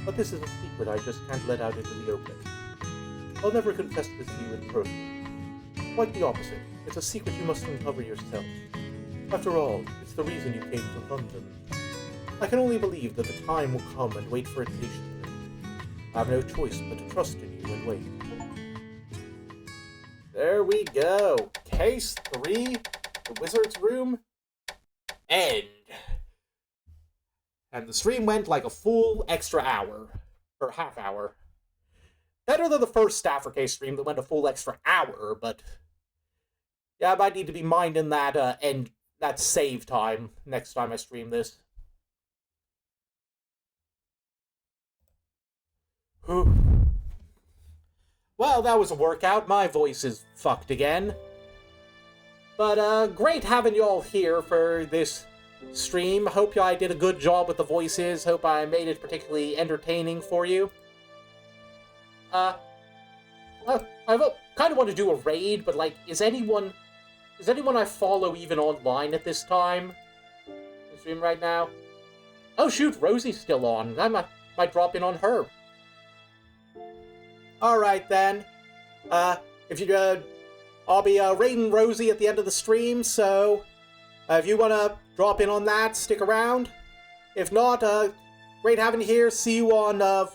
but this is a secret I just can't let out into the open. I'll never confess this to you in person. Quite the opposite. It's a secret you must uncover yourself. After all, it's the reason you came to London. I can only believe that the time will come and wait for it patiently. I have no choice but to trust in you and wait. There we go. Case 3, the wizard's room, end. And the stream went like a full extra hour. Or half hour. Better than the first Staffer Case stream that went a full extra hour, but... yeah, I might need to be minding that, that save time next time I stream this. Whew. Well, that was a workout. My voice is fucked again. But, great having you all here for this stream. Hope I did a good job with the voices. Hope I made it particularly entertaining for you. I kind of want to do a raid, but, like, is anyone I follow even online at this time? In stream right now? Oh, shoot, Rosie's still on. I might drop in on her. Alright, then. If you, I'll be, raiding Rosie at the end of the stream, so... if you want to drop in on that, stick around. If not, great having you here. See you on,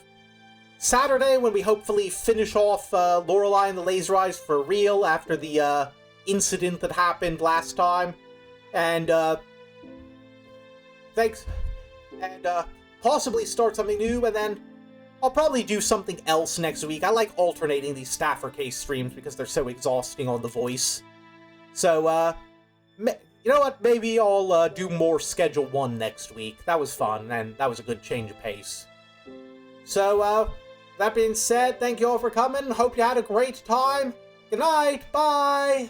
Saturday, when we hopefully finish off, Lorelei and the Laser Eyes for real after the, incident that happened last time. And, thanks. And, possibly start something new, and then I'll probably do something else next week. I like alternating these Staffer Case streams because they're so exhausting on the voice. So, you know what? Maybe I'll do more Schedule 1 next week. That was fun, and that was a good change of pace. So, that being said, thank you all for coming. Hope you had a great time. Good night. Bye.